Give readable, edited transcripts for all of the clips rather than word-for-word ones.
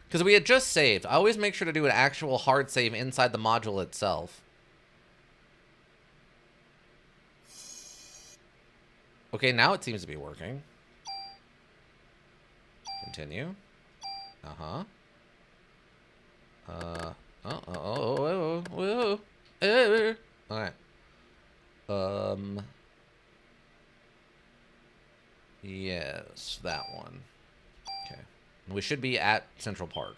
Because we had just saved. I always make sure to do an actual hard save inside the module itself. Okay, now it seems to be working. Continue. Alright. Yes, that one. Okay. We should be at Central Park.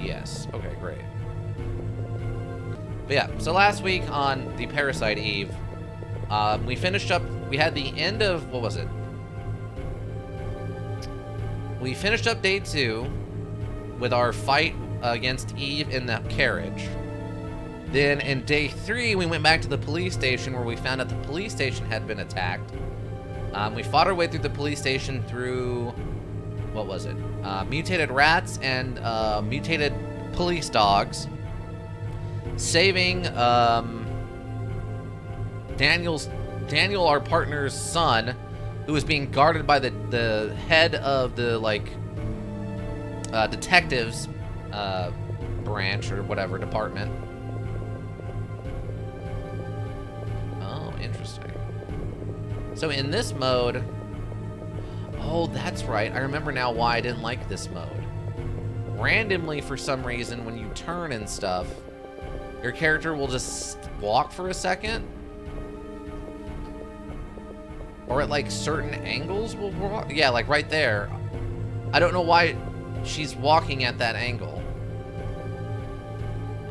Yes. Okay, great. But yeah, so last week on the Parasite Eve, we finished up, we had the end of, what was it? We finished up day 2 with our fight against Eve in the carriage. Then in day 3, we went back to the police station where we found out the police station had been attacked. We fought our way through the police station through, what was it? Mutated rats and mutated police dogs. Saving Daniel, our partner's son, who was being guarded by the head of the, like, detectives branch or whatever department. Oh, interesting. So in this mode, oh, that's right. I remember now why I didn't like this mode. Randomly, for some reason, when you turn and stuff, your character will just walk for a second. Or at, like, certain angles will walk. Yeah, like right there. I don't know why she's walking at that angle.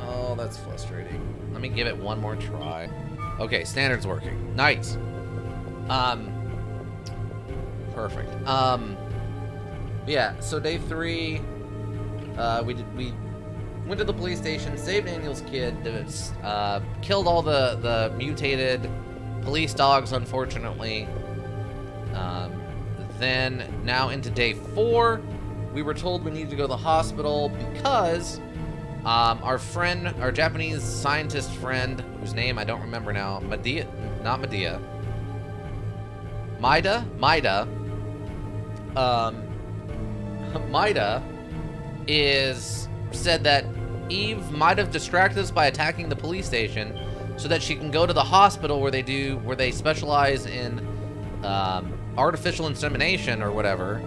Oh, that's frustrating. Let me give it one more try. Okay, standard's working. Nice. Perfect. Yeah, so day 3, we went to the police station, saved Daniel's kid, killed all the mutated police dogs, unfortunately. Then, now into day 4, we were told we needed to go to the hospital because our friend, our Japanese scientist friend, whose name I don't remember now, Maida, said that Eve might have distracted us by attacking the police station so that she can go to the hospital where they specialize in artificial insemination or whatever,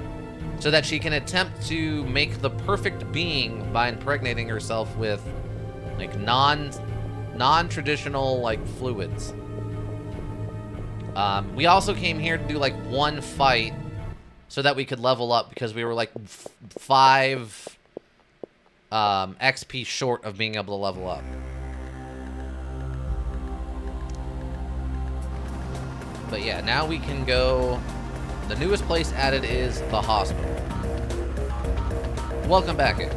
so that she can attempt to make the perfect being by impregnating herself with, like, non-traditional, like, fluids. We also came here to do, like, one fight so that we could level up because we were, like, 5 XP short of being able to level up. But yeah, now we can go. The newest place added is the hospital. Welcome back in.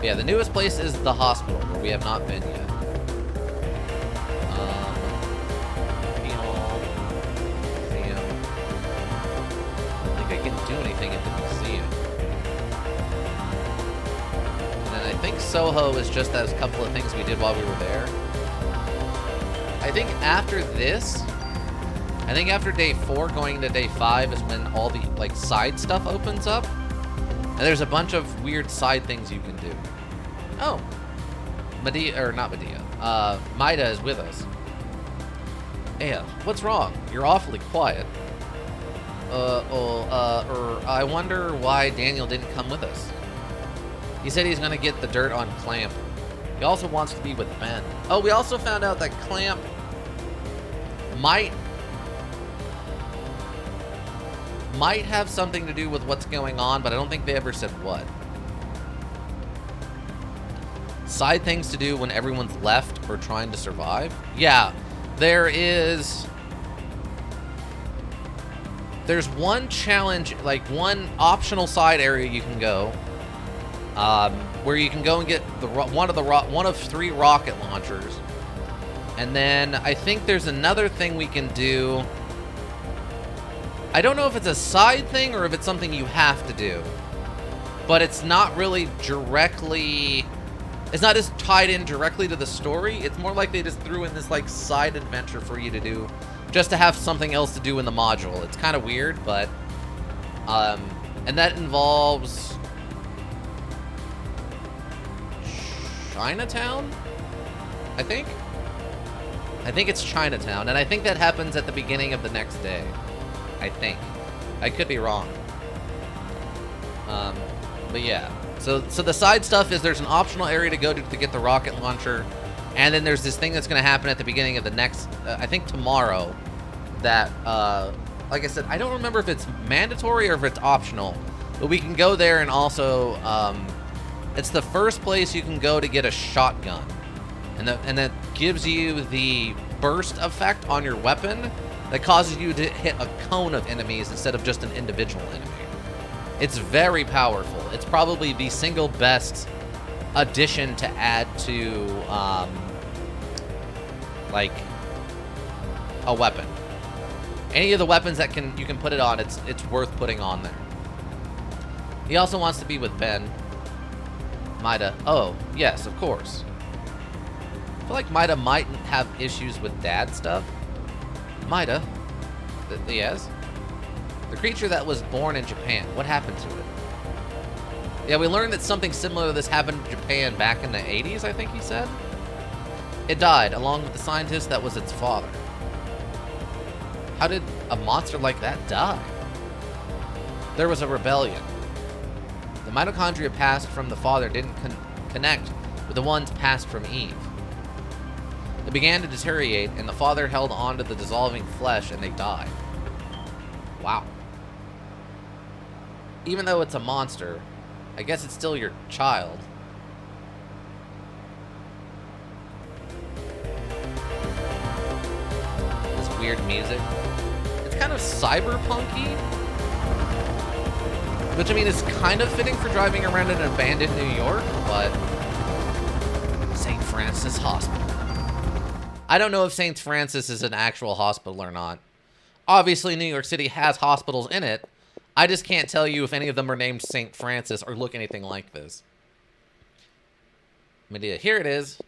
Yeah, the newest place is the hospital, where we have not been yet. I don't think I can do anything at the museum. And then I think Soho is just those couple of things we did while we were there. I think after this, after day 4 going into day 5 is when all the, like, side stuff opens up. And there's a bunch of weird side things you can do. Oh. Maida is with us. Aya, what's wrong? You're awfully quiet. I wonder why Daniel didn't come with us. He said he's gonna get the dirt on Clamp. He also wants to be with Ben. Oh, we also found out that Clamp might have something to do with what's going on, but I don't think they ever said what. Side things to do when everyone's left or trying to survive? Yeah, there's one challenge, like one optional side area you can go, where you can go and get one of 3 rocket launchers. And then I think there's another thing we can do. I don't know if it's a side thing or if it's something you have to do. But it's not really directly... It's not just tied in directly to the story. It's more like they just threw in this, like, side adventure for you to do just to have something else to do in the module. It's kind of weird, but and that involves Chinatown, I think it's Chinatown, and I think that happens at the beginning of the next day. I think I could be wrong, but yeah. So the side stuff is there's an optional area to go to get the rocket launcher, and then there's this thing that's going to happen at the beginning of the next, I think tomorrow, that, like I said, I don't remember if it's mandatory or if it's optional, but we can go there, and also, it's the first place you can go to get a shotgun, and that gives you the burst effect on your weapon that causes you to hit a cone of enemies instead of just an individual enemy. It's very powerful. It's probably the single best addition to add to, like, a weapon. Any of the weapons that you can put it on, it's worth putting on there. He also wants to be with Ben. Maida. Oh, yes, of course. I feel like Maida might have issues with dad stuff. Maida? Yes? The creature that was born in Japan, what happened to it? Yeah, we learned that something similar to this happened in Japan back in the 80s, I think he said. It died, along with the scientist that was its father. How did a monster like that die? There was a rebellion. The mitochondria passed from the father didn't connect with the ones passed from Eve. They began to deteriorate, and the father held on to the dissolving flesh, and they died. Wow. Even though it's a monster, I guess it's still your child. This weird music. It's kind of cyberpunky, which I mean is kind of fitting for driving around in an abandoned New York, but St. Francis Hospital. I don't know if St. Francis is an actual hospital or not. Obviously, New York City has hospitals in it. I just can't tell you if any of them are named St. Francis or look anything like this. Medea, here it is.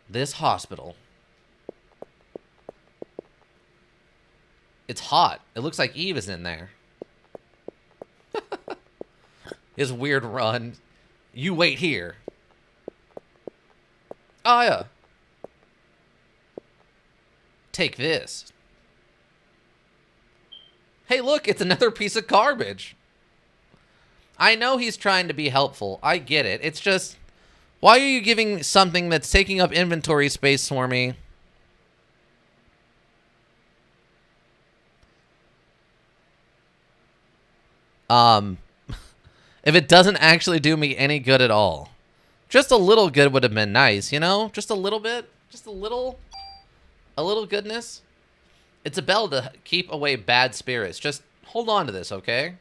This hospital. It's hot. It looks like Eve is in there. His weird run. You wait here. Oh, yeah. Take this. Hey, look, it's another piece of garbage. I know he's trying to be helpful. I get it. It's just, why are you giving something that's taking up inventory space for me? If it doesn't actually do me any good at all. Just a little good would have been nice, you know? Just a little bit. Just a little goodness. It's a bell to keep away bad spirits. Just hold on to this, okay?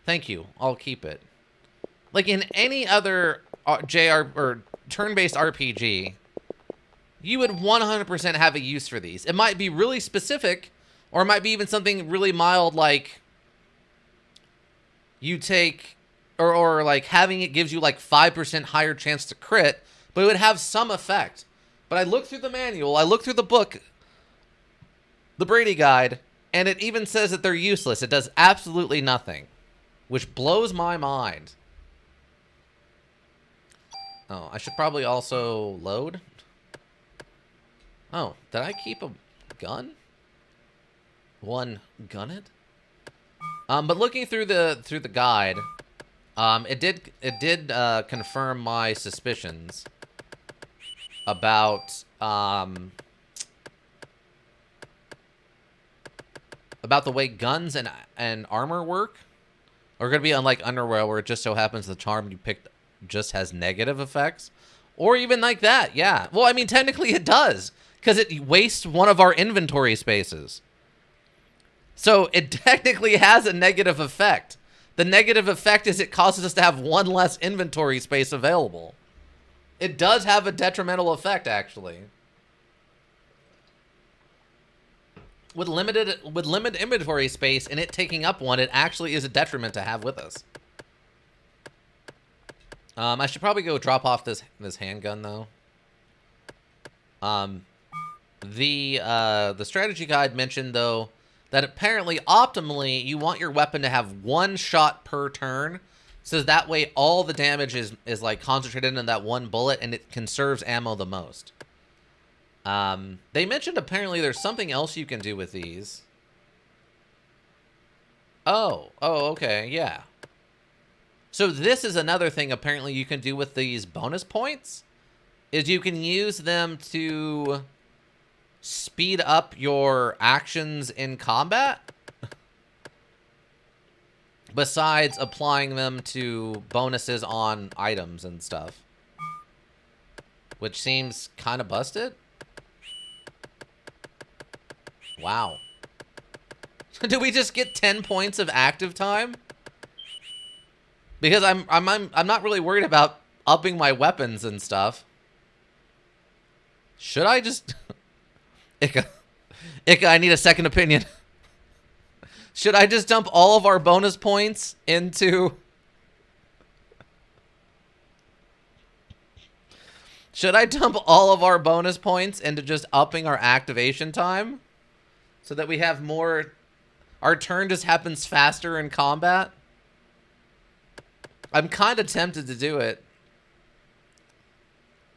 Thank you. I'll keep it. Like in any other JR or turn-based RPG, you would 100% have a use for these. It might be really specific, or it might be even something really mild like you take, or like having it gives you like 5% higher chance to crit, but it would have some effect. But I looked through the manual, I looked through the book, the Brady Guide, and it even says that they're useless. It does absolutely nothing, which blows my mind. Oh, I should probably also load. Oh, did I keep a gun? One gun it? But looking through the guide, it did confirm my suspicions about the way guns and armor work. Are going to be unlike underwear, where it just so happens the charm you picked just has negative effects, or even like that. Yeah. Well, I mean, technically it does, because it wastes one of our inventory spaces. So it technically has a negative effect. The negative effect is it causes us to have one less inventory space available. It does have a detrimental effect, actually. With limited inventory space and it taking up one, it actually is a detriment to have with us. I should probably go drop off this handgun though. The strategy guide mentioned, though, that apparently, optimally, you want your weapon to have one shot per turn, so that way all the damage is like concentrated in that one bullet, and it conserves ammo the most. They mentioned apparently there's something else you can do with these. Oh, okay, yeah. So this is another thing apparently you can do with these bonus points, is you can use them to speed up your actions in combat, besides applying them to bonuses on items and stuff, which seems kind of busted. Wow. Do we just get 10 points of active time? Because I'm not really worried about upping my weapons and stuff. Should I just... Ika, I need a second opinion. Should I just dump all of our bonus points into... Should I dump all of our bonus points into just upping our activation time? So that we have more... Our turn just happens faster in combat? I'm kind of tempted to do it.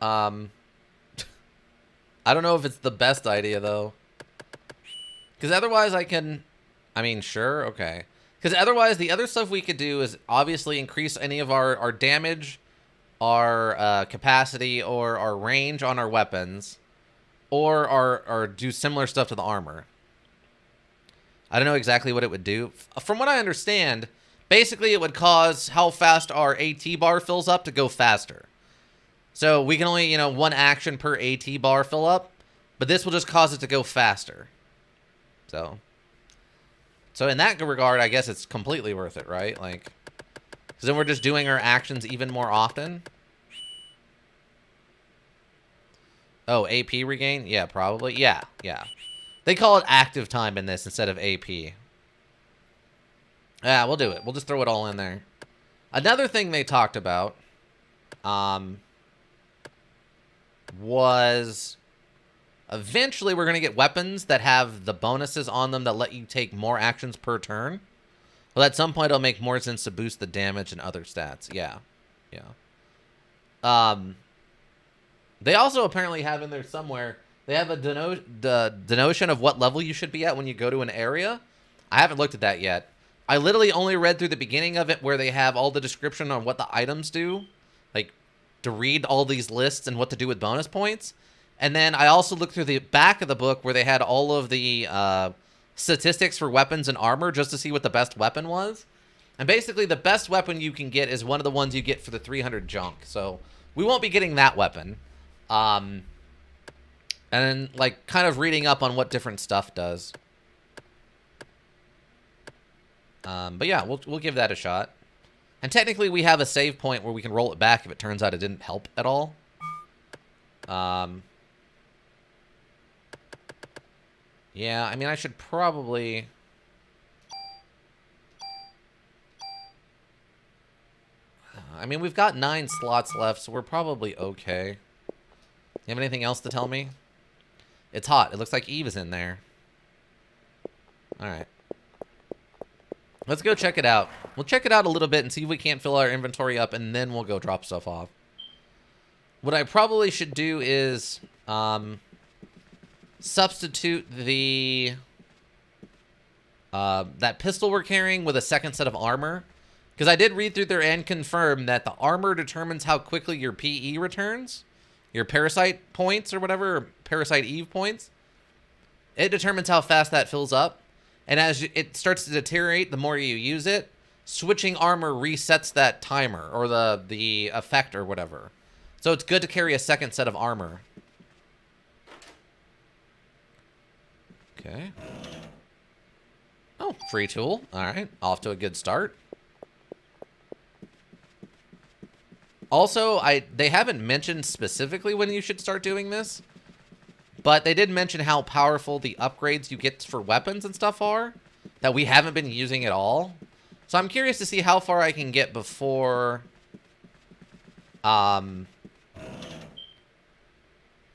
I don't know if it's the best idea, though. Because otherwise I can... I mean, sure, okay. Because otherwise the other stuff we could do is obviously increase any of our damage, our capacity, or our range on our weapons. Or do similar stuff to the armor. I don't know exactly what it would do. From what I understand, basically it would cause how fast our AT bar fills up to go faster. So we can only, one action per AT bar fill up, but this will just cause it to go faster. So in that regard, I guess it's completely worth it, right? Like, because then we're just doing our actions even more often. Oh, AP regain? Yeah, probably. Yeah. They call it active time in this instead of AP. Yeah, we'll do it. We'll just throw it all in there. Another thing they talked about was eventually we're going to get weapons that have the bonuses on them that let you take more actions per turn. Well, at some point it'll make more sense to boost the damage and other stats. Yeah. They also apparently have in there somewhere... They have a denotion of what level you should be at when you go to an area. I haven't looked at that yet. I literally only read through the beginning of it where they have all the description on what the items do. Like, to read all these lists and what to do with bonus points. And then I also looked through the back of the book where they had all of the statistics for weapons and armor just to see what the best weapon was. And basically the best weapon you can get is one of the ones you get for the 300 junk. So we won't be getting that weapon. And then, like, kind of reading up on what different stuff does. But yeah, we'll give that a shot. And technically, we have a save point where we can roll it back if it turns out it didn't help at all. Yeah, I mean, I should probably... I mean, we've got 9 slots left, so we're probably okay. You have anything else to tell me? It's hot. It looks like Eve is in there. Alright. Let's go check it out. We'll check it out a little bit and see if we can't fill our inventory up, and then we'll go drop stuff off. What I probably should do is substitute the that pistol we're carrying with a second set of armor. Because I did read through there and confirm that the armor determines how quickly your PE returns. Your Parasite points or whatever, or Parasite Eve points. It determines how fast that fills up. And as it starts to deteriorate, the more you use it, switching armor resets that timer or the effect or whatever. So it's good to carry a second set of armor. Okay. Oh, free tool. All right, off to a good start. Also, they haven't mentioned specifically when you should start doing this, but they did mention how powerful the upgrades you get for weapons and stuff are, that we haven't been using at all. So I'm curious to see how far I can get before... I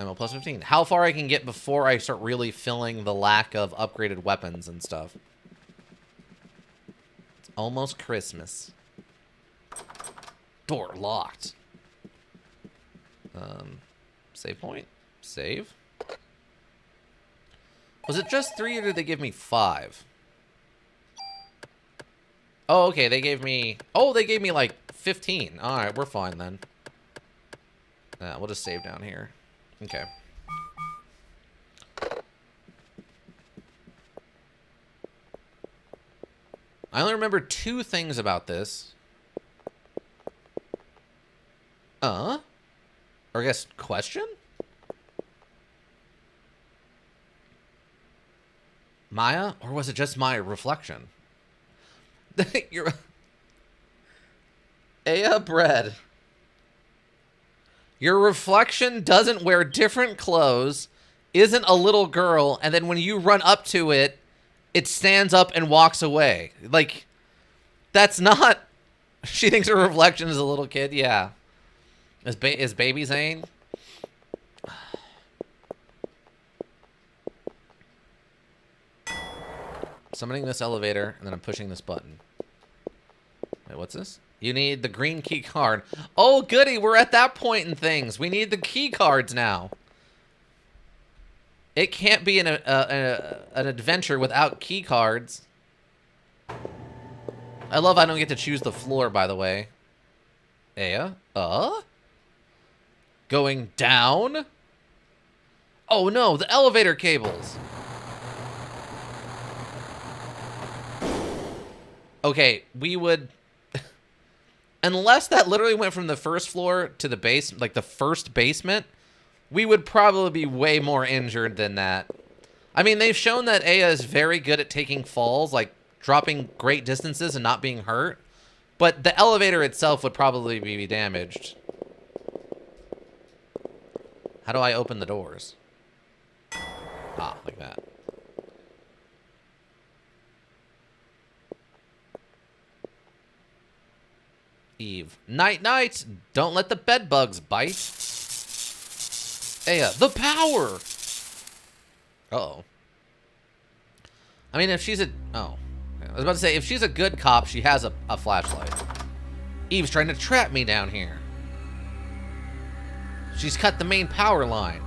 Ammo plus 15. How far I can get before I start really feeling the lack of upgraded weapons and stuff. It's almost Christmas. Door locked. Save point. Save. Was it just 3 or did they give me 5? Oh, okay, they gave me... Oh, they gave me like 15. Alright, we're fine then. We'll just save down here. Okay. I only remember 2 things about this. Or I guess question? Maya? Or was it just my reflection? You're... Aya bread. Your reflection doesn't wear different clothes, isn't a little girl, and then when you run up to it, it stands up and walks away. Like, that's not... She thinks her reflection is a little kid? Yeah. Is Baby Zane? Summoning this elevator, and then I'm pushing this button. Wait, what's this? You need the green key card. Oh, goody, we're at that point in things. We need the key cards now. It can't be an adventure without key cards. I love I don't get to choose the floor, by the way. Aya? Going down? Oh no, the elevator cables. Okay, we would... Unless that literally went from the first floor to the base, like the first basement, we would probably be way more injured than that. I mean, they've shown that Aya is very good at taking falls, like dropping great distances and not being hurt. But the elevator itself would probably be damaged. How do I open the doors? Ah, like that. Eve. Night, night. Don't let the bed bugs bite. Aya, the power. Uh-oh. I mean, if she's a... Oh. I was about to say, if she's a good cop, she has a flashlight. Eve's trying to trap me down here. She's cut the main power line.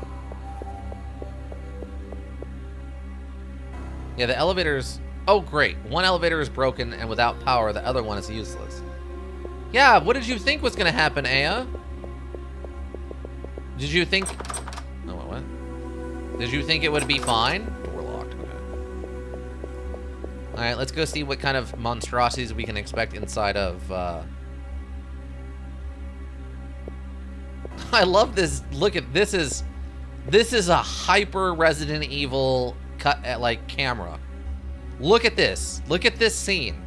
Yeah, the elevator's... Oh, great. One elevator is broken, and without power, the other one is useless. Yeah, what did you think was going to happen, Aya? Did you think... Oh, what? Did you think it would be fine? Door locked. Okay. Alright, let's go see what kind of monstrosities we can expect inside of... I love this. Look at this. This is a hyper Resident Evil cut at like camera. Look at this. Look at this scene.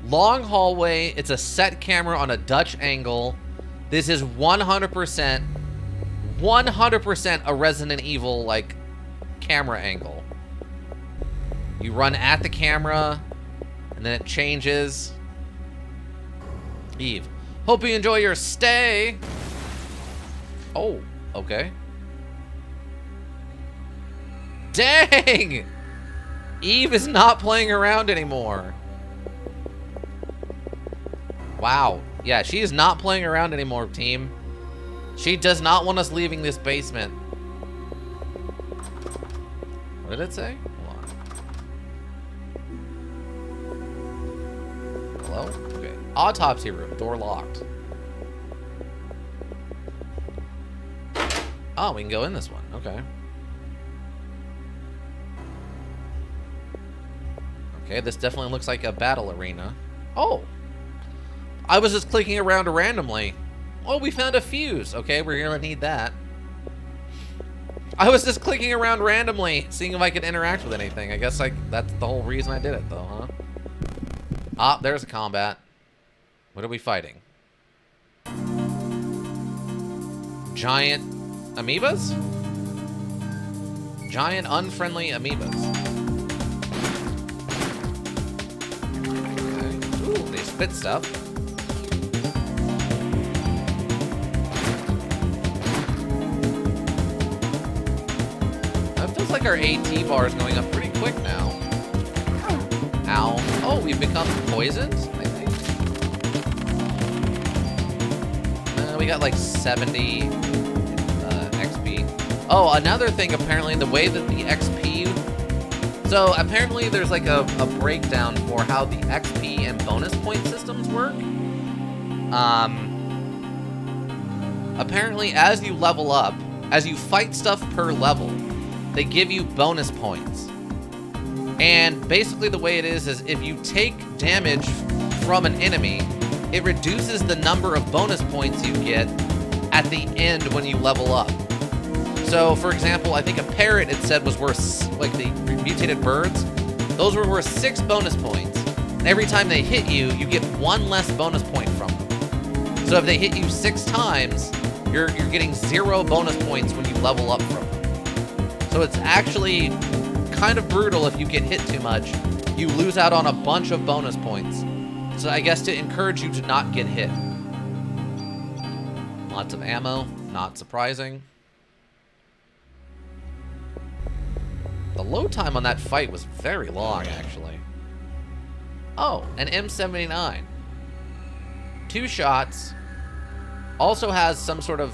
Long hallway. It's a set camera on a Dutch angle. This is 100% a Resident Evil like camera angle. You run at the camera and then it changes. Eve. Hope you enjoy your stay. Oh, okay. Dang! Eve is not playing around anymore. Wow. Yeah, she is not playing around anymore, team. She does not want us leaving this basement. What did it say? Hold on. Hello? Okay. Autopsy room. Door locked. Oh, we can go in this one. Okay. Okay, this definitely looks like a battle arena. Oh! I was just clicking around randomly. Oh, we found a fuse. Okay, we're gonna need that. I was just clicking around randomly, seeing if I could interact with anything. I guess that's the whole reason I did it, though, huh? Ah, there's a combat. What are we fighting? Giant amoebas? Giant unfriendly amoebas. Okay. Ooh, they spit stuff. our AT bar is going up pretty quick now. Ow. Oh, we've become poisoned, I think. We got like 70 XP. Oh, another thing, apparently, the way that the XP... So, apparently, there's like a breakdown for how the XP and bonus point systems work. Apparently, as you level up, as you fight stuff per level, they give you bonus points. And basically the way it is if you take damage from an enemy, it reduces the number of bonus points you get at the end when you level up. So, for example, I think a parrot, it said, was worth, like the mutated birds, those were worth 6 bonus points. And every time they hit you, you get 1 less bonus point from them. So if they hit you 6 times, you're getting 0 bonus points when you level up from them. So it's actually kind of brutal if you get hit too much. You lose out on a bunch of bonus points. So I guess to encourage you to not get hit. Lots of ammo, not surprising. The load time on that fight was very long, actually. Oh, an M79. 2 shots. Also has some sort of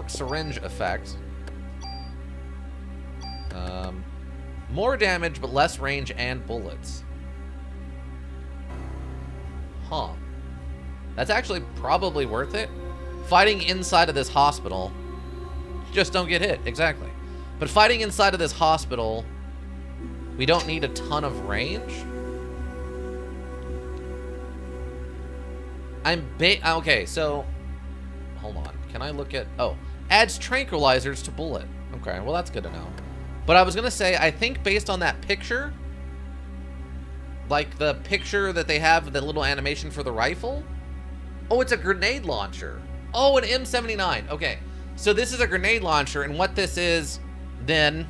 syringe effect. More damage, but less range and bullets. Huh. That's actually probably worth it. Fighting inside of this hospital. Just don't get hit, exactly. But fighting inside of this hospital, we don't need a ton of range. Okay, so... Hold on. Can I look at... Oh. Adds tranquilizers to bullet. Okay, well that's good to know. But I was going to say, I think based on that picture, like the picture that they have, the little animation for the rifle. Oh, it's a grenade launcher. Oh, an M79. Okay, so this is a grenade launcher, and what this is, then,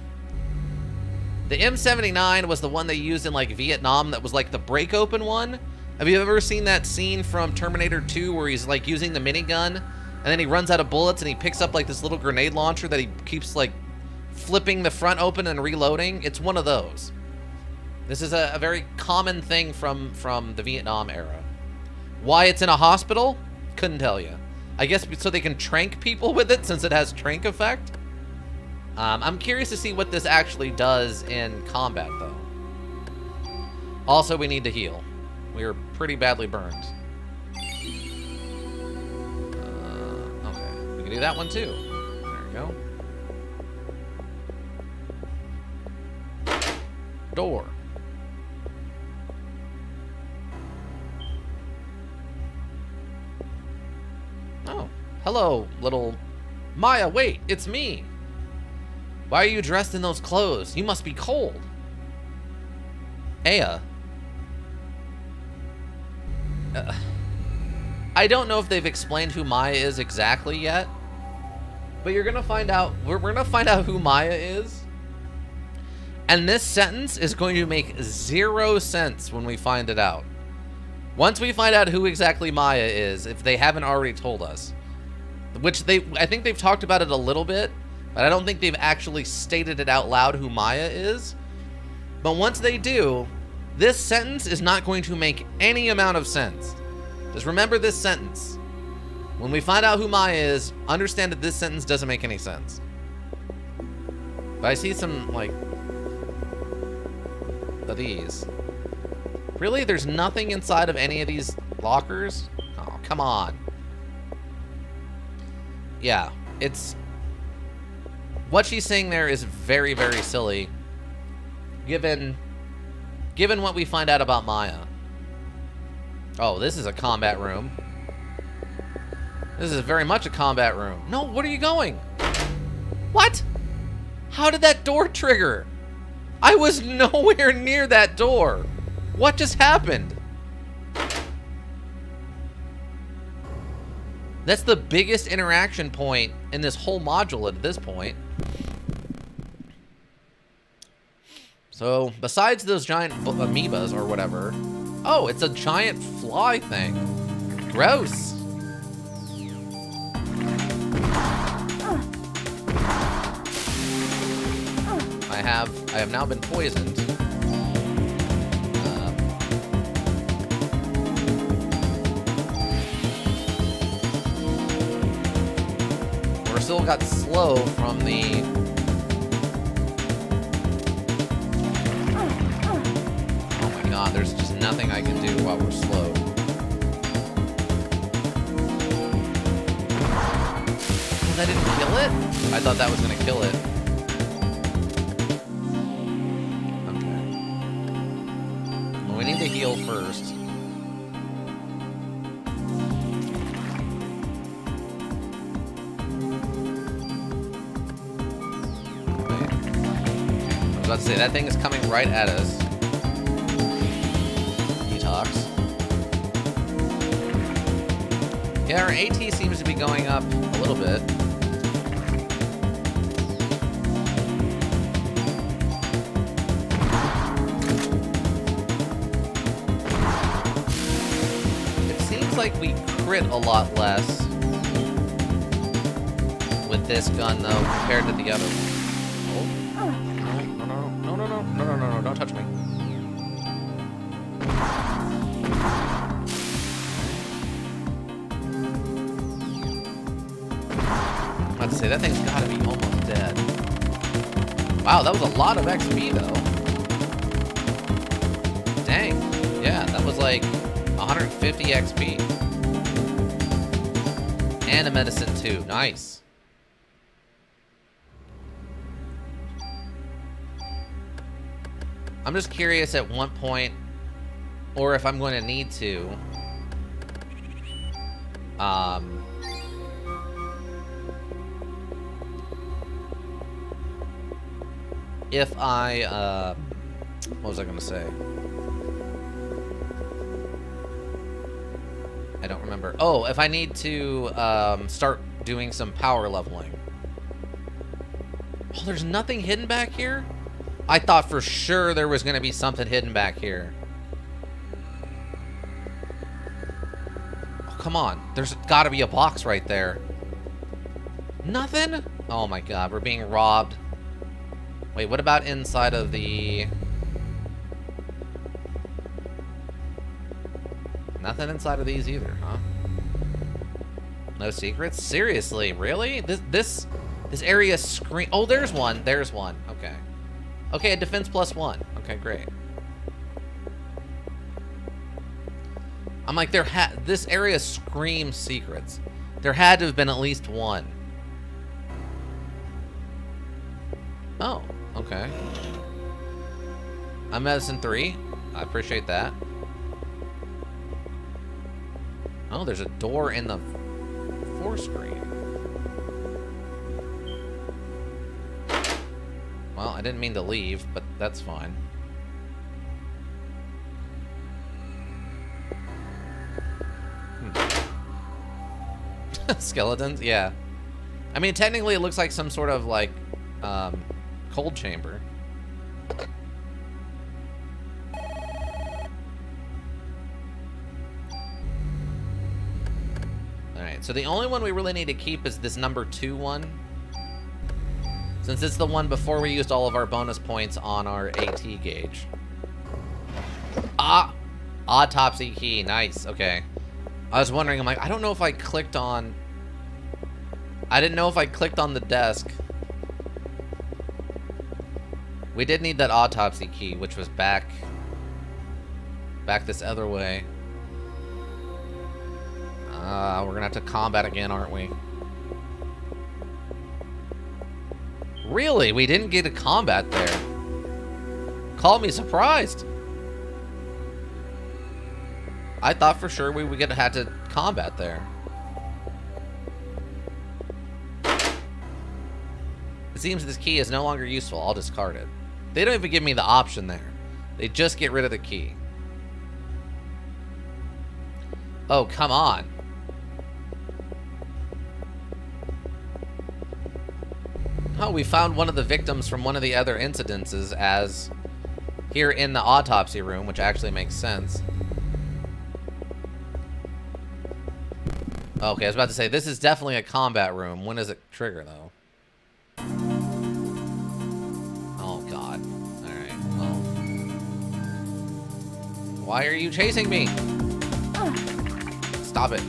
the M79 was the one they used in like Vietnam that was like the break open one. Have you ever seen that scene from Terminator 2 where he's like using the minigun, and then he runs out of bullets and he picks up like this little grenade launcher that he keeps like flipping the front open and reloading? It's one of those. This is a very common thing from the Vietnam era. Why it's in a hospital? Couldn't tell you. I guess so they can trank people with it since it has trank effect. I'm curious to see what this actually does in combat though. Also, we need to heal. We are pretty badly burned. Okay, we can do that one too. There we go. Door. Oh, hello, little Maya. Wait, it's me. Why are you dressed in those clothes? You must be cold. Aya. I don't know if they've explained who Maya is exactly yet, but you're gonna find out. We're gonna find out who Maya is. And this sentence is going to make 0 sense when we find it out. Once we find out who exactly Maya is, if they haven't already told us, which I think they've talked about it a little bit, but I don't think they've actually stated it out loud who Maya is. But once they do, this sentence is not going to make any amount of sense. Just remember this sentence. When we find out who Maya is, understand that this sentence doesn't make any sense. But I see some, like, of these. Really? There's nothing inside of any of these lockers? Oh, come on. Yeah, it's... What she's saying there is very, very silly, given what we find out about Maya. Oh, this is a combat room. This is very much a combat room. No, what are you going? What? How did that door trigger? I was nowhere near that door. What just happened? That's the biggest interaction point in this whole module at this point. So, besides those giant amoebas or whatever... Oh, it's a giant fly thing. Gross. I have now been poisoned. We're still got slow from the. Oh my god! There's just nothing I can do while we're slow. That didn't kill it? I thought that was gonna kill it. Okay. Well, we need to heal first. Wait. I was about to say, that thing is coming right at us. Detox. Yeah, our AT seems to be going up a little bit. Like we crit a lot less with this gun though compared to the other one. Oh. No, don't touch me. I was about to say, that thing's gotta be almost dead. Wow, that was a lot of XP though. Dang. Yeah, that was like 150 XP. And a medicine too. Nice. I'm just curious at what point, or if I'm going to need to, if I, what was I going to say? I don't remember. Oh, if I need to start doing some power leveling. Oh, there's nothing hidden back here? I thought for sure there was going to be something hidden back here. Oh, come on. There's got to be a box right there. Nothing? Oh my god, we're being robbed. Wait, what about inside of the... Nothing inside of these either, huh? No secrets? Seriously, really? This area scream. Oh, there's one. There's one. Okay. Okay, a defense +1. Okay, great. I'm like, this area screams secrets. There had to have been at least one. Oh, okay. I'm medicine 3. I appreciate that. Oh, there's a door in the screen. Well, I didn't mean to leave, but that's fine. Skeletons? Yeah. I mean, technically it looks like some sort of, like, cold chamber. Alright, so the only one we really need to keep is this number 2 one. Since it's the one before we used all of our bonus points on our AT gauge. Ah! Autopsy key, nice, okay. I was wondering, I'm like, I don't know if I clicked on... I didn't know if I clicked on the desk. We did need that autopsy key, which was back this other way. We're gonna have to combat again, aren't we? Really? We didn't get a combat there. Call me surprised. I thought for sure we would had to combat there. It seems this key is no longer useful. I'll discard it. They don't even give me the option there. They just get rid of the key. Oh, come on. Oh, we found one of the victims from one of the other incidences as here in the autopsy room, which actually makes sense. Okay, I was about to say, this is definitely a combat room. When does it trigger, though? Oh, God. Why are you chasing me? Stop it.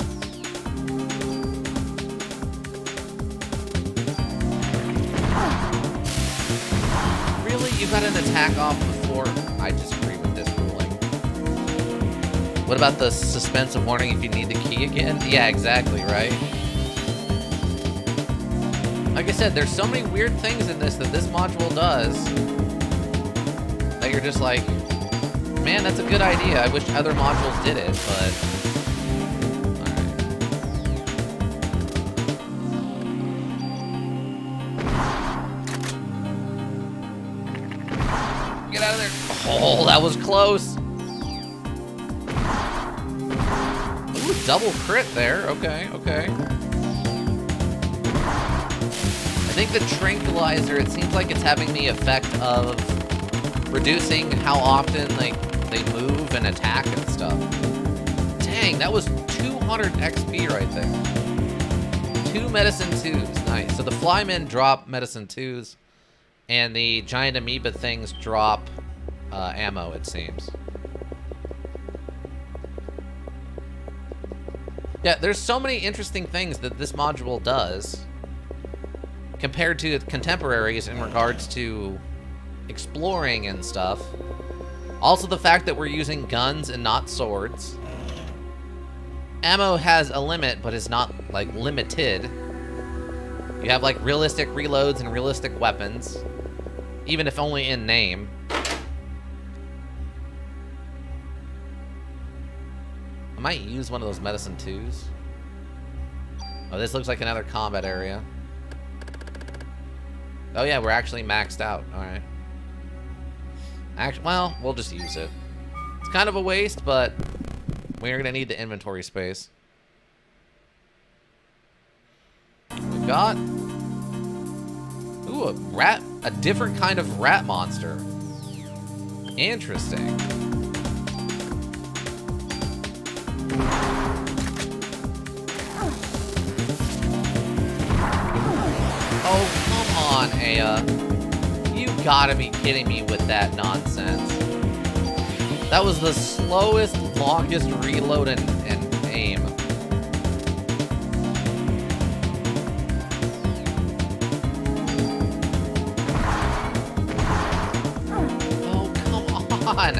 Really? You got an attack off before? I disagree with this ruling. What about the suspensive warning if you need the key again? Yeah, exactly, right? Like I said, there's so many weird things in this that this module does that you're just like, man, that's a good idea. I wish other modules did it, but... Alright. Get out of there. Oh, that was close. Ooh, double crit there. Okay, okay. I think the tranquilizer, it seems like it's having the effect of reducing how often like they move and attack and stuff. Dang, that was 200 XP right there. 2 medicine 2s, nice. So the flymen drop medicine 2s, and the giant amoeba things drop ammo, it seems. Yeah, there's so many interesting things that this module does compared to its contemporaries in regards to exploring and stuff. Also the fact that we're using guns and not swords. Ammo has a limit, but is not, like, limited. You have, like, realistic reloads and realistic weapons, even if only in name. I might use one of those medicine 2s. Oh, this looks like another combat area. Oh yeah, we're actually maxed out. Alright. Actually, well, we'll just use it. It's kind of a waste, but we're gonna need the inventory space. We've got... Ooh, a different kind of rat monster. Interesting. Oh, come on, Aya. You gotta be kidding me with that nonsense. That was the slowest, longest reload and aim. Oh, come on.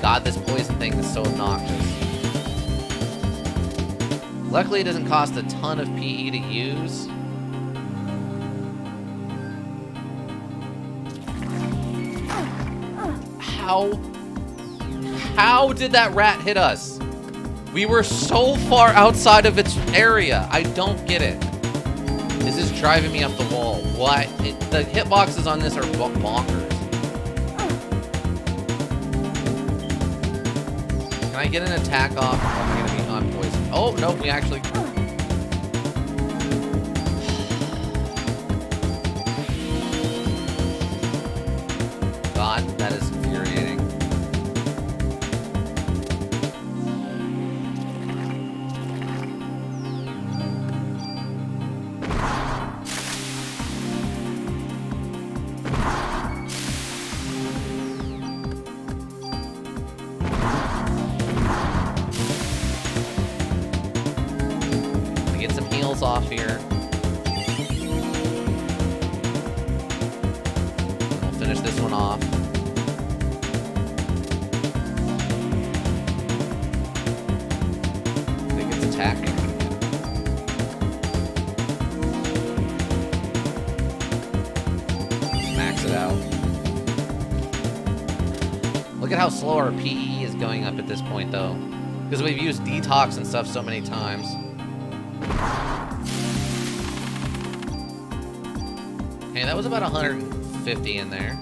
God, this poison thing is so obnoxious. Luckily, it doesn't cost a ton of PE to use. How did that rat hit us? We were so far outside of its area. I don't get it. This is driving me up the wall. Why? The hitboxes on this are bonkers. Can I get an attack off? Or am I going to be on poison? Oh, no, we actually... God, that is infuriating. Get some heals off here. We'll finish this one off. I think it's attacking. Max it out. Look at how slow our PE is going up at this point, though. Because we've used detox and stuff so many times. Hey, that was about 150 in there.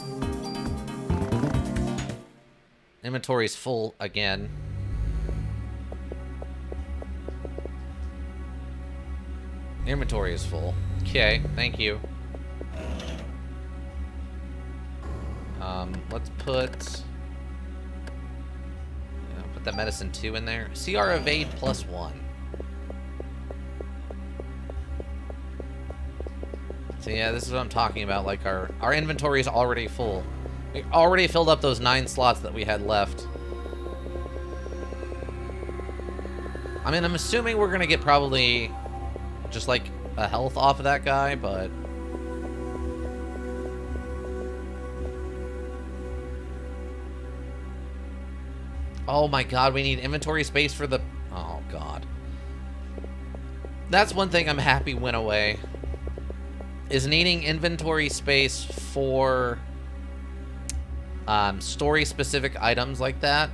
Inventory's full again. Inventory is full. Okay, thank you. Let's put that medicine 2 in there. CR evade +1. So yeah, this is what I'm talking about. Like our inventory is already full. We already filled up those 9 slots that we had left. I mean, I'm assuming we're gonna get probably just like a health off of that guy, but... Oh my god, we need inventory space for the... Oh god. That's one thing I'm happy went away. Is needing inventory space for story-specific items like that.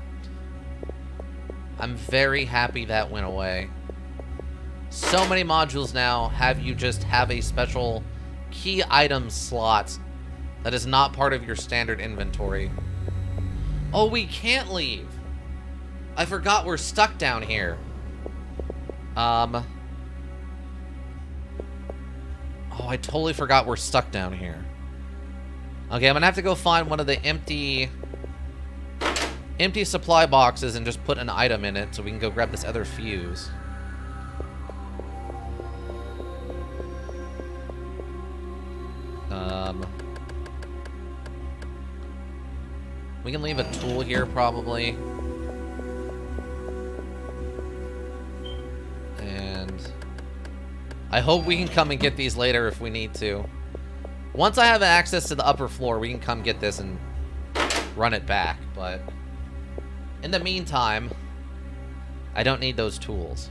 I'm very happy that went away. So many modules now have you just have a special key item slot that is not part of your standard inventory. Oh, we can't leave. I forgot we're stuck down here. Oh, I totally forgot we're stuck down here. Okay, I'm gonna have to go find one of the empty supply boxes and just put an item in it so we can go grab this other fuse. We can leave a tool here probably. And I hope we can come and get these later if we need to. Once I have access to the upper floor, we can come get this and run it back, but in the meantime, I don't need those tools.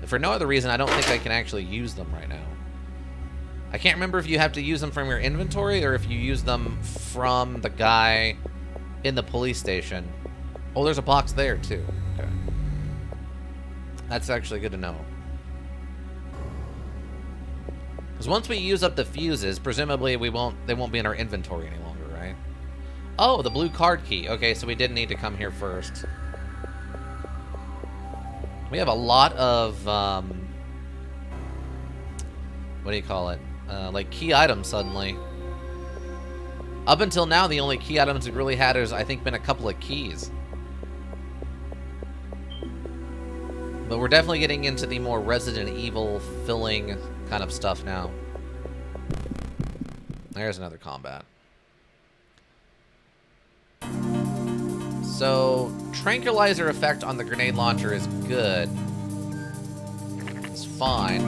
For no other reason, I don't think I can actually use them right now. I can't remember if you have to use them from your inventory or if you use them from the guy in the police station. Oh, there's a box there too. Okay. That's actually good to know. Because once we use up the fuses, presumably they won't be in our inventory any longer, right? Oh, the blue card key. Okay, so we did need to come here first. We have a lot of, what do you call it? Like key items suddenly. Up until now, the only key items we've really had is, I think, been a couple of keys. But we're definitely getting into the more Resident Evil filling kind of stuff now. There's another combat. So, tranquilizer effect on the grenade launcher is good. It's fine.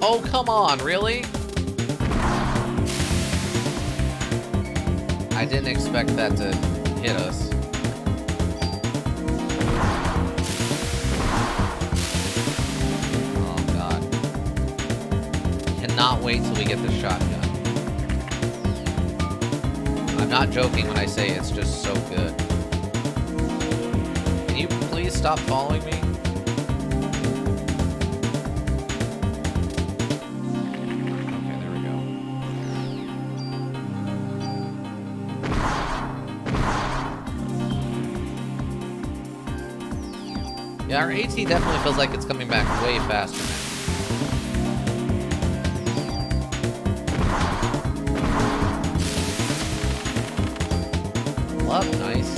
Oh, come on, really? I didn't expect that to hit us. Oh, God. Cannot wait till we get the shotgun. I'm not joking when I say it's just so good. Can you please stop following me? Okay, there we go. Yeah, our AT definitely feels like it's coming back way faster now. Up, nice.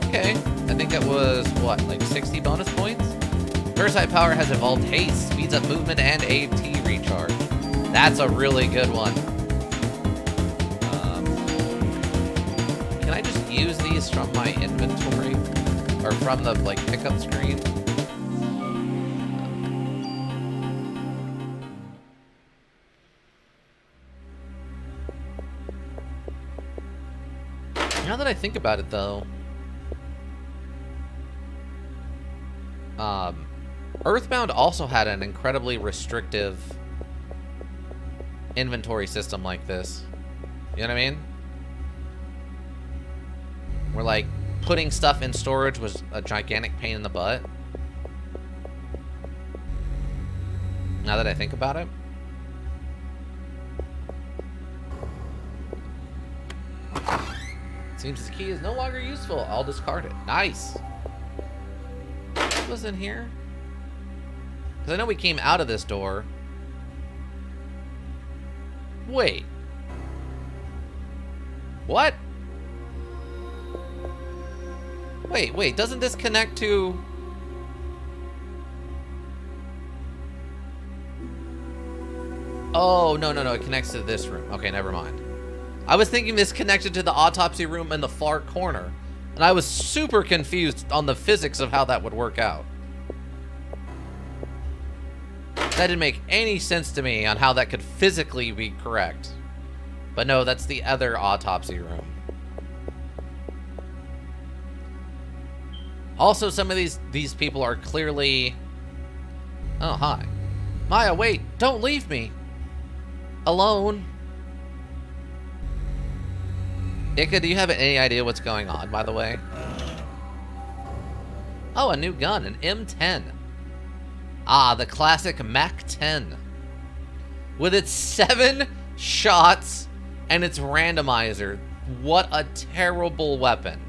Okay, I think that was, what, like 60 bonus points? Parasite power has evolved haste, speeds up movement and AT recharge. That's a really good one. Can I just use these from my inventory? Or from the, like, pickup screen? Now that I think about it, though, Earthbound also had an incredibly restrictive inventory system like this. You know what I mean? Where, like, putting stuff in storage was a gigantic pain in the butt. Now that I think about it. Seems this key is no longer useful. I'll discard it. Nice. What was in here? Because I know we came out of this door. Wait. What? Wait. Doesn't this connect to... Oh, no. It connects to this room. Okay, never mind. I was thinking this connected to the autopsy room in the far corner, and I was super confused on the physics of how that would work out. That didn't make any sense to me on how that could physically be correct. But no, that's the other autopsy room. Also, some of these people are clearly... Oh, hi. Maya, wait! Don't leave me! Alone! Ika, do you have any idea what's going on, by the way? Oh, a new gun, an M10. Ah, the classic Mac-10. With its 7 shots and its randomizer. What a terrible weapon.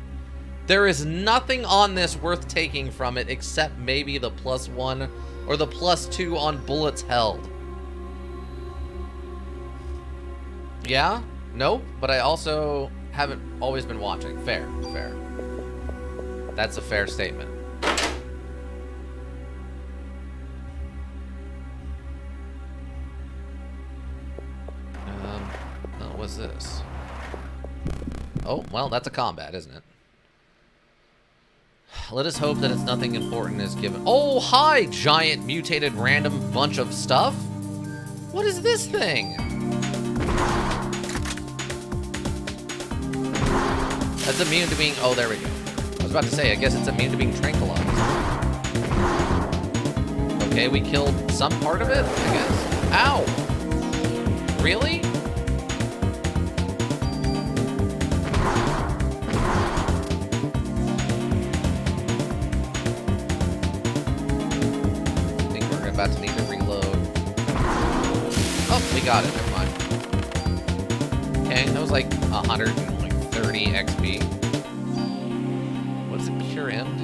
There is nothing on this worth taking from it except maybe the +1 or the +2 on bullets held. Yeah? Nope. But I also haven't always been watching. Fair. Fair. That's a fair statement. What's this? Oh, well, that's a combat, isn't it? Let us hope that it's nothing important is given. Oh, hi, giant mutated random bunch of stuff. What is this thing? That's immune to being... Oh, there we go. I was about to say, I guess it's immune to being tranquilized. Okay, we killed some part of it, I guess. Ow! Really? About to need to reload. Oh, we got it. Never mind. Okay, that was like 130 XP. What does a Cure M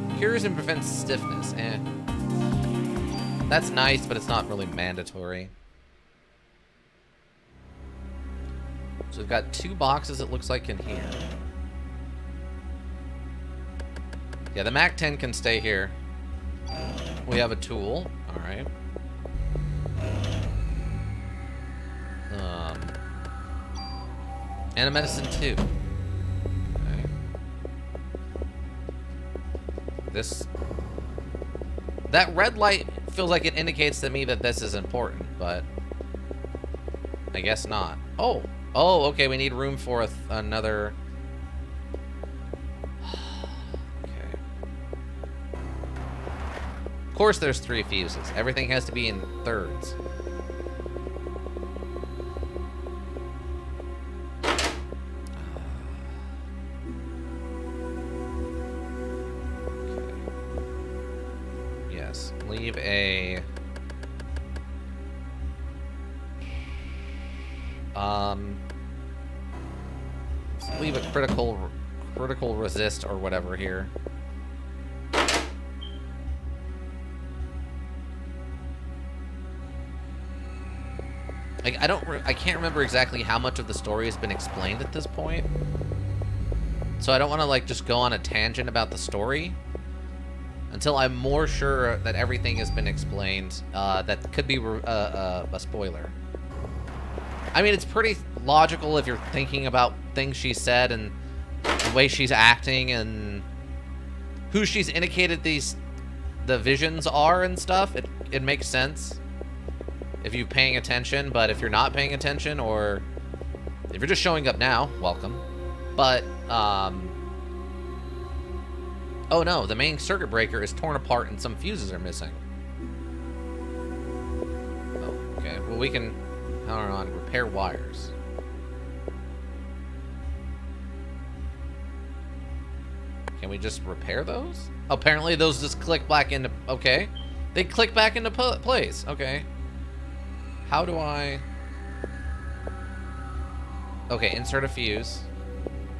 do? Cures and prevents stiffness. Eh. That's nice, but it's not really mandatory. So we've got 2 boxes, it looks like, in here. Yeah, the Mac-10 can stay here. We have a tool. Alright. And a medicine too. Okay. This... That red light feels like it indicates to me that this is important, but... I guess not. Oh! Oh, okay, we need room for another... Of course there's 3 fuses. Everything has to be in thirds. Okay. Yes. Leave a... leave a critical resist or whatever here. Like, I can't remember exactly how much of the story has been explained at this point. So I don't want to, like, just go on a tangent about the story until I'm more sure that everything has been explained. That could be a spoiler. I mean, it's pretty logical if you're thinking about things she said and the way she's acting and who she's indicated the visions are and stuff. It makes sense if you're paying attention, but if you're not paying attention, or if you're just showing up now, welcome. But, oh no, the main circuit breaker is torn apart and some fuses are missing. Oh, okay, well we can, hold on, repair wires. Can we just repair those? Oh, apparently those just click back into, okay. They click back into place, okay. How do I... Okay, insert a fuse.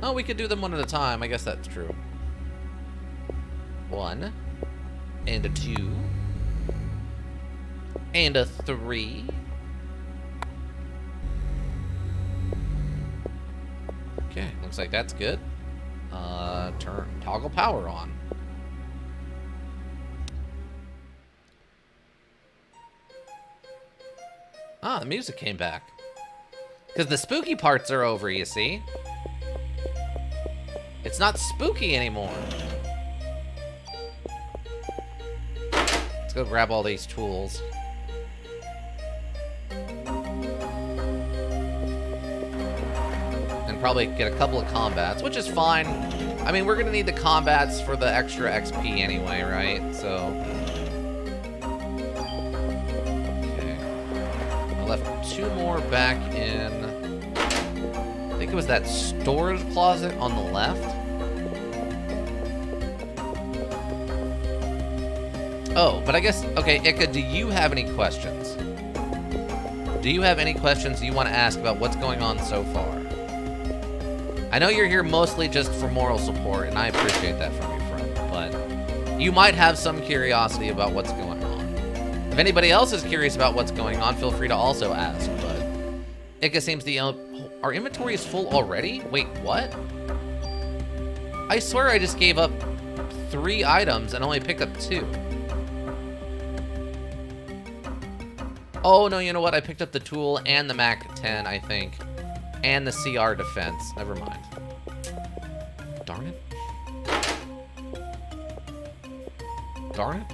Oh, we could do them one at a time. I guess that's true. 1. And a 2. And a 3. Okay, looks like that's good. Toggle power on. Ah, the music came back. Because the spooky parts are over, you see. It's not spooky anymore. Let's go grab all these tools. And probably get a couple of combats, which is fine. I mean, we're going to need the combats for the extra XP anyway, right? So... okay. I left 2 more back in... I think it was that storage closet on the left. Oh, but I guess... okay, Ika, do you have any questions? Do you have any questions you want to ask about what's going on so far? I know you're here mostly just for moral support, and I appreciate that from your friend, but you might have some curiosity about what's going on. If anybody else is curious about what's going on, feel free to also ask, but Ika seems to... our inventory is full already? Wait, what? I swear I just gave up 3 items and only picked up 2. Oh, no, you know what? I picked up the tool and the MAC-10, I think. And the CR defense. Never mind. Darn it. Darn it.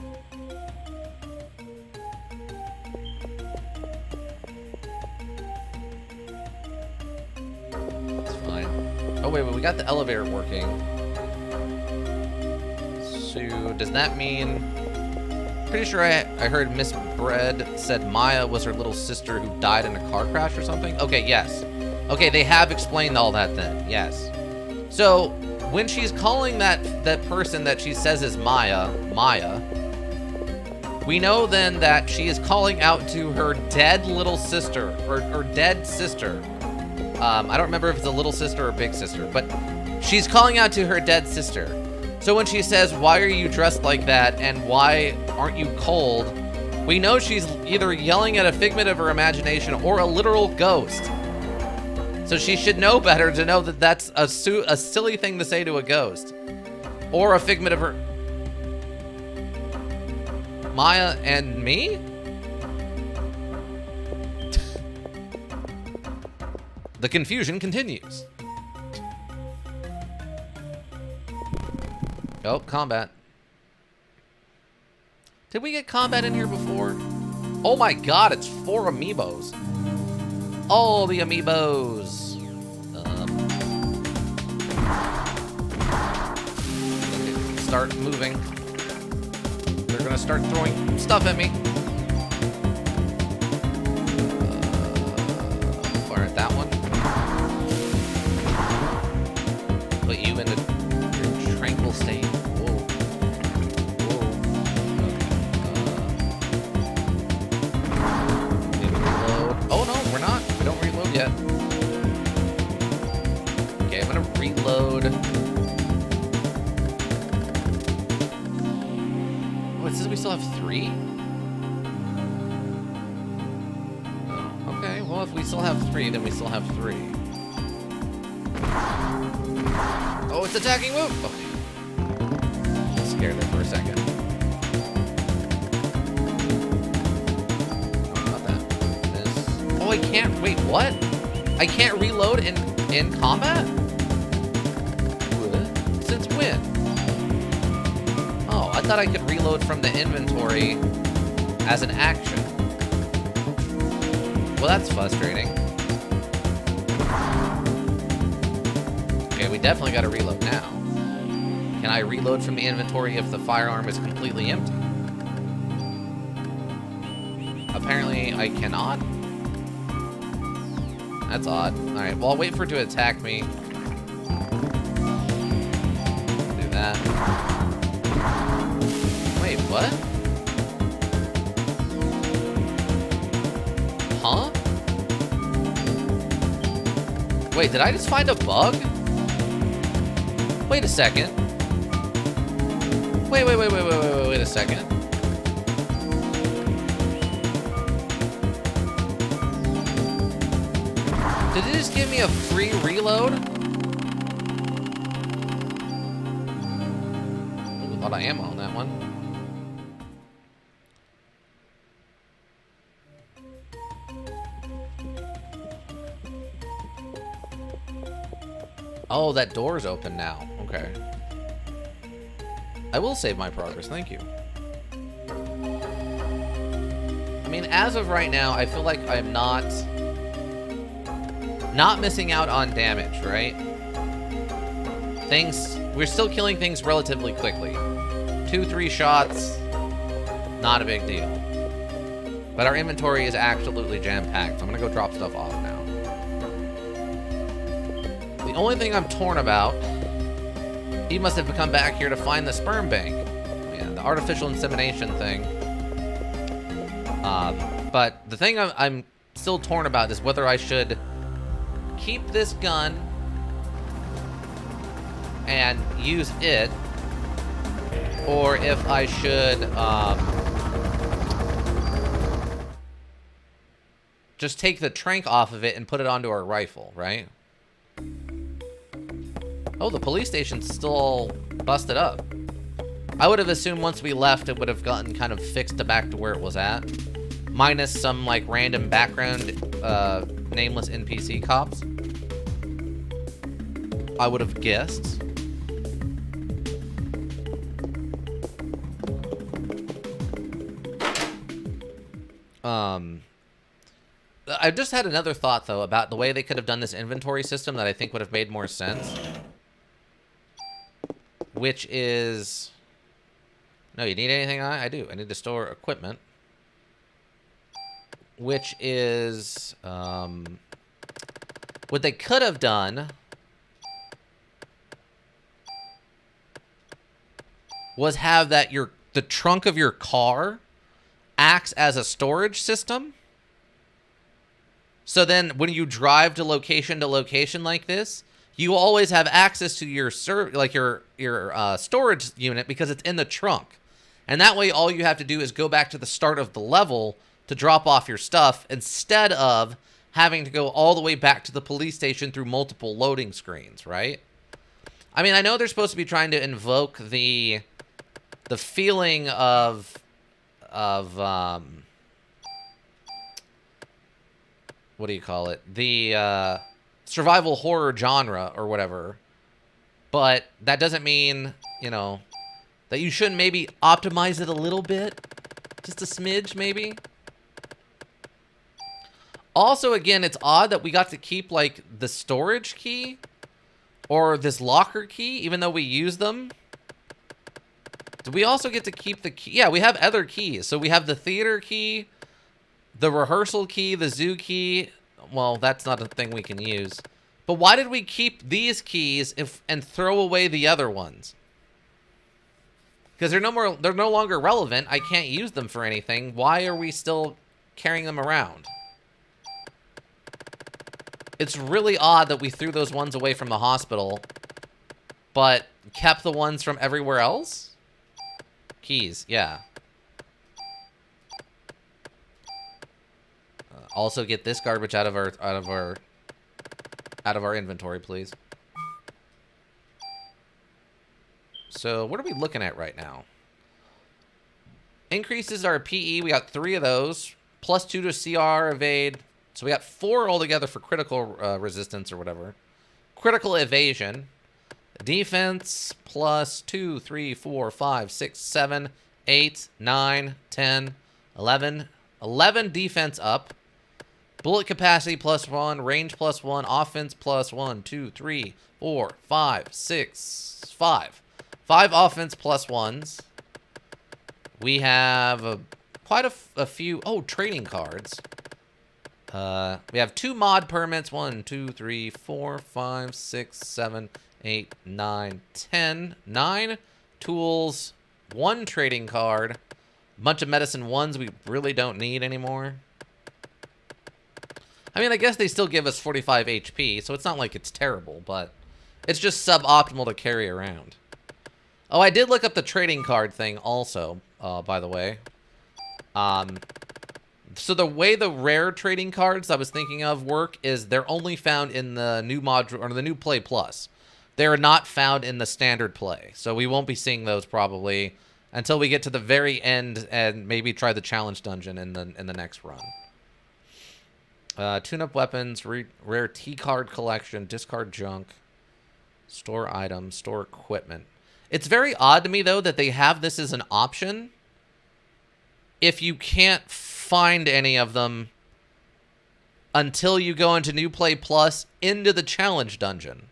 It's fine. Oh, wait, we got the elevator working. So, does that mean... pretty sure I heard Miss Bread said Maya was her little sister who died in a car crash or something? Okay, yes. Okay, they have explained all that then, yes. So, when she's calling that person that she says is Maya, we know then that she is calling out to her dead little sister, or dead sister. I don't remember if it's a little sister or big sister, but she's calling out to her dead sister. So when she says, why are you dressed like that, and why aren't you cold, we know she's either yelling at a figment of her imagination or a literal ghost. So she should know better to know that that's a silly thing to say to a ghost. Or a figment of her... Maya and me? The confusion continues. Oh, combat. Did we get combat in here before? Oh my god, it's 4 amiibos. All the amiibos. Start moving. They're gonna start throwing stuff at me. Fire at that one. Put you into your tranquil state. Whoa. Whoa. Okay. Maybe reload. Oh no, we're not. We don't reload yet. Okay, I'm gonna reload. It says we still have 3? Oh, okay, well, if we still have 3, then we still have 3. Oh, it's attacking! Whoop! Okay. Scared there for a second. Oh, not that. This. Oh, I can't. Wait, what? I can't reload in combat? What? Since when? I thought I could reload from the inventory as an action. Well, that's frustrating. Okay, we definitely got to reload now. Can I reload from the inventory if the firearm is completely empty? Apparently, I cannot. That's odd. Alright, well, I'll wait for it to attack me. Do that. Wait, what? Huh? Wait, did I just find a bug? Wait a second. Wait a second. Did it just give me a free reload? Ooh, a lot of ammo on that one. Oh, that door's open now. Okay. I will save my progress. Thank you. I mean, as of right now, I feel like I'm not missing out on damage, right? We're still killing things relatively quickly. 2-3 shots, not a big deal. But our inventory is absolutely jam-packed, so I'm gonna go drop stuff off now. The only thing I'm torn about, he must have come back here to find the sperm bank. Yeah, the artificial insemination thing. But the thing I'm still torn about is whether I should keep this gun and use it, or if I should just take the tranq off of it and put it onto our rifle, right? Oh, the police station's still busted up. I would have assumed once we left it would have gotten kind of fixed back to where it was at, minus some like random background nameless NPC cops. I would have guessed. I just had another thought, though, about the way they could have done this inventory system that I think would have made more sense. Which is... No, you need anything? I do. I need to store equipment. Which is... what they could have done... was have that the trunk of your car acts as a storage system. So then when you drive to location like this, you always have access to your storage unit because it's in the trunk. And that way all you have to do is go back to the start of the level to drop off your stuff instead of having to go all the way back to the police station through multiple loading screens, right? I mean, I know they're supposed to be trying to invoke the feeling of what do you call it? The survival horror genre or whatever. But that doesn't mean, you know, that you shouldn't maybe optimize it a little bit. Just a smidge, maybe. Also, again, it's odd that we got to keep, like, the storage key or this locker key, even though we use them. Do we also get to keep the key? Yeah, we have other keys. So we have the theater key, the rehearsal key, the zoo key. Well, that's not a thing we can use. But why did we keep these keys and throw away the other ones? Because they're no longer relevant. I can't use them for anything. Why are we still carrying them around? It's really odd that we threw those ones away from the hospital, but kept the ones from everywhere else? Keys, yeah. Also get this garbage out of our inventory, please. So what are we looking at right now? Increases our PE. We got 3 of those. +2 to CR, evade. So we got 4 altogether for critical resistance or whatever. Critical evasion. Defense +2, 3, 4, 5, 6, 7, 8, 9, 10, 11. 11 defense up. Bullet capacity +1, range +1, offense +1, 2, 3, 4, 5, 6, 5. 5 offense +1s. We have quite a few. Oh, trading cards. We have 2 mod permits. 1, 2, 3, 4, 5, 6, 7, 8, 9, 10. 9 tools. 1 trading card. A bunch of medicine 1s we really don't need anymore. I mean, I guess they still give us 45 HP, so it's not like it's terrible, but it's just suboptimal to carry around. Oh, I did look up the trading card thing also, by the way. So the way the rare trading cards I was thinking of work is they're only found in the new module or the new Play Plus. They're not found in the standard play, so we won't be seeing those probably until we get to the very end and maybe try the challenge dungeon in the next run. Tune-up weapons, rare T-card collection, discard junk. Store items, store equipment. It's very odd to me, though, that they have this as an option if you can't find any of them until you go into New Play Plus into the challenge dungeon.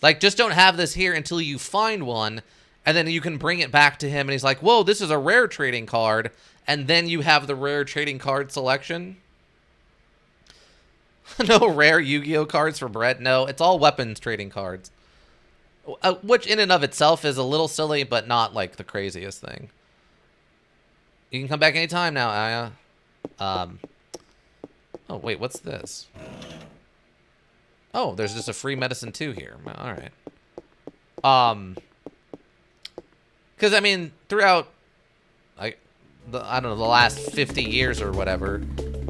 Like, just don't have this here until you find one, and then you can bring it back to him, and he's like, whoa, this is a rare trading card, and then you have the rare trading card selection. No rare Yu-Gi-Oh cards for Brett. No, it's all weapons trading cards. Which in and of itself is a little silly, but not like the craziest thing. You can come back anytime now, Aya. Oh, wait, what's this? Oh, there's just a free medicine too here. All right. Because, I mean, throughout, I don't know, the last 50 years or whatever,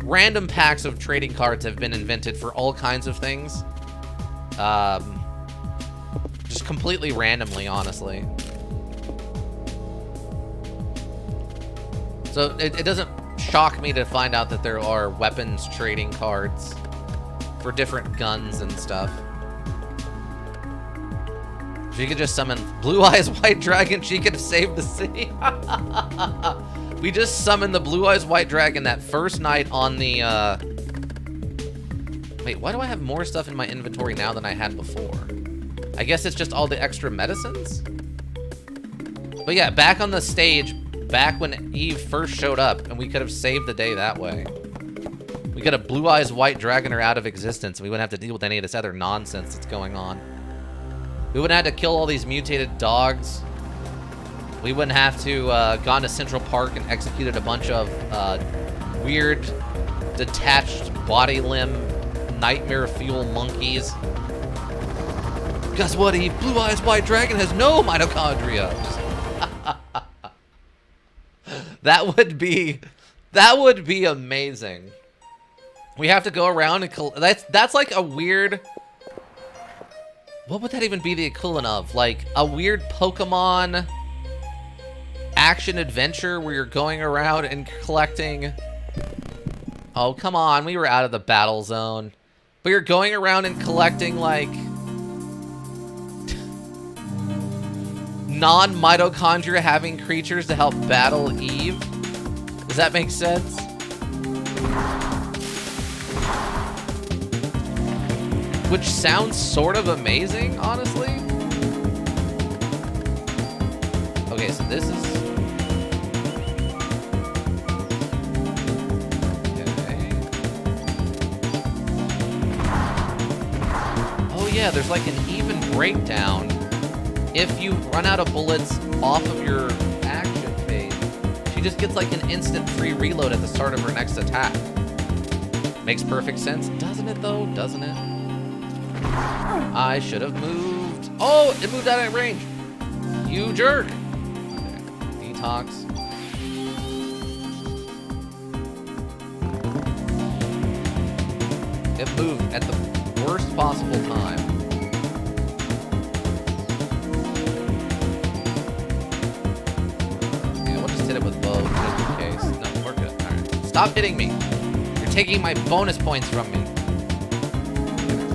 random packs of trading cards have been invented for all kinds of things. Just completely randomly, honestly. So it doesn't shock me to find out that there are weapons trading cards for different guns and stuff. She could just summon Blue Eyes White Dragon, she could have saved the city. We just summoned the Blue Eyes White Dragon that first night on the, Wait, why do I have more stuff in my inventory now than I had before? I guess it's just all the extra medicines? But yeah, back on the stage, back when Eve first showed up, and we could have saved the day that way. We could have Blue Eyes White Dragon her out of existence, and we wouldn't have to deal with any of this other nonsense that's going on. We wouldn't have to kill all these mutated dogs. We wouldn't have to gone to Central Park and executed a bunch of weird, detached body limb, nightmare fuel monkeys. Guess what, Eve? Blue Eyes White Dragon has no mitochondria. That would be amazing. We have to go around and that's like a weird. What would that even be the equivalent of? Like a weird Pokemon action adventure where you're going around and collecting. Oh, come on. We were out of the battle zone. But you're going around and collecting like non-mitochondria having creatures to help battle Eve. Does that make sense? Which sounds sort of amazing, honestly. Okay, so this is... Okay. Oh yeah, there's like an even breakdown. If you run out of bullets off of your action phase, she just gets like an instant free reload at the start of her next attack. Makes perfect sense. Doesn't it though? Doesn't it? I should have moved. Oh, it moved out of range. You jerk. Okay. Detox. It moved at the worst possible time. Okay, we'll just hit it with bow just in case. No, we're good. All right. Stop hitting me. You're taking my bonus points from me.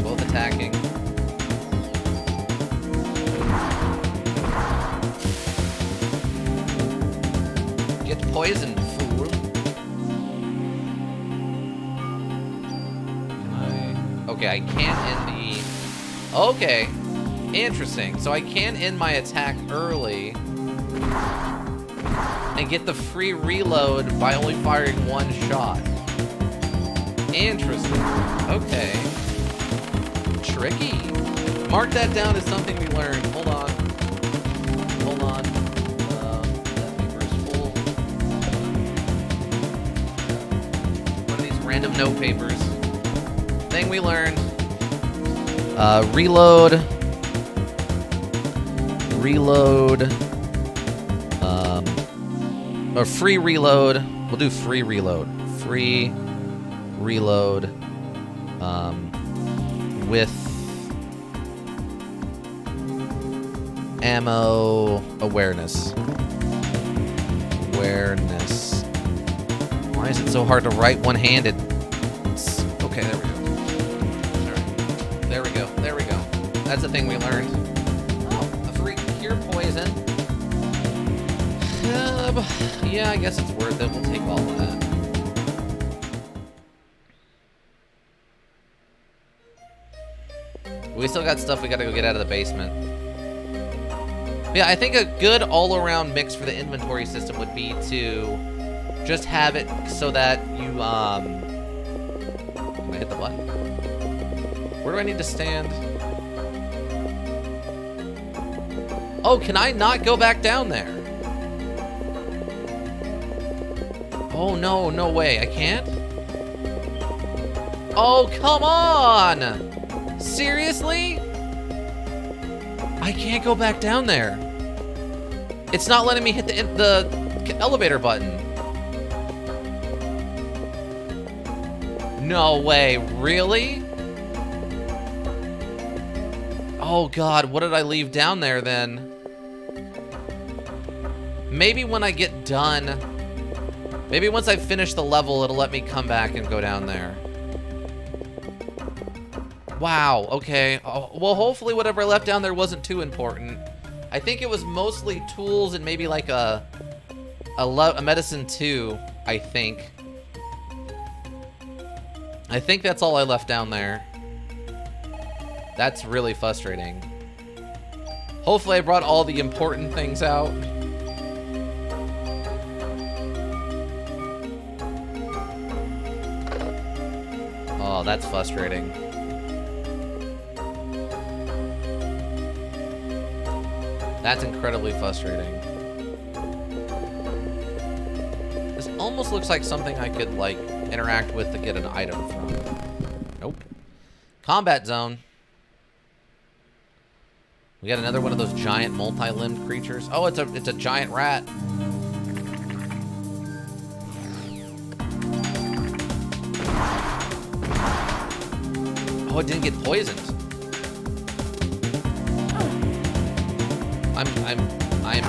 Both attacking. Get poisoned, fool. Okay, I can't end the... Okay. Interesting. So I can end my attack early and get the free reload by only firing one shot. Interesting. Okay. Tricky. Mark that down as something we learned. Hold on. Hold on. That paper is full. One of these random note papers. Thing we learned. Reload. Reload. Or free reload. We'll do free reload. Free reload. With ammo awareness. Awareness. Why is it so hard to write one-handed? Okay, there we go. All right. There we go. There we go. That's the thing we learned. Oh, a free cure poison. Yeah, I guess it's worth it. We'll take all of that. We still got stuff we gotta go get out of the basement. Yeah, I think a good all-around mix for the inventory system would be to just have it so that you, can I hit the button? Where do I need to stand? Oh, can I not go back down there? Oh, no, no way. I can't? Oh, come on! Seriously? I can't go back down there. It's not letting me hit the elevator button. No way. Really? Oh, God. What did I leave down there, then? Maybe when I get done... Maybe once I finish the level, it'll let me come back and go down there. Wow, okay. Oh, well, hopefully whatever I left down there wasn't too important. I think it was mostly tools and maybe like a medicine too, I think. I think that's all I left down there. That's really frustrating. Hopefully I brought all the important things out. Oh, that's frustrating. That's incredibly frustrating. This almost looks like something I could, like, interact with to get an item from. Nope. Combat zone. We got another one of those giant multi-limbed creatures. Oh, it's a giant rat. Oh, it didn't get poisoned. I'm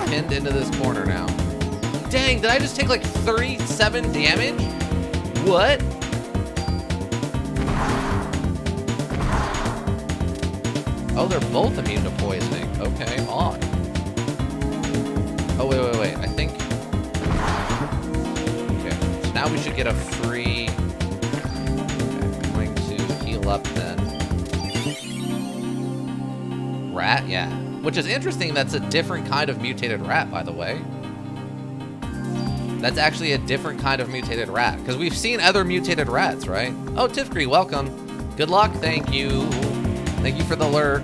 pinned into this corner now. Dang, did I just take like 37 damage? What? Oh, they're both immune to poisoning. Okay, odd. Oh, wait. I think... Okay, so now we should get a free... Okay, I'm going to heal up then. Rat? Yeah. Which is interesting, that's a different kind of mutated rat, by the way. That's actually a different kind of mutated rat. Because we've seen other mutated rats, right? Oh, Tifkree, welcome. Good luck, thank you. Thank you for the lurk.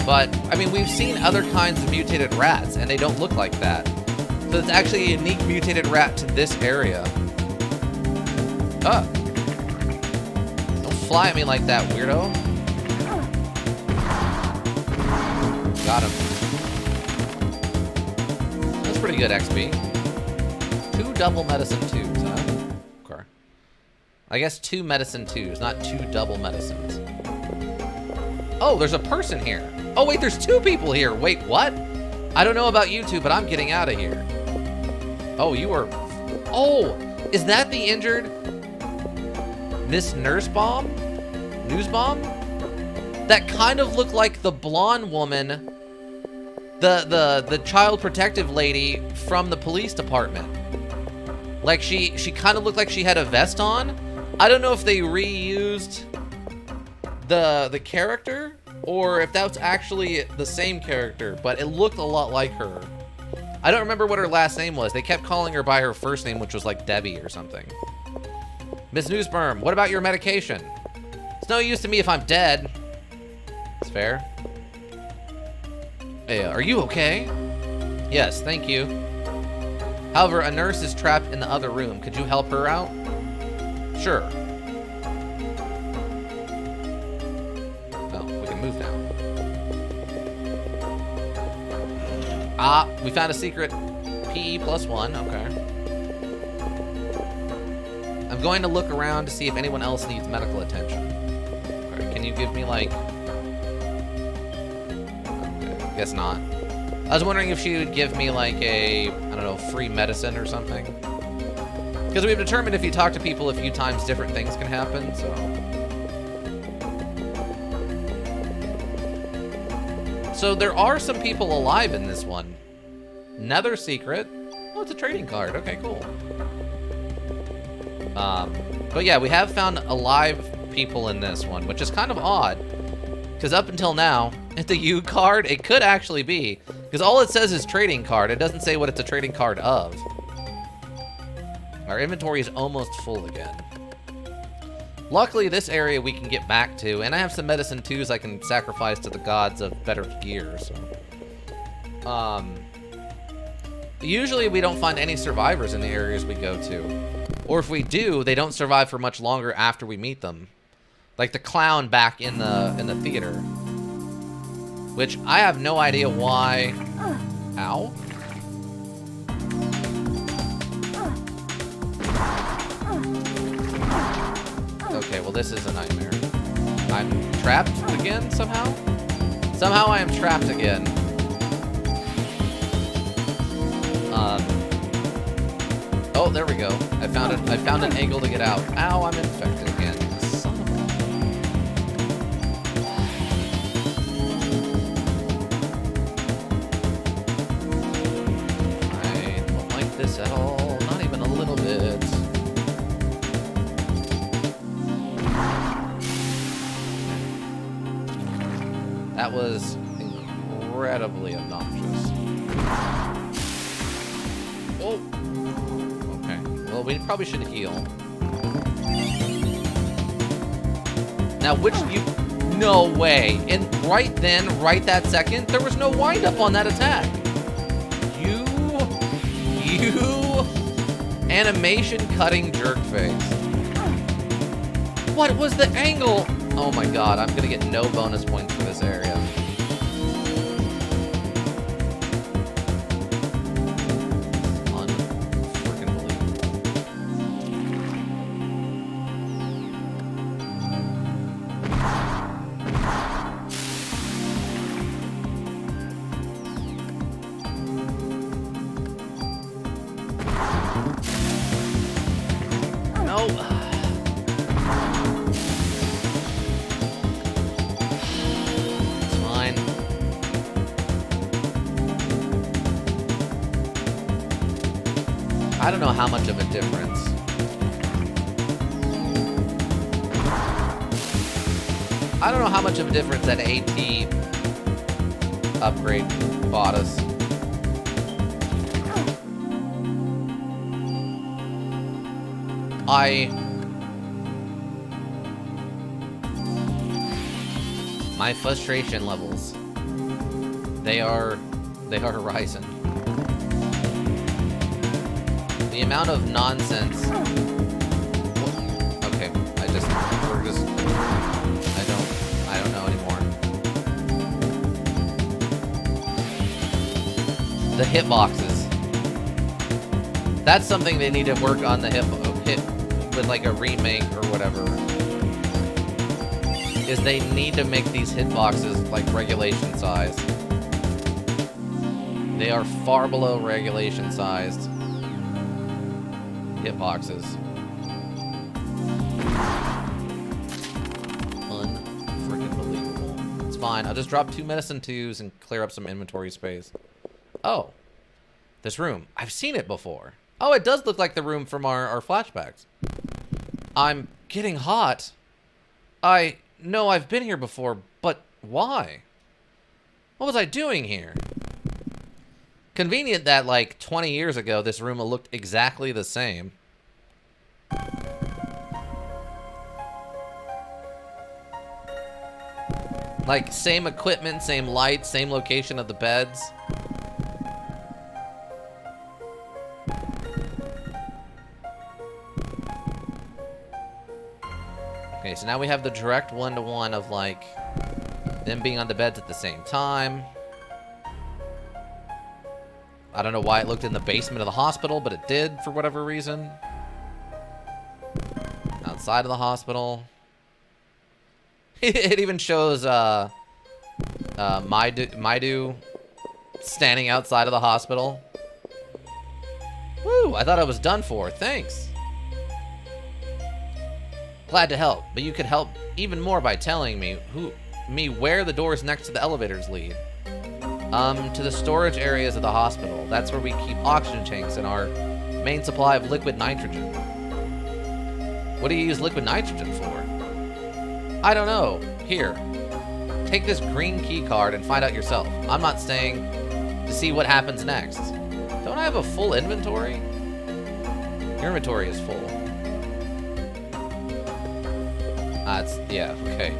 But, I mean, we've seen other kinds of mutated rats, and they don't look like that. So it's actually a unique mutated rat to this area. Oh. Don't fly at me like that, weirdo. Got him. That's pretty good XP. 2 double medicine 2s, huh? Okay. I guess 2 medicine 2s, not 2 double medicines. Oh, there's a person here. Oh, wait, there's 2 people here. Wait, what? I don't know about you two, but I'm getting out of here. Oh, you are... Oh, is that the injured Miss Nurse Bomb? News Bomb? That kind of looked like the blonde woman, the child protective lady from the police department. Like she kind of looked like she had a vest on. I don't know if they reused the character or if that's actually the same character, but it looked a lot like her. I don't remember what her last name was. They kept calling her by her first name, which was like Debbie or something. Miss Newsberm, what about your medication? It's no use to me if I'm dead. It's fair. Hey, are you okay? Yes, thank you. However, a nurse is trapped in the other room. Could you help her out? Sure. Oh, we can move now. Ah, we found a secret PE +1. Okay. I'm going to look around to see if anyone else needs medical attention. Okay, can you give me like... Okay, guess not. I was wondering if she would give me like a, I don't know, free medicine or something. Because we've determined if you talk to people a few times, different things can happen, so... So there are some people alive in this one. Nether secret. Oh, it's a trading card. Okay, cool. But yeah, we have found alive people in this one, which is kind of odd. Because up until now, it's a U card. It could actually be. Because all it says is trading card. It doesn't say what it's a trading card of. Our inventory is almost full again. Luckily, this area we can get back to. And I have some medicine twos I can sacrifice to the gods of better gear. So. Usually we don't find any survivors in the areas we go to. Or if we do, they don't survive for much longer after we meet them. Like the clown back in the theater. Which I have no idea why. Ow. Okay, well this is a nightmare. I'm trapped again somehow? Somehow I am trapped again. Oh, there we go. I found an angle to get out. Ow, I'm infected again. Son of a... I don't like this at all. Not even a little bit. That was incredibly obnoxious. Oh. Well, we probably should heal. Now, no way. And right then, right that second, there was no wind-up on that attack. You animation-cutting jerk face. What was the angle? Oh my god, I'm gonna get no bonus points for this area. I don't know how much of a difference. I don't know how much of a difference that AT upgrade bought us. My frustration levels, they are rising. The amount of nonsense. Okay, I don't know anymore. The hitboxes. That's something they need to work on, the hit with like a remake or whatever. Is they need to make these hitboxes like regulation sized. They are far below regulation sized hitboxes. Unfreaking believable. It's fine. I'll just drop 2 medicine twos and clear up some inventory space. Oh, this room. I've seen it before. Oh, it does look like the room from our flashbacks. I'm getting hot. I know I've been here before, but why? What was I doing here? Convenient that, like, 20 years ago, this room looked exactly the same. Like, same equipment, same lights, same location of the beds. Okay, so now we have the direct one-to-one of, like, them being on the beds at the same time. I don't know why it looked in the basement of the hospital, but it did for whatever reason. Outside of the hospital. It even shows Maidu standing outside of the hospital. Woo, I thought I was done for. Thanks. Glad to help, but you could help even more by telling me where the doors next to the elevators lead. To the storage areas of the hospital. That's where we keep oxygen tanks and our main supply of liquid nitrogen. What do you use liquid nitrogen for? I don't know. Here. Take this green key card and find out yourself. I'm not staying to see what happens next. Don't I have a full inventory? Your inventory is full. Yeah, okay.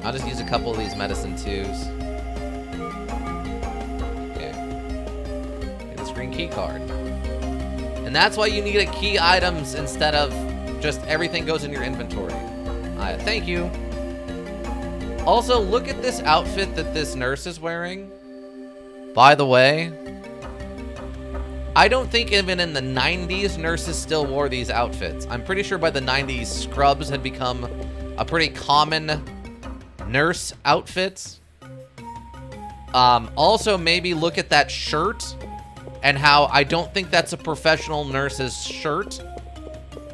I'll just use a couple of these medicine twos. Okay. Get this green key card. And that's why you need a key items instead of just everything goes in your inventory. Thank you. Also, look at this outfit that this nurse is wearing. By the way, I don't think even in the 90s nurses still wore these outfits. I'm pretty sure by the 90s scrubs had become a pretty common nurse outfits. Also, maybe look at that shirt and how I don't think that's a professional nurse's shirt.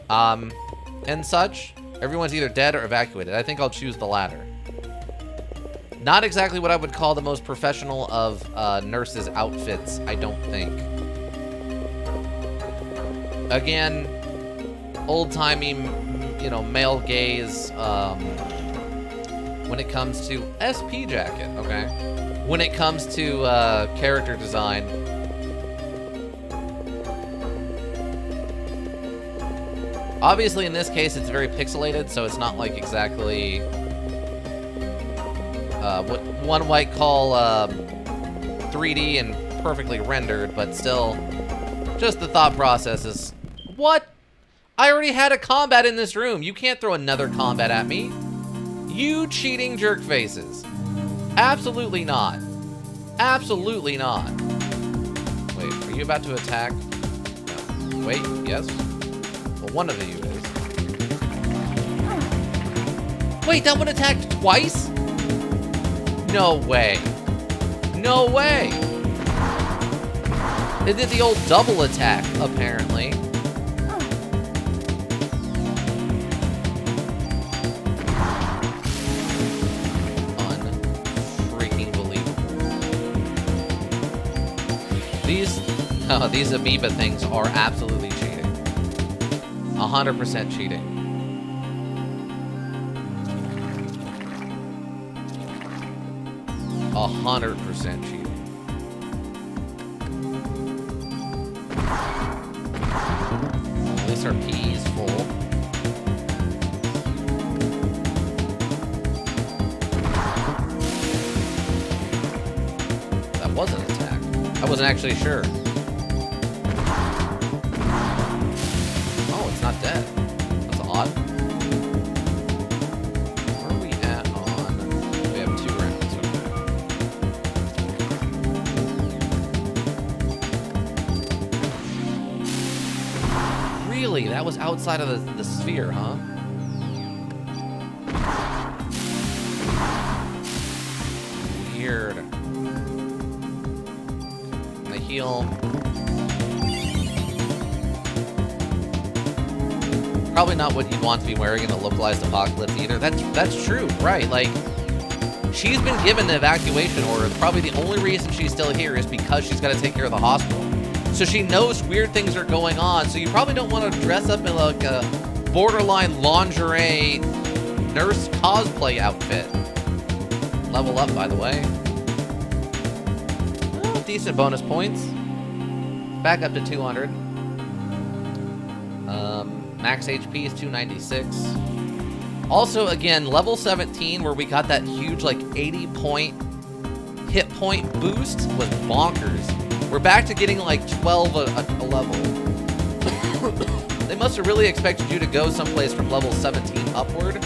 And such. Everyone's either dead or evacuated. I think I'll choose the latter. Not exactly what I would call the most professional of nurses' outfits, I don't think. Again, old-timey, you know, male gaze, when it comes to SP jacket, okay? When it comes to character design. Obviously, in this case, it's very pixelated, so it's not like exactly what one might call 3D and perfectly rendered, but still, just the thought process is, what? I already had a combat in this room. You can't throw another combat at me. You cheating jerk faces. Absolutely not. Absolutely not. Wait, are you about to attack? No. Wait, yes? Well, one of you is. Wait, that one attacked twice? No way. No way. It did the old double attack, apparently. Unfreaking believable. These amoeba things are absolutely cheating. 100% cheating. A 100% cheating. At least our PE is full. That was an attack. I wasn't actually sure. Oh, it's not dead. That's odd. Where are we at on? We have 2 rounds. Okay. Really? That was outside of the sphere, huh? Weird. I heal. Probably not what you'd want to be wearing in a localized apocalypse either. That's true, right? Like, she's been given the evacuation order. Probably the only reason she's still here is because she's got to take care of the hospital. So she knows weird things are going on. So you probably don't want to dress up in like a borderline lingerie nurse cosplay outfit. Level up, by the way. Oh, decent bonus points. Back up to 200. Max HP is 296. Also, again, level 17, where we got that huge, like, 80-point hit point boost, was bonkers. We're back to getting, like, 12 a level. They must have really expected you to go someplace from level 17 upward.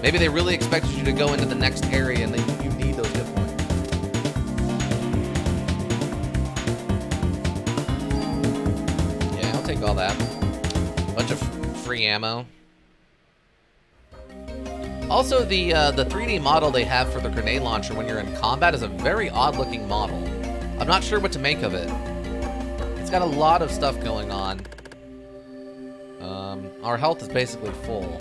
Maybe they really expected you to go into the next area, and then you need those hit points. Yeah, I'll take all that. Bunch of free ammo. Also, the 3D model they have for the grenade launcher when you're in combat is a very odd-looking model. I'm not sure what to make of it. It's got a lot of stuff going on. Our health is basically full.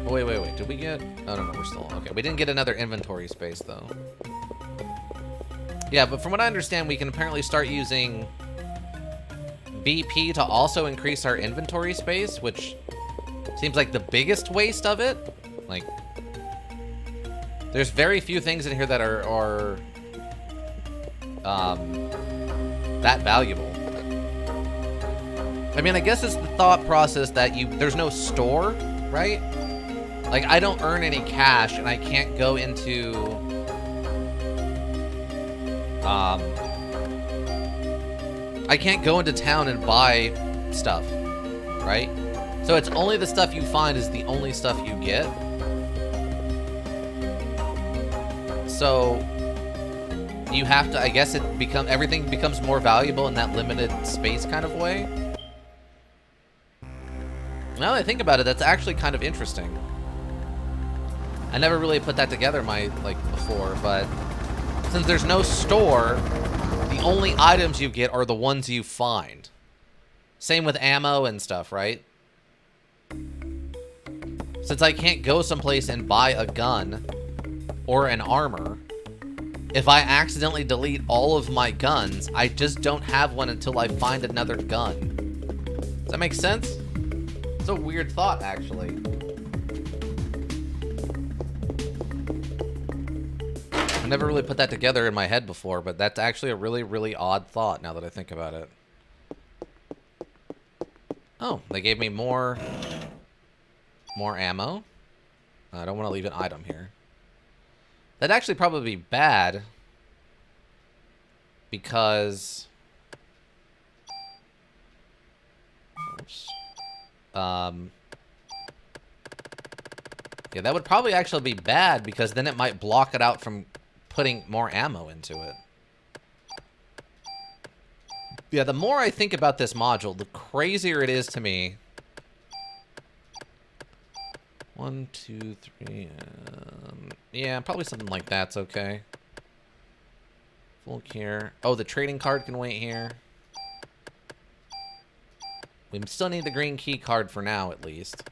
Oh, wait. Did we get... Oh, no, we're still... Okay, we didn't get another inventory space, though. Yeah, but from what I understand, we can apparently start using BP to also increase our inventory space, which seems like the biggest waste of it. Like, there's very few things in here that are that valuable. I mean, I guess it's the thought process that there's no store, right? Like, I don't earn any cash, and I can't go into, I can't go into town and buy stuff, right? So it's only the stuff you find is the only stuff you get. So you have to, I guess everything becomes more valuable in that limited space kind of way. Now that I think about it, that's actually kind of interesting. I never really put that together before, but since there's no store, the only items you get are the ones you find. Same with ammo and stuff, right? Since I can't go someplace and buy a gun or an armor, if I accidentally delete all of my guns, I just don't have one until I find another gun. Does that make sense? It's a weird thought, actually. I never really put that together in my head before, but that's actually a really, really odd thought now that I think about it. Oh, they gave me more ammo. I don't want to leave an item here. That'd actually probably be bad because yeah, that would probably actually be bad because then it might block it out from putting more ammo into it. Yeah, the more I think about this module, the crazier it is to me. 1, 2, 3. Yeah, probably something like that's okay. Full cure. Oh, the trading card can wait here. We still need the green key card for now, at least.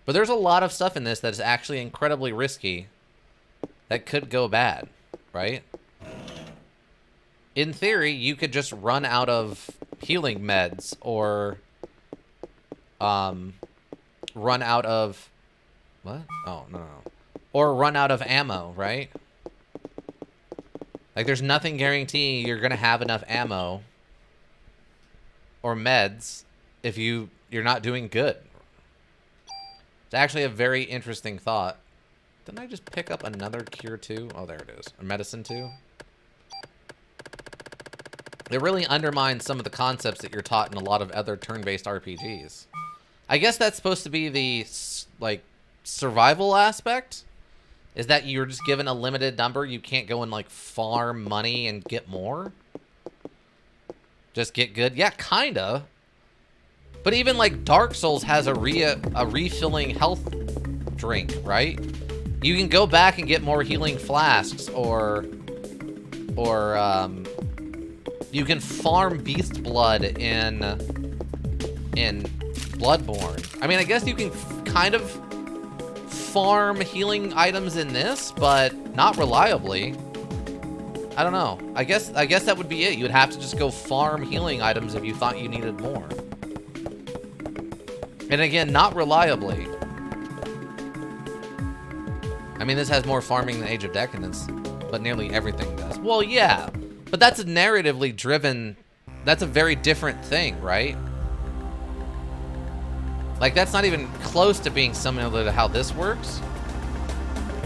But there's a lot of stuff in this that is actually incredibly risky that could go bad, right? In theory, you could just run out of healing meds or run out of what? Oh, no. Or run out of ammo, right? Like, there's nothing guaranteeing you're gonna have enough ammo or meds if you're not doing good. It's actually a very interesting thought. Didn't I just pick up another cure too? Oh, there it is. A medicine too. It really undermines some of the concepts that you're taught in a lot of other turn-based RPGs. I guess that's supposed to be the, like, survival aspect. Is that you're just given a limited number. You can't go and, like, farm money and get more. Just get good. Yeah, kinda. But even, like, Dark Souls has a refilling health drink, right? You can go back and get more healing flasks, or you can farm beast blood in Bloodborne. I mean, I guess you can kind of farm healing items in this, but not reliably. I don't know. I guess that would be it. You would have to just go farm healing items if you thought you needed more. And again, not reliably. I mean, this has more farming than Age of Decadence, but nearly everything does. Well, yeah, but that's a narratively driven, that's a very different thing, right? Like, that's not even close to being similar to how this works.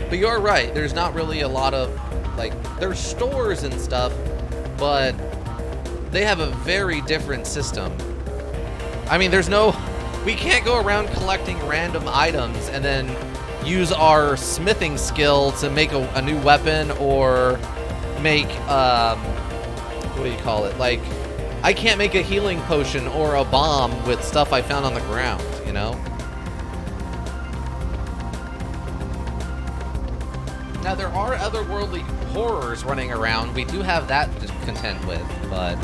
But you're right, there's not really a lot of, like, there's stores and stuff, but they have a very different system. I mean, we can't go around collecting random items and then use our smithing skill to make a new weapon or make, what do you call it? Like, I can't make a healing potion or a bomb with stuff I found on the ground, you know? Now, there are otherworldly horrors running around. We do have that to contend with, but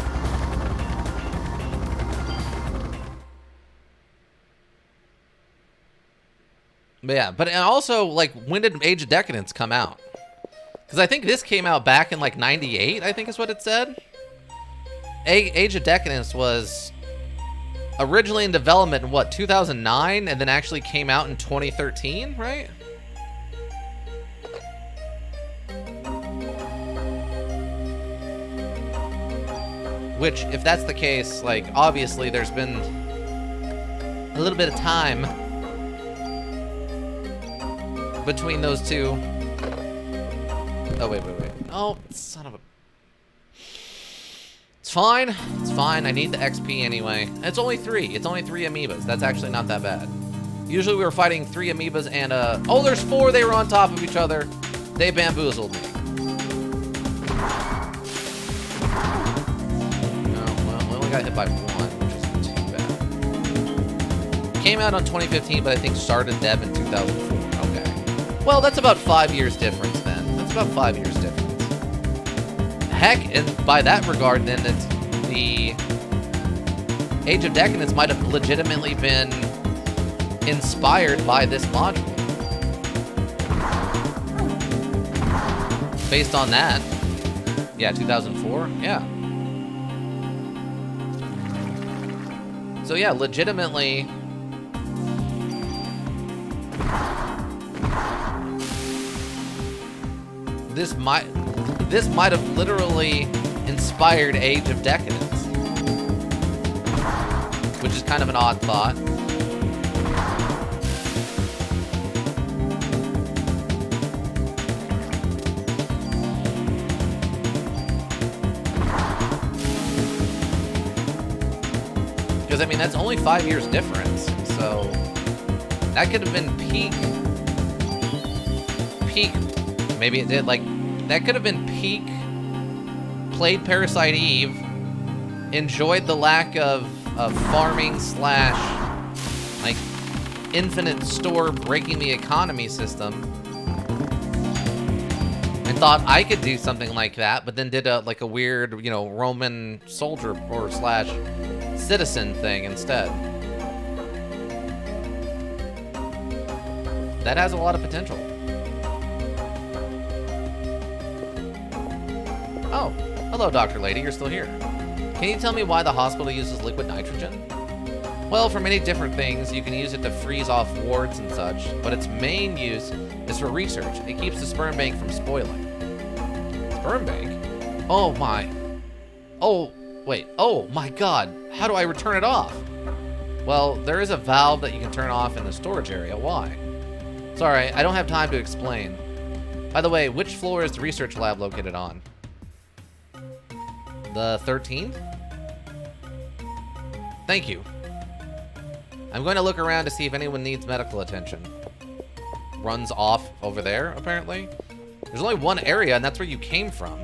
But yeah, but and also, like, when did Age of Decadence come out? Because I think this came out back in, like, 98, I think is what it said. Age of Decadence was originally in development in, what, 2009? And then actually came out in 2013, right? Which, if that's the case, like, obviously there's been a little bit of time between those two. Oh, wait. Oh, son of a... It's fine. It's fine. I need the XP anyway. It's only 3. It's only 3 amoebas. That's actually not that bad. Usually we were fighting 3 amoebas and, oh, there's 4. They were on top of each other. They bamboozled me. Got hit by 1, which isn't too bad. Came out on 2015, but I think started dev in 2004. Okay. Well, that's about 5 years difference then. That's about 5 years difference. Heck, and by that regard, then it's the Age of Decadence might have legitimately been inspired by this module. Based on that. Yeah, 2004. Yeah. So yeah, legitimately, this might have literally inspired Age of Decadence, which is kind of an odd thought. Because, I mean, that's only 5 years difference, so that could have been peak, maybe it did, like, that could have been peak, played Parasite Eve, enjoyed the lack of farming / like, infinite store breaking the economy system, and thought I could do something like that, but then did a weird, you know, Roman soldier or / citizen thing instead. That has a lot of potential. Oh, hello, Dr. Lady, you're still here. Can you tell me why the hospital uses liquid nitrogen? Well, for many different things, you can use it to freeze off wards and such, but its main use is for research. It keeps the sperm bank from spoiling. Sperm bank? Oh my. Oh, wait. Oh my god. How do I return it off? Well, there is a valve that you can turn off in the storage area. Why? Sorry, I don't have time to explain. By the way, which floor is the research lab located on? The 13th? Thank you. I'm going to look around to see if anyone needs medical attention. Runs off over there, apparently. There's only one area, and that's where you came from.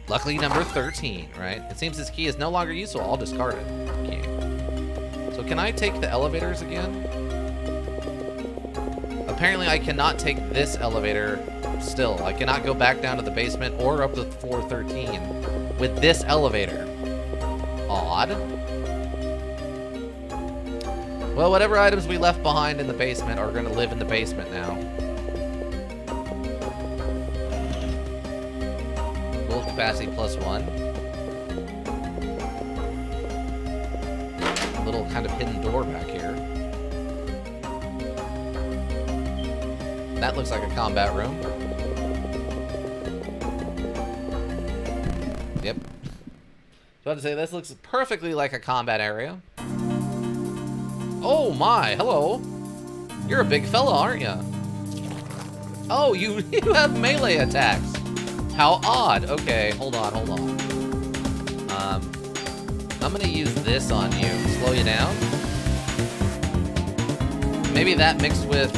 Luckily, number 13, right? It seems this key is no longer useful. I'll discard it. Key. So can I take the elevators again? Apparently, I cannot take this elevator still. I cannot go back down to the basement or up to floor 13 with this elevator. Odd. Well, whatever items we left behind in the basement are going to live in the basement now. Capacity +1. Little kind of hidden door back here. That looks like a combat room. Yep. So I have to say, this looks perfectly like a combat area. Oh my, hello. You're a big fella, aren't you? Oh, you have melee attacks. How odd. Okay, hold on. I'm gonna use this on you. Slow you down. Maybe that mixed with...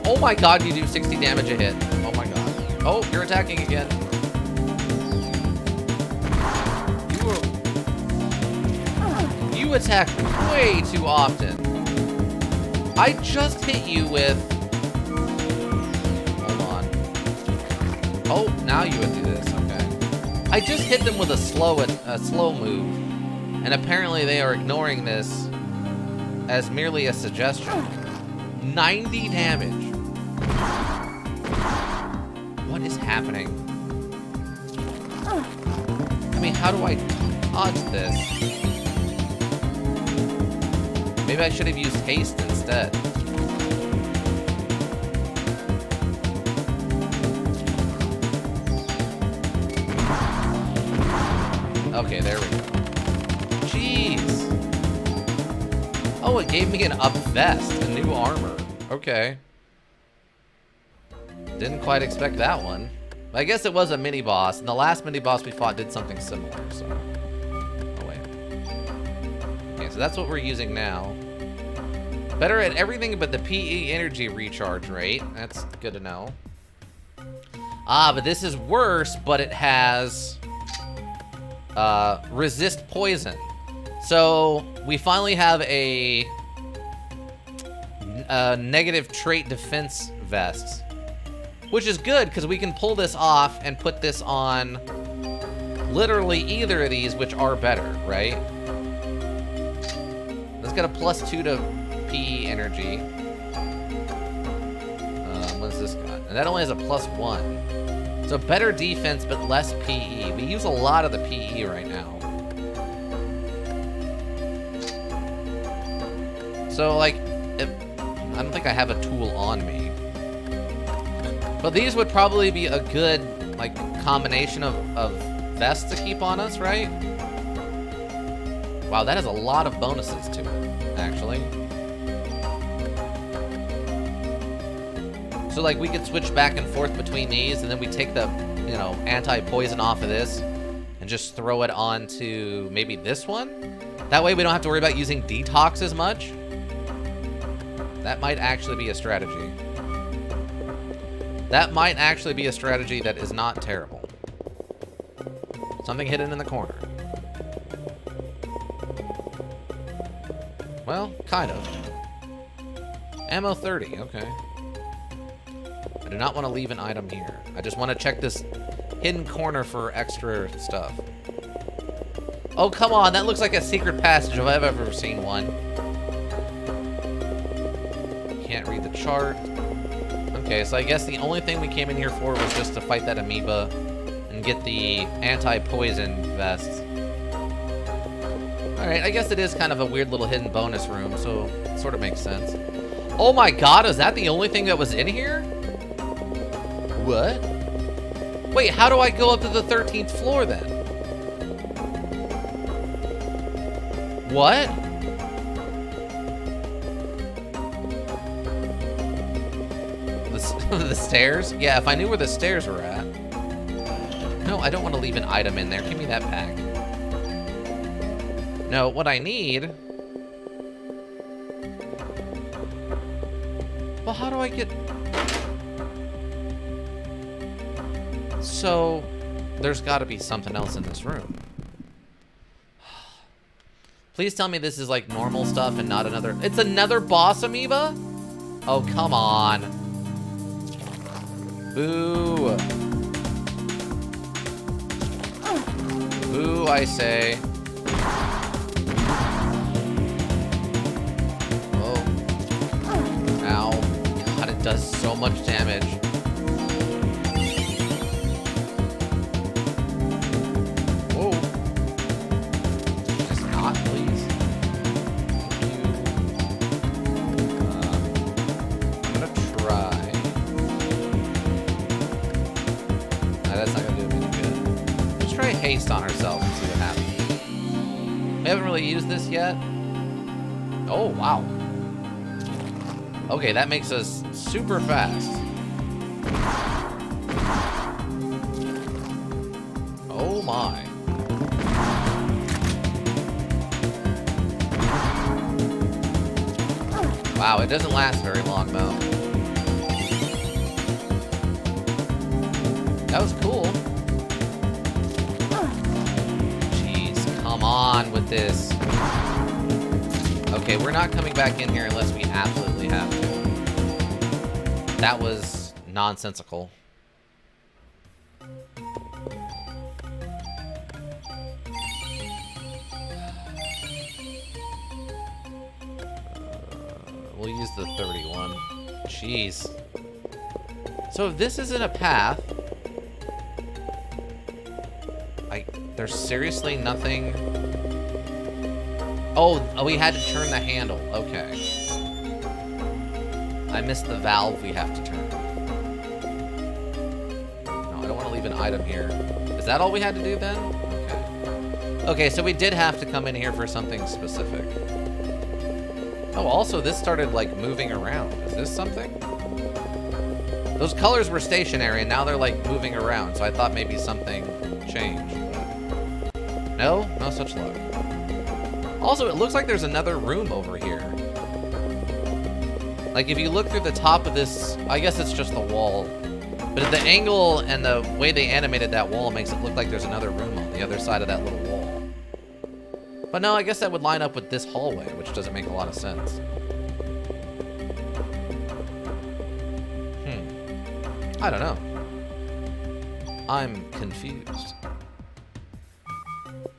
Oh my god, you do 60 damage a hit. Oh my god. Oh, you're attacking again. You attack way too often. I just hit you with... Oh, now you would do this, okay. I just hit them with a slow move, and apparently they are ignoring this as merely a suggestion. 90 damage. What is happening? I mean, how do I dodge this? Maybe I should have used haste instead. Okay, there we go. Jeez. Oh, it gave me an up vest, a new armor. Okay. Didn't quite expect that one. I guess it was a mini boss, and the last mini boss we fought did something similar, so. Oh, wait. Okay, so that's what we're using now. Better at everything but the PE energy recharge rate. That's good to know. Ah, but this is worse, but it has resist poison. So we finally have a negative trait defense vest, which is good because we can pull this off and put this on literally either of these, which are better, right? Let's get a +2 to PE energy. What's this got? And that only has a +1. So better defense, but less PE. We use a lot of the PE right now. So, like, I don't think I have a tool on me. But these would probably be a good, like, combination of vests to keep on us, right? Wow, that has a lot of bonuses to it, actually. So, like, we could switch back and forth between these, and then we take the, you know, anti-poison off of this and just throw it onto maybe this one? That way we don't have to worry about using detox as much. That might actually be a strategy. That might actually be a strategy that is not terrible. Something hidden in the corner. Well, kind of. Ammo 30, okay. I do not want to leave an item here. I just want to check this hidden corner for extra stuff. Oh, come on. That looks like a secret passage if I've ever seen one. Can't read the chart. Okay, so I guess the only thing we came in here for was just to fight that amoeba and get the anti-poison vests. Alright, I guess it is kind of a weird little hidden bonus room, so it sort of makes sense. Oh my god, is that the only thing that was in here? What? Wait, how do I go up to the 13th floor then? What? The stairs? Yeah, if I knew where the stairs were at. No, I don't want to leave an item in there. Give me that back. No, what I need... Well, how do I get... So, there's got to be something else in this room. Please tell me this is like normal stuff and not another... It's another boss amoeba? Oh, come on. Boo. Boo, I say. Oh. Ow. God, it does so much damage. Whoa. Just not, please. Thank you. I'm gonna try. That's not gonna do me any good. Let's try haste on herself and see what happens. We haven't really used this yet. Oh, wow. Okay, that makes us super fast. Oh my. Wow, it doesn't last very long though. That was cool. Jeez, come on with this. Okay, we're not coming back in here unless we absolutely have to. That was nonsensical. we'll use the 31. Jeez. So if this isn't a path... There's seriously nothing... Oh, we had to turn the handle. Okay. I missed the valve we have to turn. No, I don't want to leave an item here. Is that all we had to do then? Okay. Okay, so we did have to come in here for something specific. Oh, also, this started, like, moving around. Is this something? Those colors were stationary, and now they're, like, moving around, so I thought maybe something changed. But no? No such luck. Also, it looks like there's another room over here. Like, if you look through the top of this... I guess it's just the wall. But the angle and the way they animated that wall makes it look like there's another room on the other side of that little wall. But no, I guess that would line up with this hallway, which doesn't make a lot of sense. I don't know. I'm confused.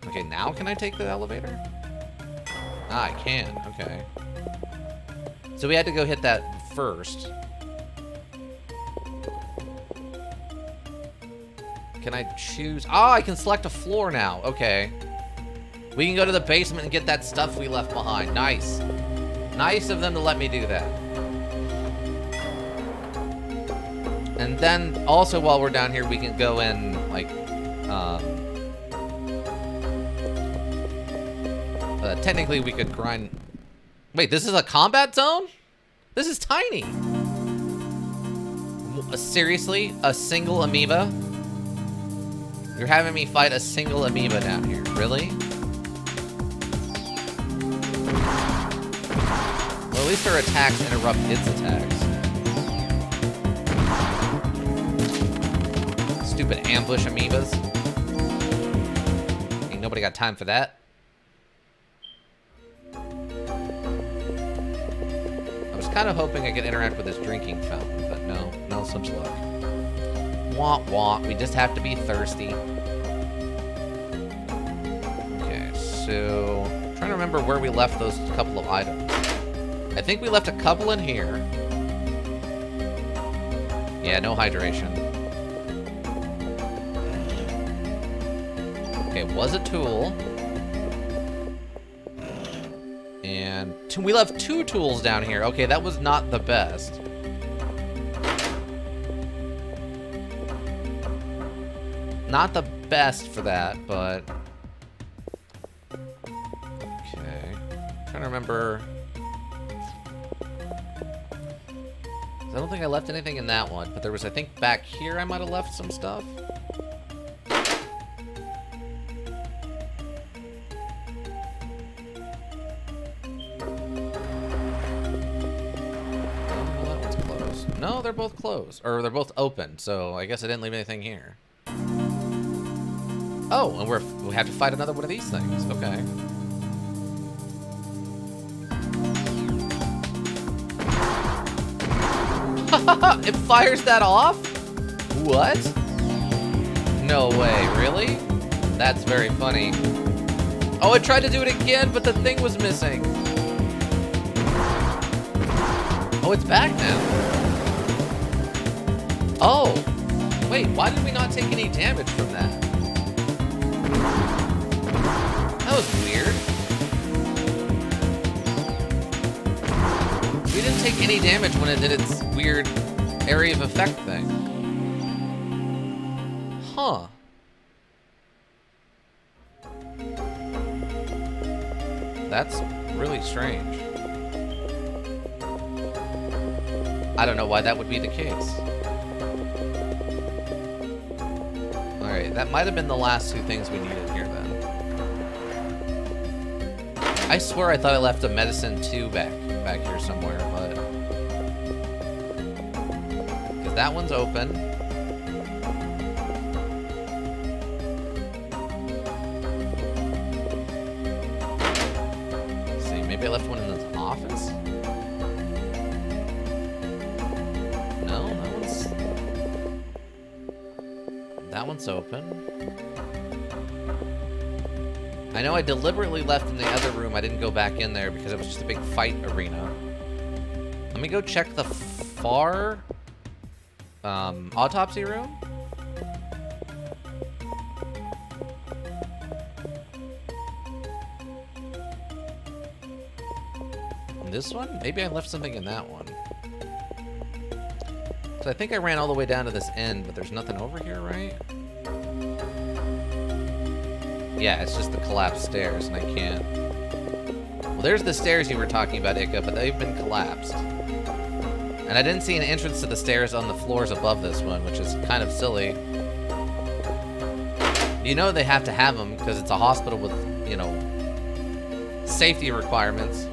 Okay, now can I take the elevator? Ah, I can. Okay. So we had to go hit that first. Can I choose? Ah, I can select a floor now. Okay. We can go to the basement and get that stuff we left behind. Nice. Nice of them to let me do that. And then, also while we're down here, we can go in, like, technically we could grind... Wait, this is a combat zone? This is tiny. Seriously? A single amoeba? You're having me fight a single amoeba down here. Really? Well, at least her attacks interrupt its attacks. Stupid ambush amoebas. Ain't nobody got time for that. I was kind of hoping I could interact with this drinking fountain, but no. No such luck. Wah wah. We just have to be thirsty. Okay, so... I'm trying to remember where we left those couple of items. I think we left a couple in here. Yeah, no hydration. Okay, was a tool. And we left 2 tools down here. Okay, that was not the best. Not the best for that, but... Okay. Trying to remember... I don't think I left anything in that one, but there was, I think, back here I might have left some stuff. No, they're both closed. Or they're both open, so I guess I didn't leave anything here. Oh, and we have to fight another one of these things. Okay. It fires that off? What? No way, really? That's very funny. Oh, it tried to do it again, but the thing was missing. Oh, it's back now. Oh, wait, why did we not take any damage from that? That was weird. We didn't take any damage when it did its weird area of effect thing. Huh. That's really strange. I don't know why that would be the case. Alright, that might have been the last 2 things we needed here then. I swear I thought I left a medicine 2 back here somewhere, but... Because that one's open. Let's see, maybe I left one in the office? No, that one's open. I know I deliberately left in the other room. I didn't go back in there because it was just a big fight arena. Let me go check the far autopsy room. This one? Maybe I left something in that one. So I think I ran all the way down to this end, but there's nothing over here, right? Yeah, it's just the collapsed stairs, and I can't. Well, there's the stairs you were talking about, Ika, but they've been collapsed. And I didn't see an entrance to the stairs on the floors above this one, which is kind of silly. You know they have to have them, because it's a hospital with, you know, safety requirements.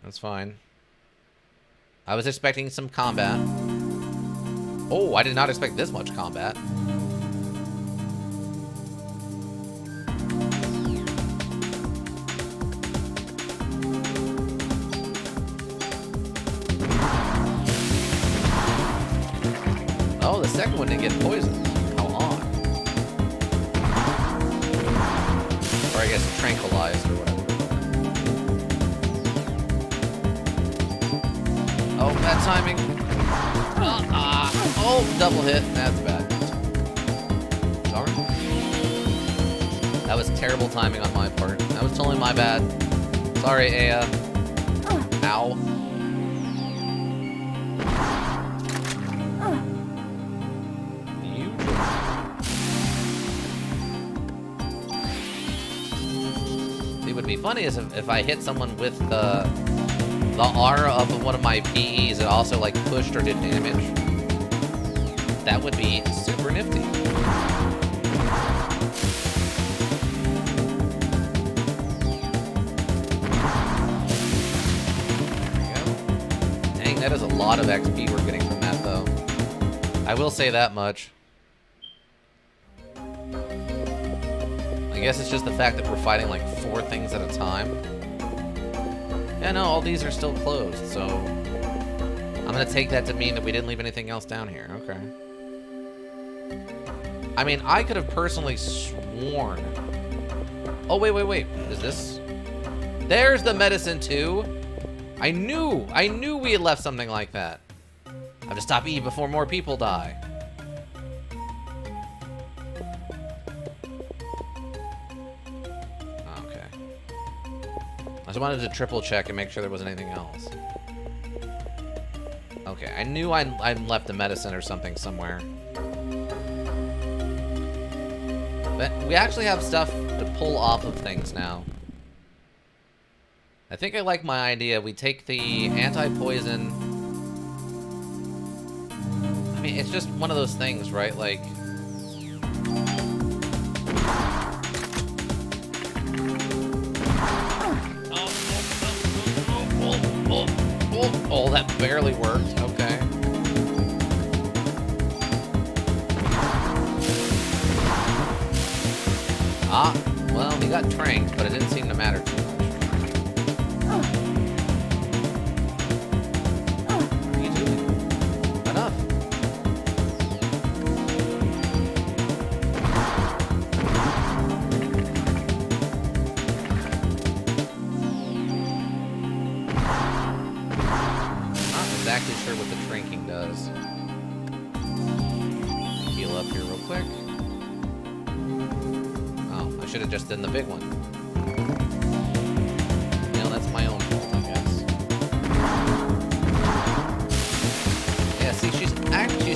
That's fine. I was expecting some combat. Oh, I did not expect this much combat. Oh, the second one didn't get poisoned. How odd. Or I guess tranquilized or whatever. Oh, bad timing. Oh, double hit. That's bad. Sorry. That was terrible timing on my part. That was totally my bad. Sorry, Aya. Ow. It would be funny is if I hit someone with the aura of one of my PEs that also like pushed or did damage. That would be super nifty. There we go. Dang, that is a lot of XP we're getting from that though. I will say that much. I guess it's just the fact that we're fighting like 4 things at a time. Yeah, no, all these are still closed, so I'm gonna take that to mean that we didn't leave anything else down here. Okay. I mean, I could have personally sworn. Oh, wait. Is this? There's the medicine too. I knew we had left something like that. I have to stop Eve before more people die. I just wanted to triple check and make sure there wasn't anything else. Okay, I knew I left the medicine or something somewhere. But we actually have stuff to pull off of things now. I think I like my idea. We take the anti-poison. I mean, it's just one of those things, right? Like... Oh, that barely worked. Okay. Ah, well, he got tranked, but it didn't seem to matter too much. What are you doing? Enough. Exactly sure what the shrinking does. Heal up here real quick. Oh, I should have just done the big one. You know, that's my own fault, I guess. Yeah, see, she's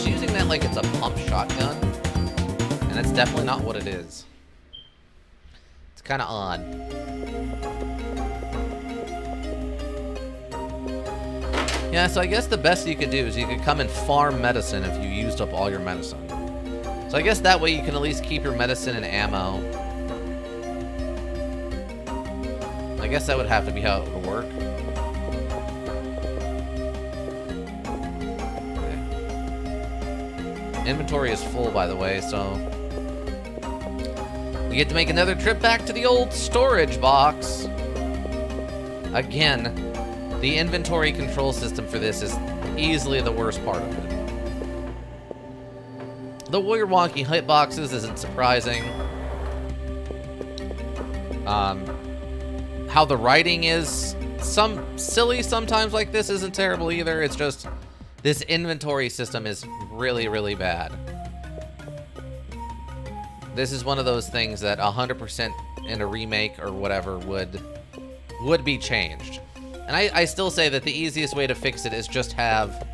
using that like it's a pump shotgun, and that's definitely not what it is. It's kind of odd. Yeah, so I guess the best you could do is you could come and farm medicine if you used up all your medicine. So I guess that way you can at least keep your medicine and ammo. I guess that would have to be how it would work. Okay. Inventory is full, by the way, so... we get to make another trip back to the old storage box. Again. The inventory control system for this is easily the worst part of it. the weird wonky hitboxes isn't surprising. How the writing is silly sometimes like this isn't terrible either. It's just this inventory system is really, really bad. This is one of those things that 100% in a remake or whatever would be changed. And I still say that the easiest way to fix it is just have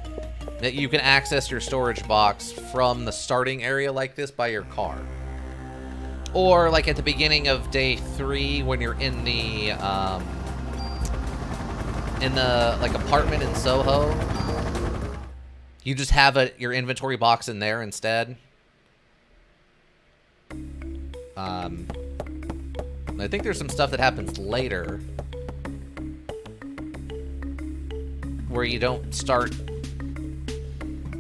that you can access your storage box from the starting area like this by your car. Or like at the beginning of day 3 when you're in the like apartment in Soho. You just have your inventory box in there instead. I think there's some stuff that happens later where you don't start,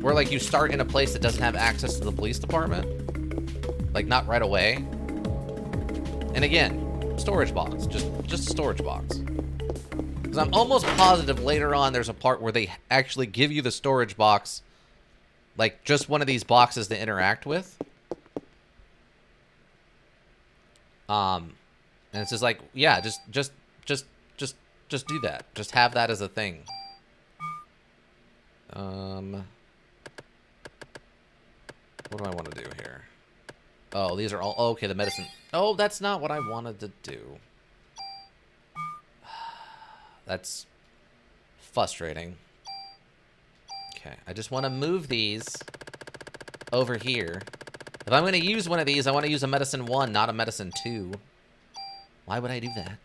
where like you start in a place that doesn't have access to the police department, like not right away. And again, storage box, just a storage box. Because I'm almost positive later on there's a part where they actually give you the storage box, like just one of these boxes to interact with. And it's just like, yeah, just do that. Just have that as a thing. What do I want to do here? Oh, these are all, oh, okay, the medicine. Oh, that's not what I wanted to do. That's frustrating. Okay, I just want to move these over here. If I'm going to use one of these, I want to use a medicine 1, not a medicine 2. Why would I do that?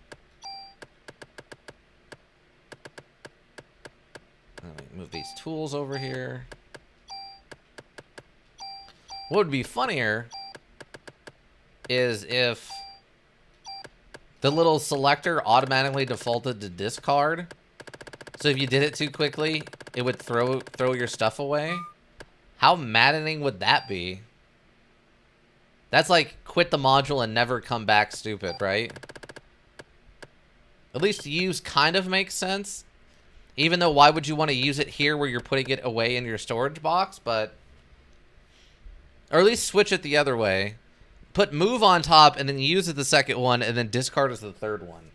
Let me move these tools over here. What would be funnier is if the little selector automatically defaulted to discard. So if you did it too quickly, it would throw your stuff away. How maddening would that be? That's like quit the module and never come back stupid, right? At least use kind of makes sense. Even though why would you want to use it here where you're putting it away in your storage box? But, or at least switch it the other way. Put move on top and then use it the second one and then discard as the third one.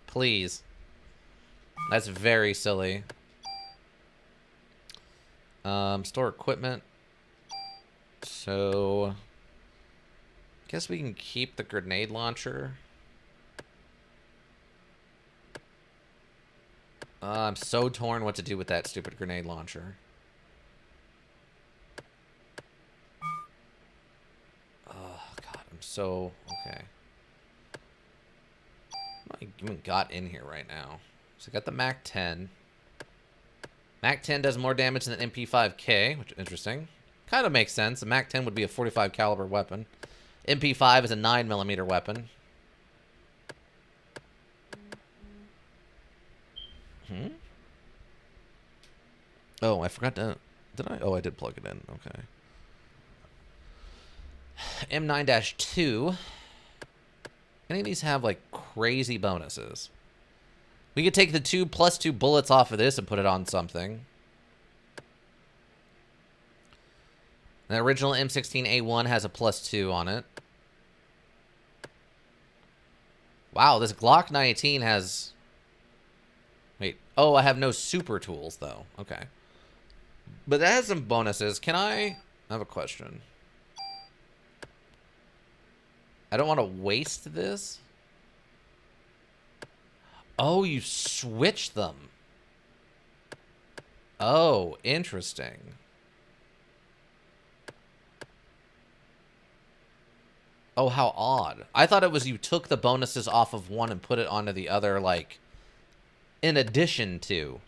Please. That's very silly. Store equipment. So, guess we can keep the grenade launcher. I'm so torn what to do with that stupid grenade launcher. Oh, God, I'm so... Okay. I even got in here right now. So I got the MAC-10. MAC-10 does more damage than an MP5K, which is interesting. Kind of makes sense. The MAC-10 would be a 45 caliber weapon. MP5 is a 9mm weapon. Oh, I forgot to... Did I? Oh, I did plug it in. Okay. M9-2. Any of these have, like, crazy bonuses? We could take the 2+2 bullets off of this and put it on something. The original M16A1 has a +2 on it. Wow, this Glock 19 has... Wait. Oh, I have no super tools, though. Okay. But that has some bonuses. Can I have a question? I don't want to waste this. Oh, you switch them. Oh, interesting. Oh, how odd. I thought it was you took the bonuses off of one and put it onto the other, like, in addition to.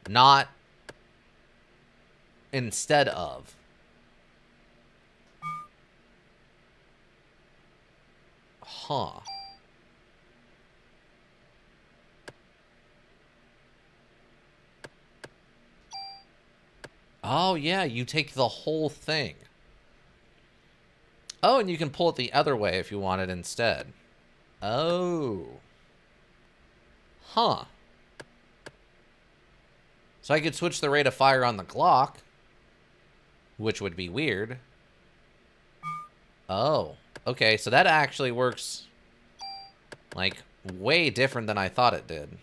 Not instead of. Huh. Oh, yeah, you take the whole thing. Oh, and you can pull it the other way if you want it instead. Oh. Huh. So I could switch the rate of fire on the Glock, which would be weird. Oh, okay. So that actually works, like, way different than I thought it did.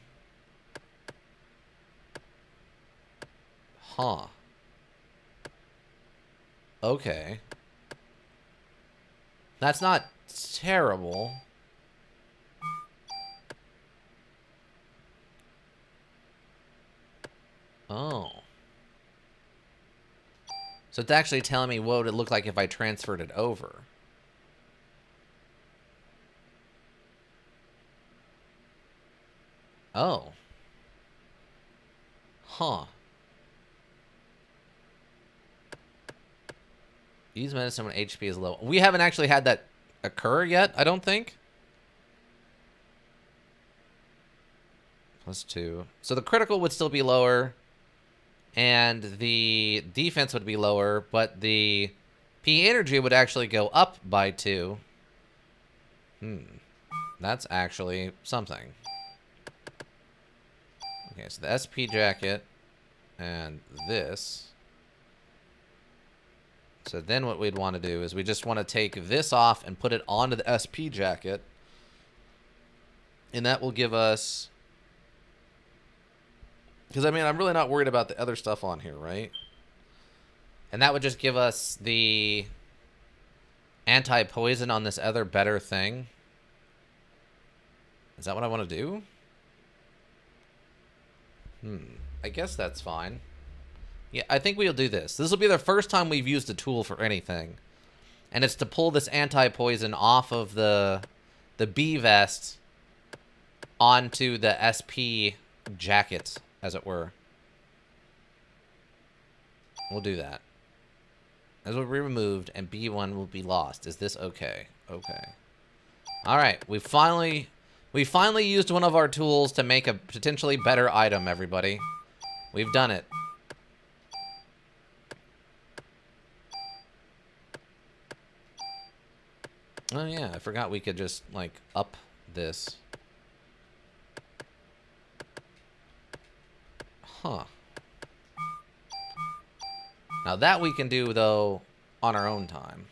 Huh. Okay. That's not terrible. Oh. So it's actually telling me what would it look like if I transferred it over. Oh. Huh. Use medicine when HP is low. We haven't actually had that occur yet, I don't think. +2. So the critical would still be lower, and the defense would be lower, but the P energy would actually go up by 2. That's actually something. Okay, so the SP jacket and this. So then what we'd want to do is we just want to take this off and put it onto the SP jacket. And that will give us... Because, I mean, I'm really not worried about the other stuff on here, right? And that would just give us the anti-poison on this other better thing. Is that what I want to do? I guess that's fine. Yeah, I think we'll do this. This will be the first time we've used a tool for anything. And it's to pull this anti-poison off of the B vest onto the SP jacket, as it were. We'll do that. This will be removed, and B1 will be lost. Is this okay? Okay. All right, we finally used one of our tools to make a potentially better item, everybody. We've done it. Oh yeah, I forgot we could just, like, up this. Huh. Now that we can do, though, on our own time.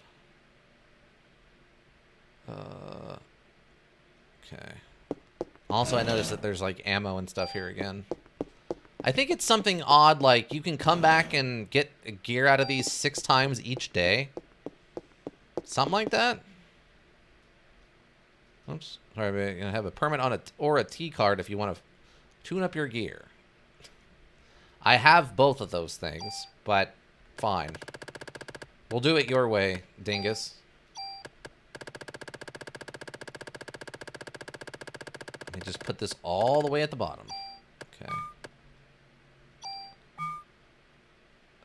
Okay. Also, I noticed that there's, like, ammo and stuff here again. I think it's something odd, like, you can come back and get gear out of these 6 times each day. Something like that? Oops. Sorry, we're going to have a permit on or a T card if you want to tune up your gear. I have both of those things, but fine. We'll do it your way, dingus. Let me just put this all the way at the bottom. Okay.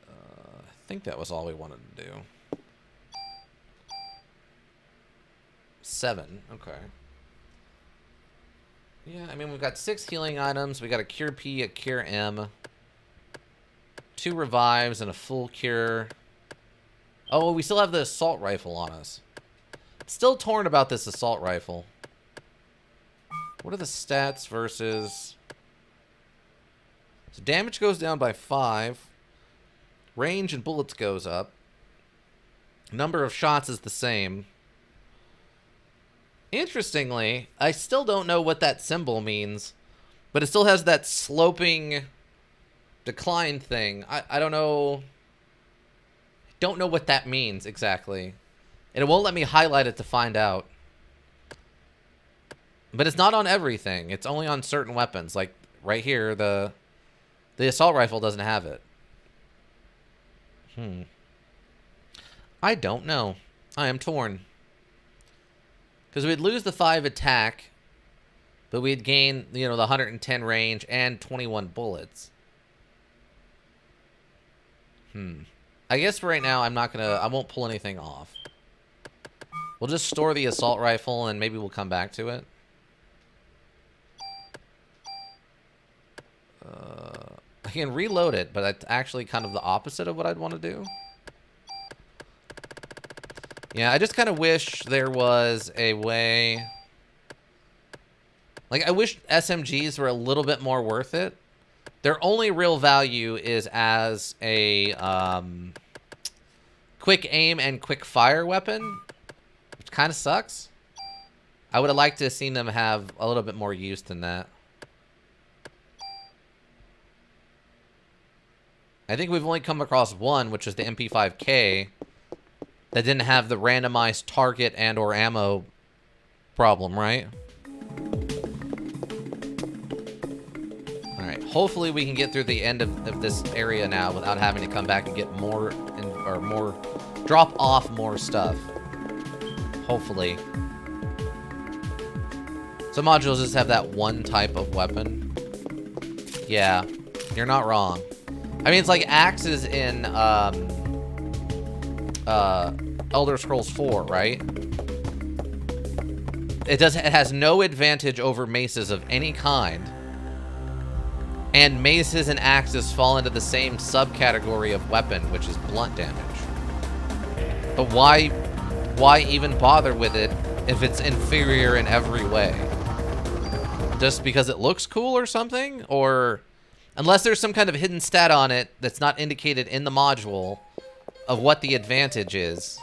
I think that was all we wanted to do. 7. Okay. Yeah, I mean, we've got 6 healing items. We got a Cure P, a Cure M. 2 revives and a full cure. Oh, we still have the assault rifle on us. Still torn about this assault rifle. What are the stats versus... So damage goes down by 5. Range and bullets goes up. Number of shots is the same. Interestingly, I still don't know what that symbol means, but it still has that sloping decline thing. I don't know. Don't know what that means exactly. And it won't let me highlight it to find out. But it's not on everything. It's only on certain weapons. Like right here, the assault rifle doesn't have it. I don't know. I am torn. Because we'd lose the 5 attack, but we'd gain, you know, the 110 range and 21 bullets. I guess for right now, I won't pull anything off. We'll just store the assault rifle and maybe we'll come back to it. I can reload it, but that's actually kind of the opposite of what I'd want to do. Yeah, I just kind of wish there was a way... Like, I wish SMGs were a little bit more worth it. Their only real value is as a quick aim and quick fire weapon. kind of sucks. I would have liked to have seen them have a little bit more use than that. I think we've only come across one, which is the MP5K, that didn't have the randomized target and or ammo problem, right? Alright, hopefully we can get through the end of this area now without having to come back and get more, drop off more stuff. Hopefully. Some modules just have that one type of weapon. Yeah, you're not wrong. I mean, it's like axes in Elder Scrolls 4, right? It has no advantage over maces of any kind. And maces and axes fall into the same subcategory of weapon, which is blunt damage. But why even bother with it if it's inferior in every way? Just because it looks cool or something? Or unless there's some kind of hidden stat on it that's not indicated in the module of what the advantage is.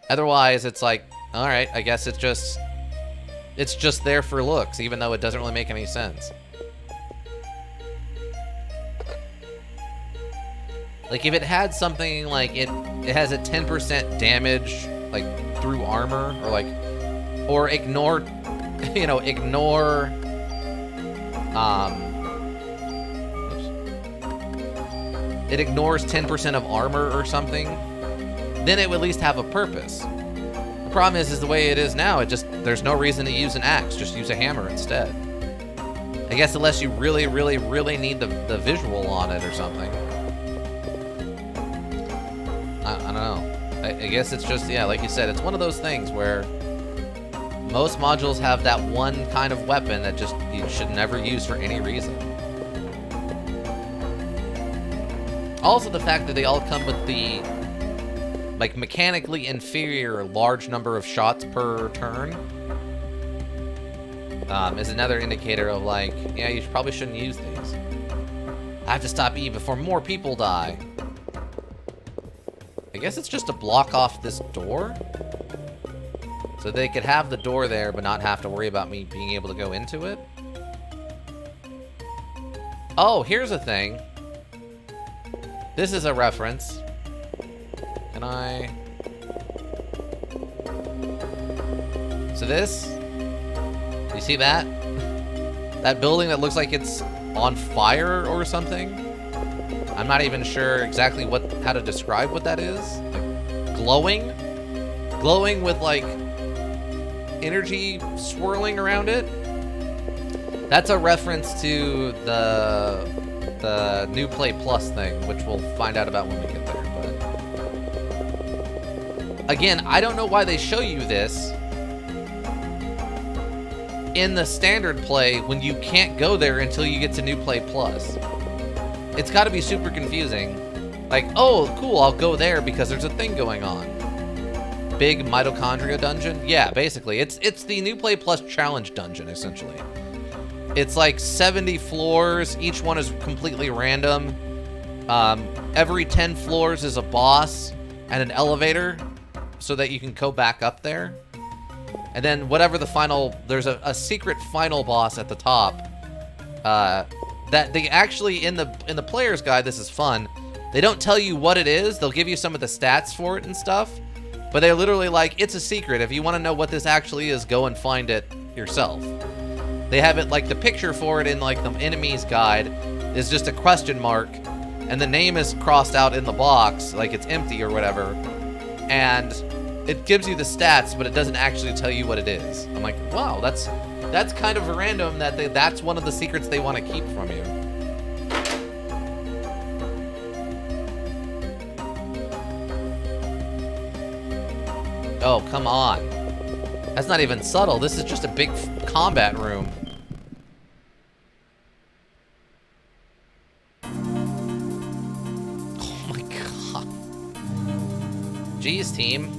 Otherwise, it's like, all right, I guess it's just there for looks, even though it doesn't really make any sense. Like, if it had something like it has a 10% damage, like, through armor, or like, or ignore, you know, ignore, it ignores 10% of armor or something, then it would at least have a purpose. The problem is the way it is now, there's no reason to use an axe, just use a hammer instead. I guess unless you really, really, really need the visual on it or something. I don't know. I guess it's just, yeah, like you said, it's one of those things where most modules have that one kind of weapon that just you should never use for any reason. Also, the fact that they all come with the, like, mechanically inferior large number of shots per turn is another indicator of, like, yeah, you probably shouldn't use these. I have to stop Eve before more people die. I guess it's just to block off this door. So they could have the door there, but not have to worry about me being able to go into it. Oh, here's a thing. This is a reference. Can I... So this... You see that? That building that looks like it's on fire or something? I'm not even sure exactly how to describe what that is. Like, glowing? Glowing with, like, energy swirling around it? That's a reference to the new Play Plus thing, which we'll find out about when we get there. But again, I don't know why they show you this in the standard play when you can't go there until you get to new Play Plus. It's got to be super confusing. Like, oh, cool, I'll go there because there's a thing going on. Big mitochondria dungeon? Yeah, basically. It's the new Play Plus challenge dungeon, essentially. It's like 70 floors. Each one is completely random. Every 10 floors is a boss and an elevator so that you can go back up there. And then whatever the final... There's a secret final boss at the top. That they actually, in the player's guide, this is fun. They don't tell you what it is. They'll give you some of the stats for it and stuff. But they're literally like, it's a secret. If you want to know what this actually is, go and find it yourself. They have it, like, the picture for it in, like, the enemy's guide is just a question mark. And the name is crossed out in the box, like it's empty or whatever. And it gives you the stats, but it doesn't actually tell you what it is. I'm like, wow, that's kind of random that that's one of the secrets they want to keep from you. Oh, come on. That's not even subtle. This is just a big combat room. Oh my god. Jeez, team.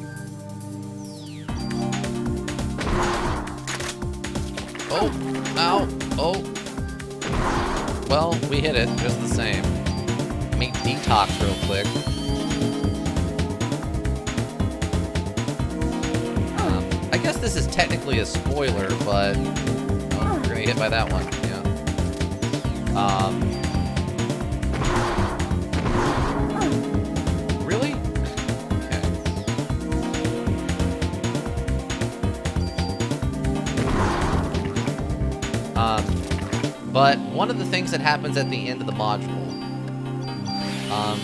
Oh, ow, oh. Well, we hit it just the same. Let me detox real quick. guess this is technically a spoiler, but oh, we're gonna get hit by that one. Yeah. Really? Okay. But one of the things that happens at the end of the module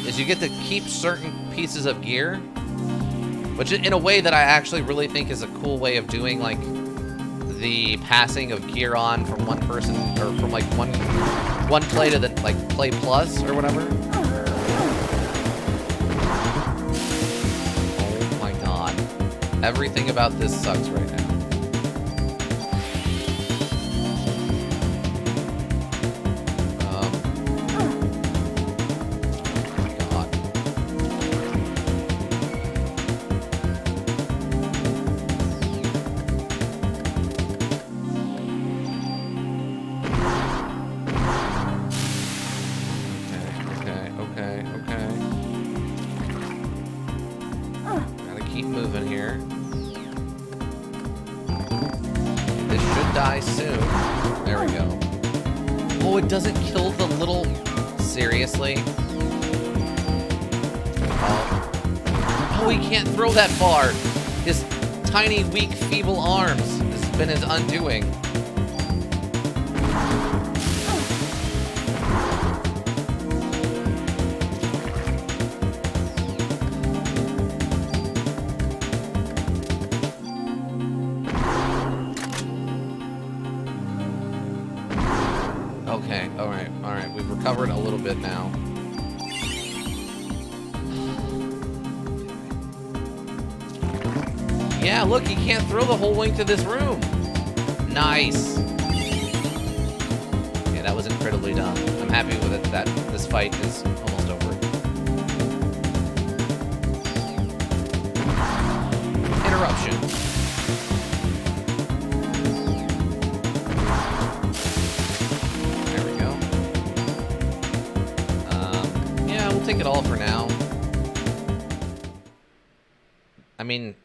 is you get to keep certain pieces of gear, which in a way that I actually really think is a cool way of doing like the passing of gear on from one person or from like one play to the like play plus or whatever. Oh my god. Everything about this sucks right now. Die soon. There we go. Oh, it doesn't kill the little... Seriously? Oh, he can't throw that far. His tiny, weak, feeble arms has been his undoing. Okay, alright, we've recovered a little bit now. Yeah, look, he can't throw the whole length of this room. Nice. Yeah, that was incredibly done. I'm happy with it that this fight is almost over. Interruption. Take it all for now. I mean,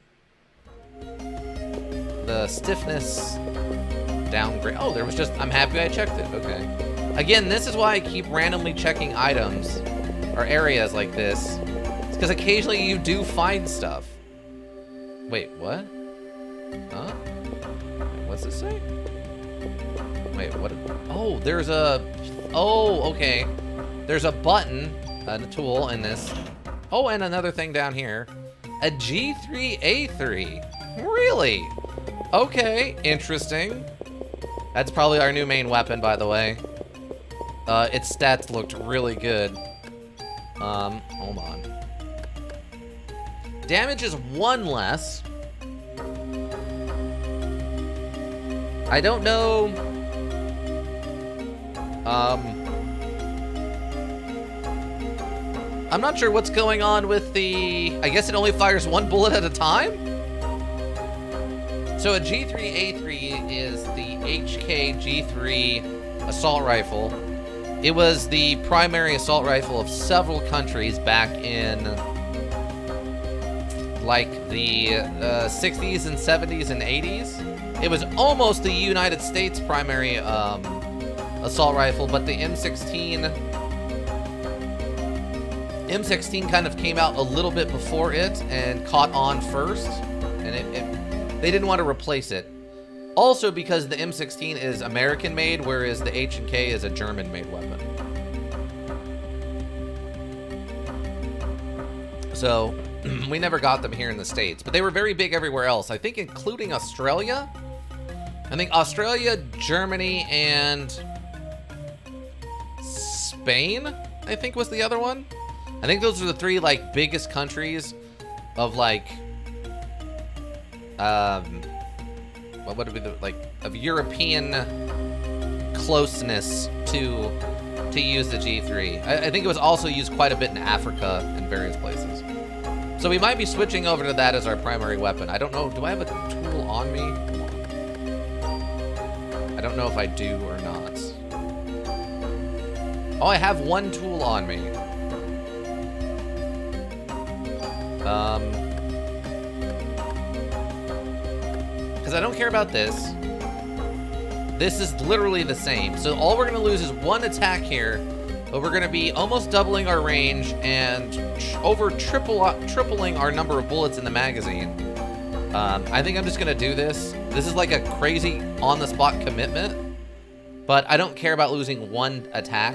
the stiffness downgrade. Oh, there was just, I'm happy I checked it. Okay. Again, this is why I keep randomly checking items or areas like this. It's because occasionally you do find stuff. Wait, what? Huh? What's it say? Wait, what? Oh, there's a, oh, okay. There's a button. A tool in this. Oh, and another thing down here. A G3A3. Really? Okay, interesting. That's probably our new main weapon, by the way. Its stats looked really good. Hold on. Damage is 1 less. I don't know. I'm not sure what's going on with the... I guess it only fires 1 bullet at a time? So a G3A3 is the HK G3 assault rifle. It was the primary assault rifle of several countries back in like the 60s and 70s and 80s. It was almost the United States primary assault rifle, but the M16 kind of came out a little bit before it and caught on first, and they didn't want to replace it. Also because the M16 is American-made, whereas the H&K is a German-made weapon. So we never got them here in the States, but they were very big everywhere else. I think including Australia. I think Australia, Germany, and Spain, I think was the other one. I think those are the 3 like biggest countries of like what would it be, like of European closeness to use the G3. I think it was also used quite a bit in Africa and various places. So we might be switching over to that as our primary weapon. I don't know, do I have a tool on me? I don't know if I do or not. Oh, I have 1 tool on me. Because I don't care about this. This is literally the same. So all we're going to lose is one attack here, but we're going to be almost doubling our range and over tripling our number of bullets in the magazine. I think I'm just going to do this. This is like a crazy on-the-spot commitment, but I don't care about losing one attack.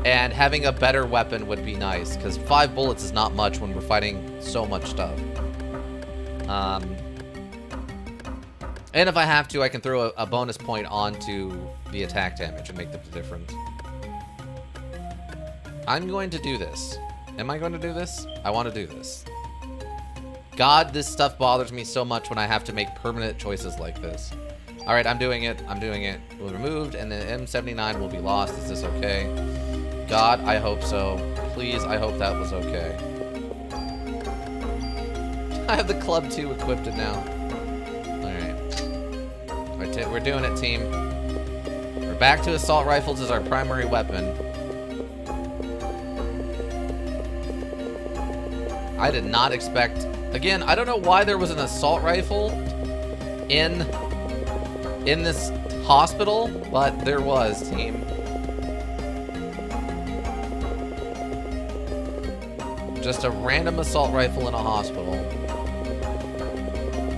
And having a better weapon would be nice, because 5 bullets is not much when we're fighting so much stuff. And if I have to, I can throw a bonus point onto the attack damage and make the difference. I'm going to do this. Am I going to do this? I want to do this. God, this stuff bothers me so much when I have to make permanent choices like this. All right, I'm doing it. I'm doing it. We'll be removed, and the M79 will be lost. Is this okay? God, I hope so. Please, I hope that was okay. I have the Club 2 equipped now. We're doing it, team. We're back to assault rifles as our primary weapon. I did not expect... Again, I don't know why there was an assault rifle in this hospital, but there was, team. Just a random assault rifle in a hospital.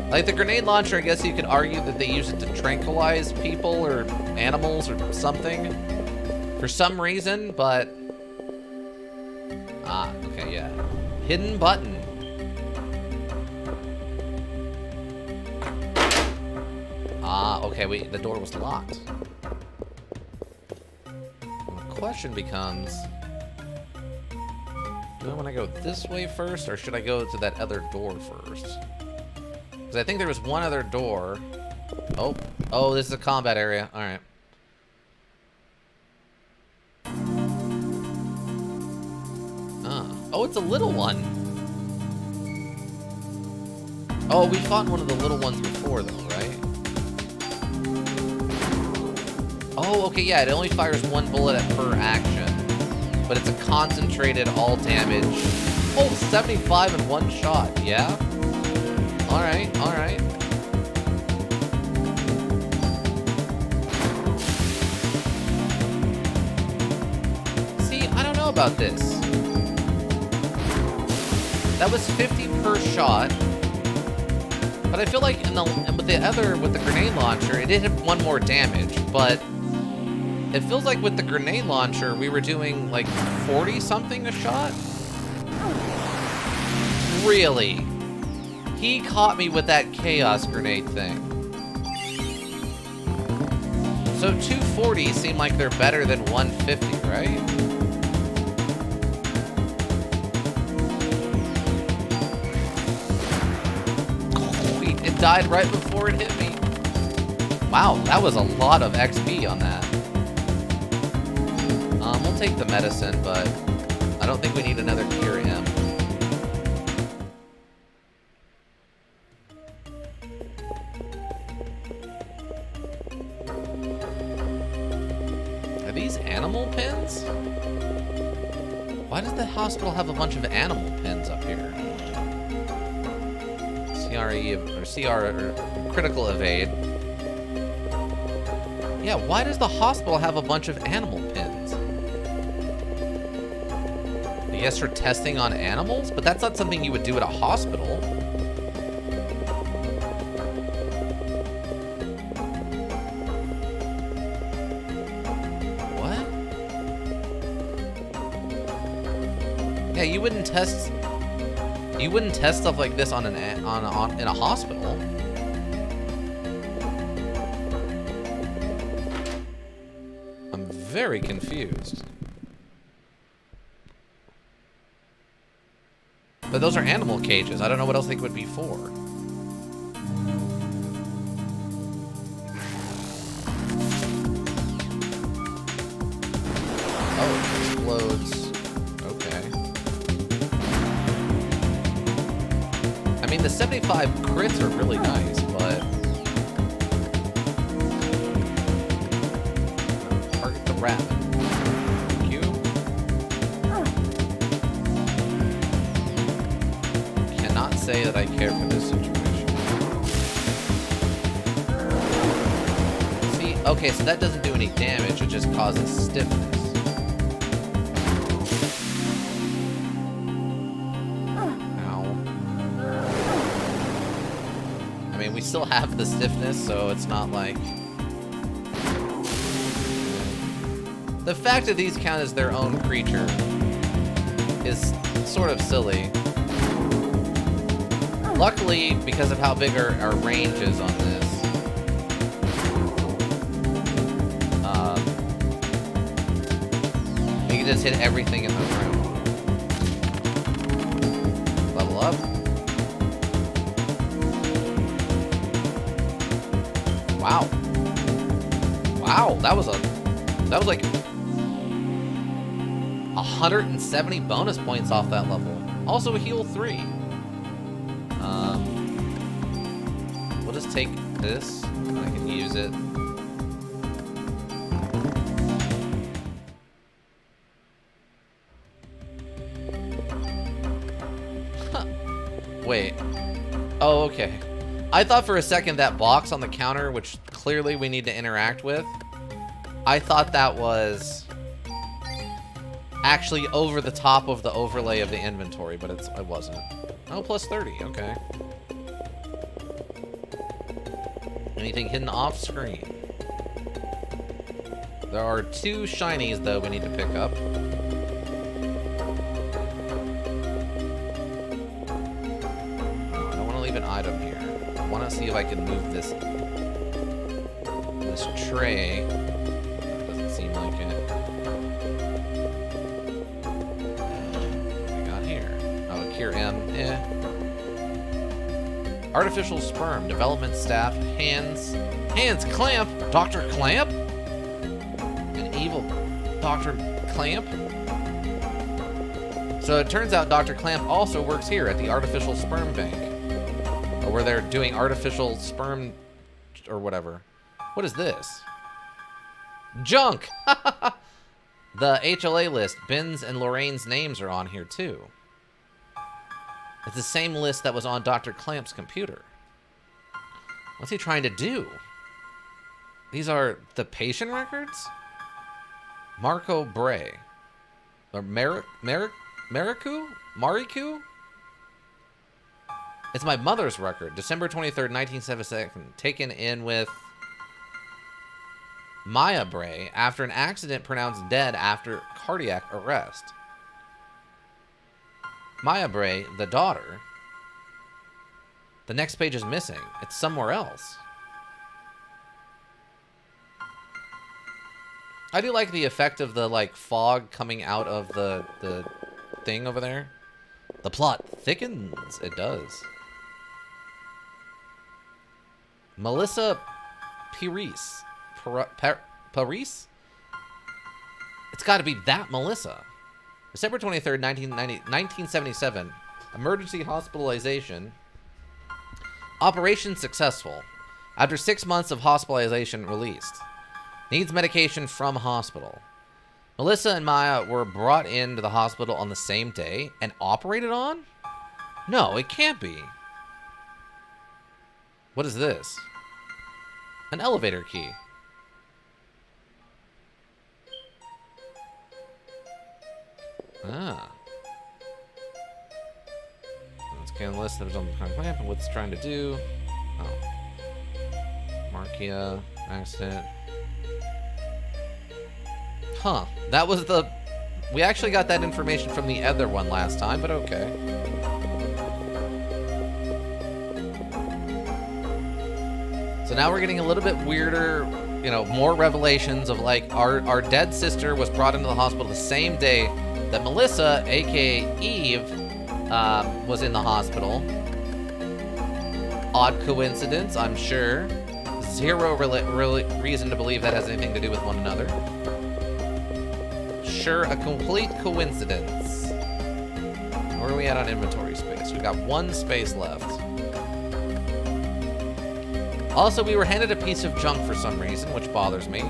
Like the grenade launcher, I guess you could argue that they use it to tranquilize people or animals or something for some reason, but... Ah, okay, yeah. Hidden button. Ah, okay, wait, the door was locked. The question becomes... Do I want to go this way first, or should I go to that other door first? Because I think there was one other door. Oh, this is a combat area. All right. Oh, it's a little one. Oh, we fought one of the little ones before, though, right? Oh, okay, yeah, it only fires 1 bullet per action. But it's a concentrated all damage. Oh, 75 in 1 shot, yeah? Alright, alright. See, I don't know about this. That was 50 per shot. But I feel like with the grenade launcher, it did have 1 more damage, but it feels like with the grenade launcher, we were doing like 40 something a shot? Really? He caught me with that chaos grenade thing. So 240 seem like they're better than 150, right? Oh, it died right before it hit me. Wow, that was a lot of XP on that. We'll take the medicine, but I don't think we need another Cure M. Are these animal pins? Why does the hospital have a bunch of animal pins up here? CRE or CR or critical evade. Yeah, why does the hospital have a bunch of animal pins? I guess for testing on animals? But that's not something you would do at a hospital. What? Yeah, you wouldn't test stuff like this in a hospital. I'm very confused. But those are animal cages. I don't know what else they would be for. Oh, it explodes. Okay. I mean, the 75 crits are really nice, but... Target the rabbit. Say that I care for this situation. Okay, so that doesn't do any damage, it just causes stiffness. I mean, we still have the stiffness, so it's not like... The fact that these count as their own creature is sort of silly. Luckily, because of how big our range is on this, we can just hit everything in the room. Level up. Wow. Wow, that was like 170 bonus points off that level. Also heal 3. We'll just take this. I can use it. Huh. Wait. Oh, okay. I thought for a second that box on the counter, which clearly we need to interact with, I thought that was actually over the top of the overlay of the inventory, but it wasn't. Oh, plus 30, okay. Anything hidden off screen? There are 2 shinies, though, we need to pick up. I don't want to leave an item here. I want to see if I can move this tray. Doesn't seem like it. What we got here? Oh, Cure M. Artificial sperm. Development staff. Hands Clamp. Dr. Clamp? An evil Dr. Clamp? So it turns out Dr. Clamp also works here at the artificial sperm bank. Or where they're doing artificial sperm or whatever. What is this? Junk! The HLA list, Ben's and Lorraine's names are on here too. It's the same list that was on Dr. Clamp's computer. What's he trying to do? These are the patient records? Marco Bray. Or Mariku? It's my mother's record. December 23rd, 1977. Taken in with Maya Bray after an accident pronounced dead after cardiac arrest. Maya Bray, the daughter. The next page is missing. It's somewhere else. I do like the effect of the, like, fog coming out of the thing over there. The plot thickens. It does. Melissa Paris. Paris? It's got to be that Melissa. December 23rd, 1977. Emergency hospitalization. Operation successful. After 6 months of hospitalization, released. Needs medication from hospital. Melissa and Maya were brought into the hospital on the same day and operated on? No, it can't be. What is this? An elevator key. Ah. Let's scan the list that was on the clamp and what it's trying to do. Oh. Markia, accident. Huh. That was the... We actually got that information from the other one last time, but okay. So now we're getting a little bit weirder, you know, more revelations of, like, our dead sister was brought into the hospital the same day that Melissa, aka Eve, was in the hospital. Odd coincidence, I'm sure. Zero reason to believe that has anything to do with one another. Sure, a complete coincidence. Where are we at on inventory space? We've got 1 space left. Also, we were handed a piece of junk for some reason, which bothers me.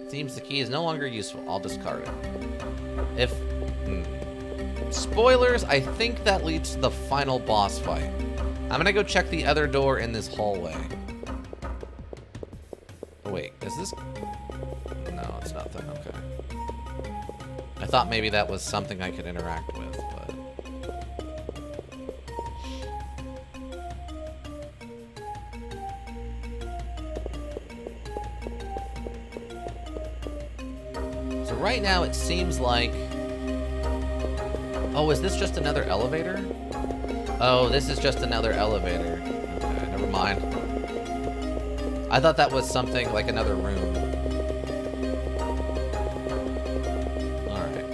Seems the key is no longer useful. I'll discard it. If... Spoilers, I think that leads to the final boss fight. I'm gonna go check the other door in this hallway. Oh, wait, is this... No, it's nothing, okay. I thought maybe that was something I could interact with, but... So right now it seems like... Oh, is this just another elevator? Oh, this is just another elevator. Okay, never mind. I thought that was something like another room. Alright.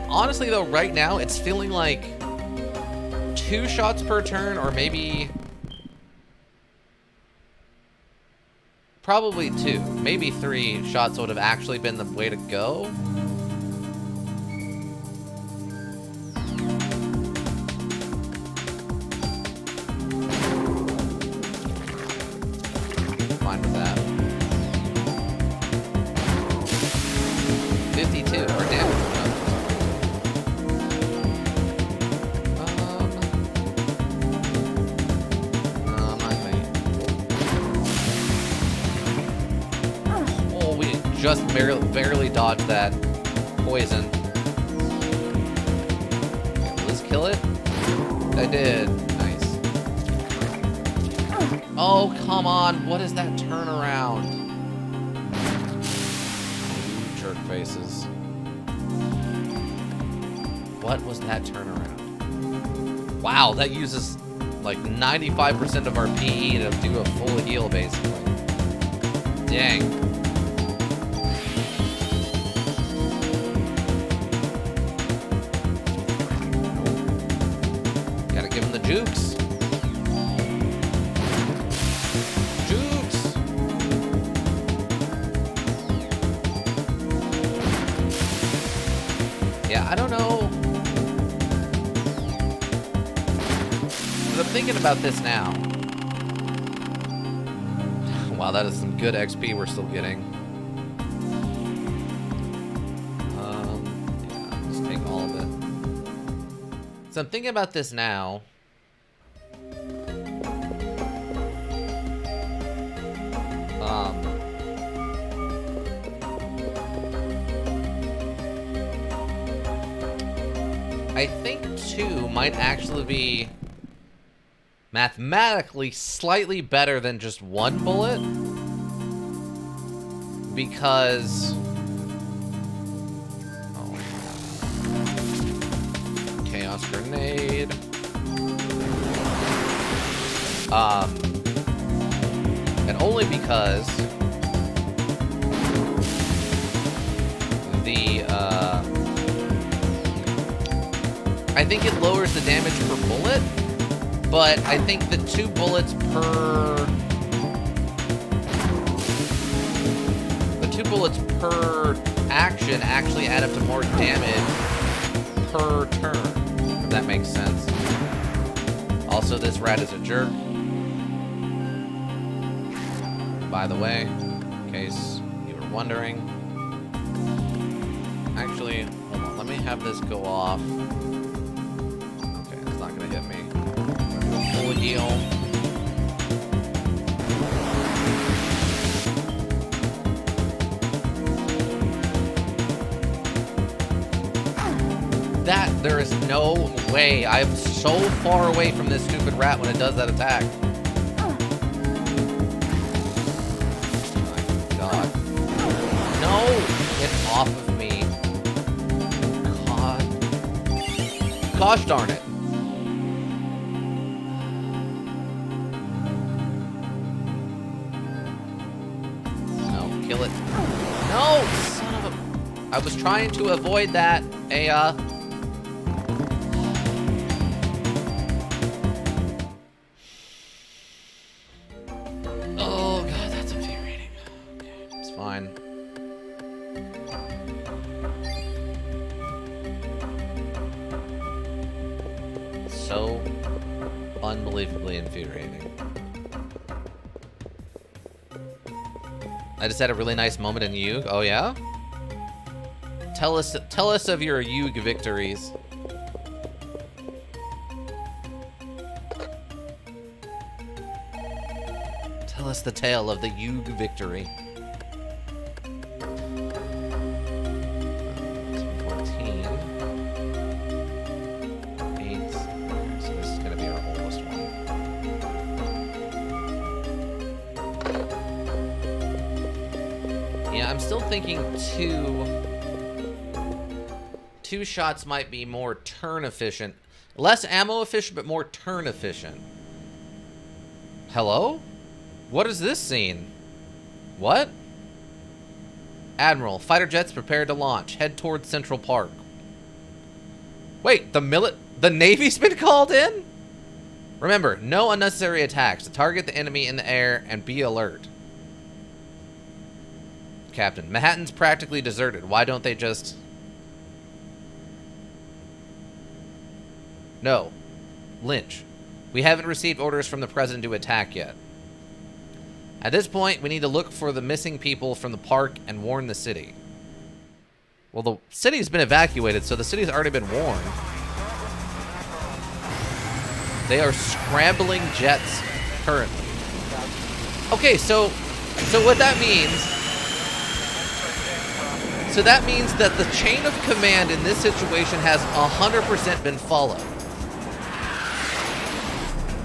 Honestly though, right now, it's feeling like 2 shots per turn, or maybe... Probably 2. Maybe 3 shots would have actually been the way to go. Fine with that. 52. Our damage went up. Just barely dodged that poison. Okay, will this kill it? I did. Nice. Oh, come on. What is that turnaround? Jerk faces. What was that turnaround? Wow, that uses like 95% of our PE to do a full heal, basically. Dang. Jukes. Jukes. Yeah, I don't know. But I'm thinking about this now. Wow, that is some good XP we're still getting. Yeah, just take all of it. So I'm thinking about this now. I think 2 might actually be mathematically slightly better than just 1 bullet, because Chaos Grenade. And only because I think it lowers the damage per bullet, but I think the 2 bullets per... The 2 bullets per action actually add up to more damage per turn, if that makes sense. Also, this rat is a jerk. By the way, in case you were wondering. Actually, hold on, let me have this go off. Okay, it's not gonna hit me. I'm gonna do a full heal. There is no way. I'm so far away from this stupid rat when it does that attack. Get off of me. God. Gosh darn it. No, kill it. No, son of a... I was trying to avoid that, Aya. Oh, God, that's infuriating. Okay, it's fine. So unbelievably infuriating. I just had a really nice moment in Yuge. Oh yeah? Tell us of your Yug victories. Tell us the tale of the Yug victory. 14. 8. So this is gonna be our oldest one. Yeah, I'm still thinking two shots might be more turn efficient. Less ammo efficient, but more turn efficient. Hello? What is this scene? What? Admiral, fighter jets prepared to launch. Head towards Central Park. Wait, the Navy's been called in? Remember, no unnecessary attacks. Target the enemy in the air and be alert. Captain, Manhattan's practically deserted. Why don't they just... No. Lynch. We haven't received orders from the president to attack yet. At this point, we need to look for the missing people from the park and warn the city. Well, the city's been evacuated, so the city's already been warned. They are scrambling jets currently. Okay, so what that means... So that means that the chain of command in this situation has 100% been followed.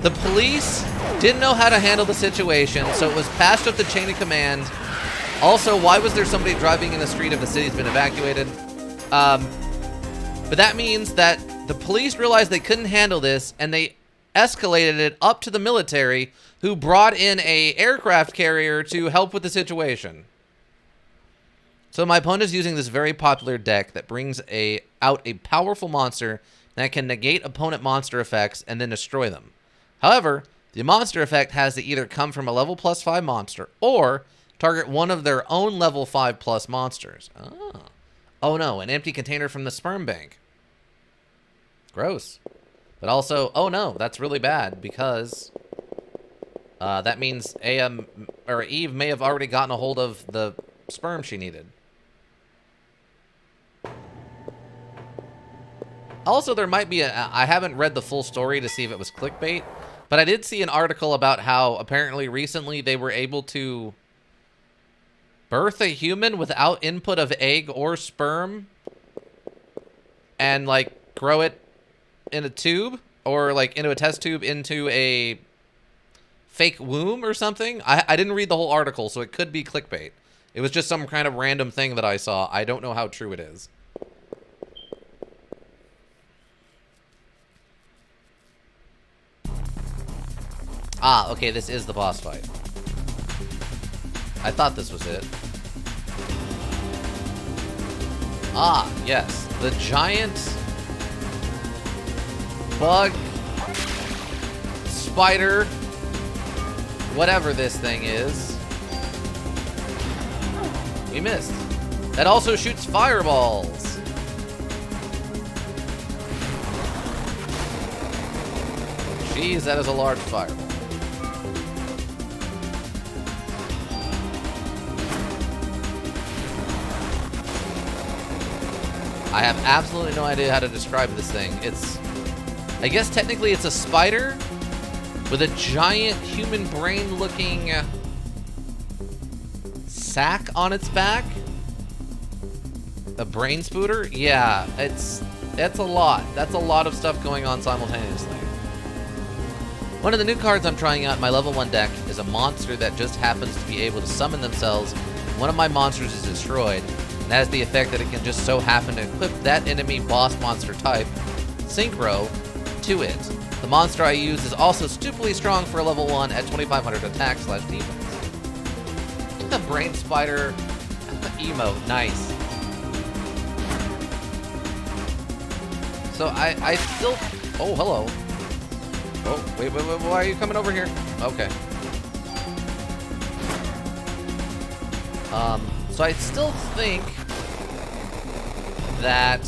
The police didn't know how to handle the situation, so it was passed up the chain of command. Also, why was there somebody driving in the street if the city's been evacuated? But that means that the police realized they couldn't handle this, and they escalated it up to the military, who brought in an aircraft carrier to help with the situation. So my opponent is using this very popular deck that brings out a powerful monster that can negate opponent monster effects and then destroy them. However, the monster effect has to either come from a level +5 monster or target one of their own level 5+ monsters. Oh no, an empty container from the sperm bank. Gross. But also, oh no, that's really bad because that means Eve may have already gotten a hold of the sperm she needed. Also, there might be I haven't read the full story to see if it was clickbait, but I did see an article about how apparently recently they were able to birth a human without input of egg or sperm and like grow it in a tube or like into a test tube into a fake womb or something. I didn't read the whole article, so it could be clickbait. It was just some kind of random thing that I saw. I don't know how true it is. Ah, okay, this is the boss fight. I thought this was it. Ah, yes. The giant bug spider, whatever this thing is. We missed. That also shoots fireballs. Jeez, that is a large fireball. I have absolutely no idea how to describe this thing. I guess technically it's a spider with a giant human brain looking sack on its back. A brain spooter? Yeah, that's a lot. That's a lot of stuff going on simultaneously. One of the new cards I'm trying out in my level 1 deck is a monster that just happens to be able to summon themselves. One of my monsters is destroyed. That has the effect that it can just so happen to equip that enemy boss monster type, Synchro, to it. The monster I use is also stupidly strong for a level 1 at 2500 attack/defense. The brain spider emote, nice. So I still... Oh, hello. Oh, wait, why are you coming over here? Okay. So I still think that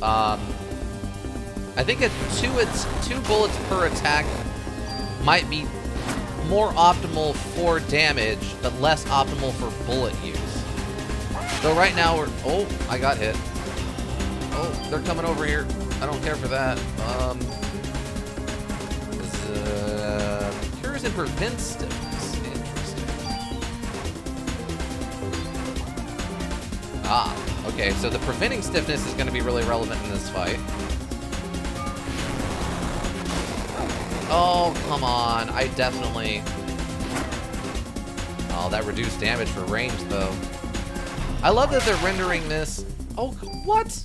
I think two bullets per attack might be more optimal for damage, but less optimal for bullet use. So right now we're... Oh, I got hit. Oh, they're coming over here. I don't care for that. Cures and prevents stiffness. Interesting. Ah, okay. So the preventing stiffness is going to be really relevant in this fight. Oh, come on. I definitely... Oh, that reduced damage for range, though. I love that they're rendering this... Oh, what?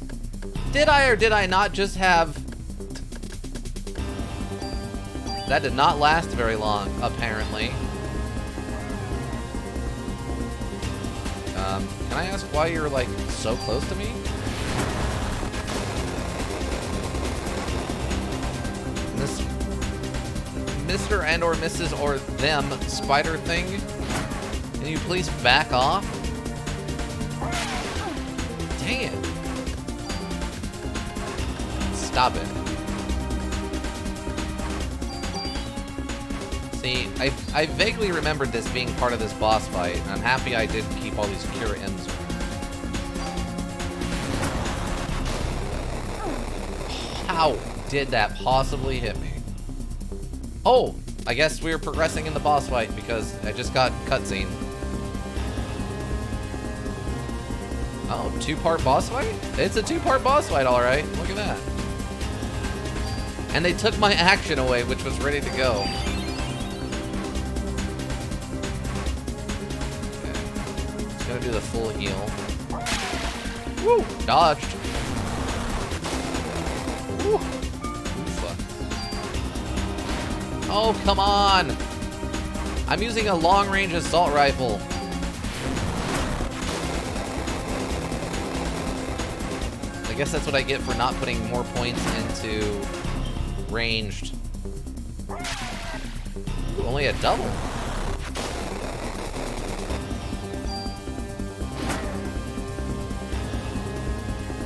Did I or did I not just have... That did not last very long, apparently. Can I ask why you're, like, so close to me? This Mr. and or Mrs. or them spider thing, can you please back off? Dang it. Stop it. See, I vaguely remembered this being part of this boss fight, and I'm happy I did keep all these Cure M's around. How did that possibly hit me? Oh, I guess we were progressing in the boss fight because I just got cutscene. Oh, two-part boss fight? It's a two-part boss fight, all right. Look at that. And they took my action away, which was ready to go. Okay. Just gonna do the full heal. Woo! Dodged. Woo! Oofa. Oh, come on! I'm using a long-range assault rifle. I guess that's what I get for not putting more points into ranged. Ooh, only a double.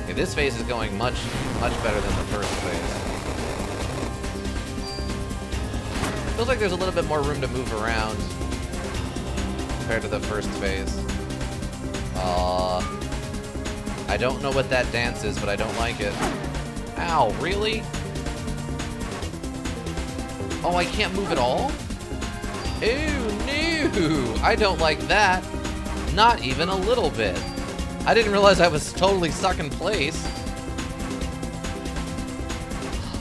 Okay, this phase is going much better than the first phase. Feels like there's a little bit more room to move around compared to the first phase. I don't know what that dance is, but I don't like it. Ow, really? Oh, I can't move at all? Ew, no! I don't like that. Not even a little bit. I didn't realize I was totally stuck in place.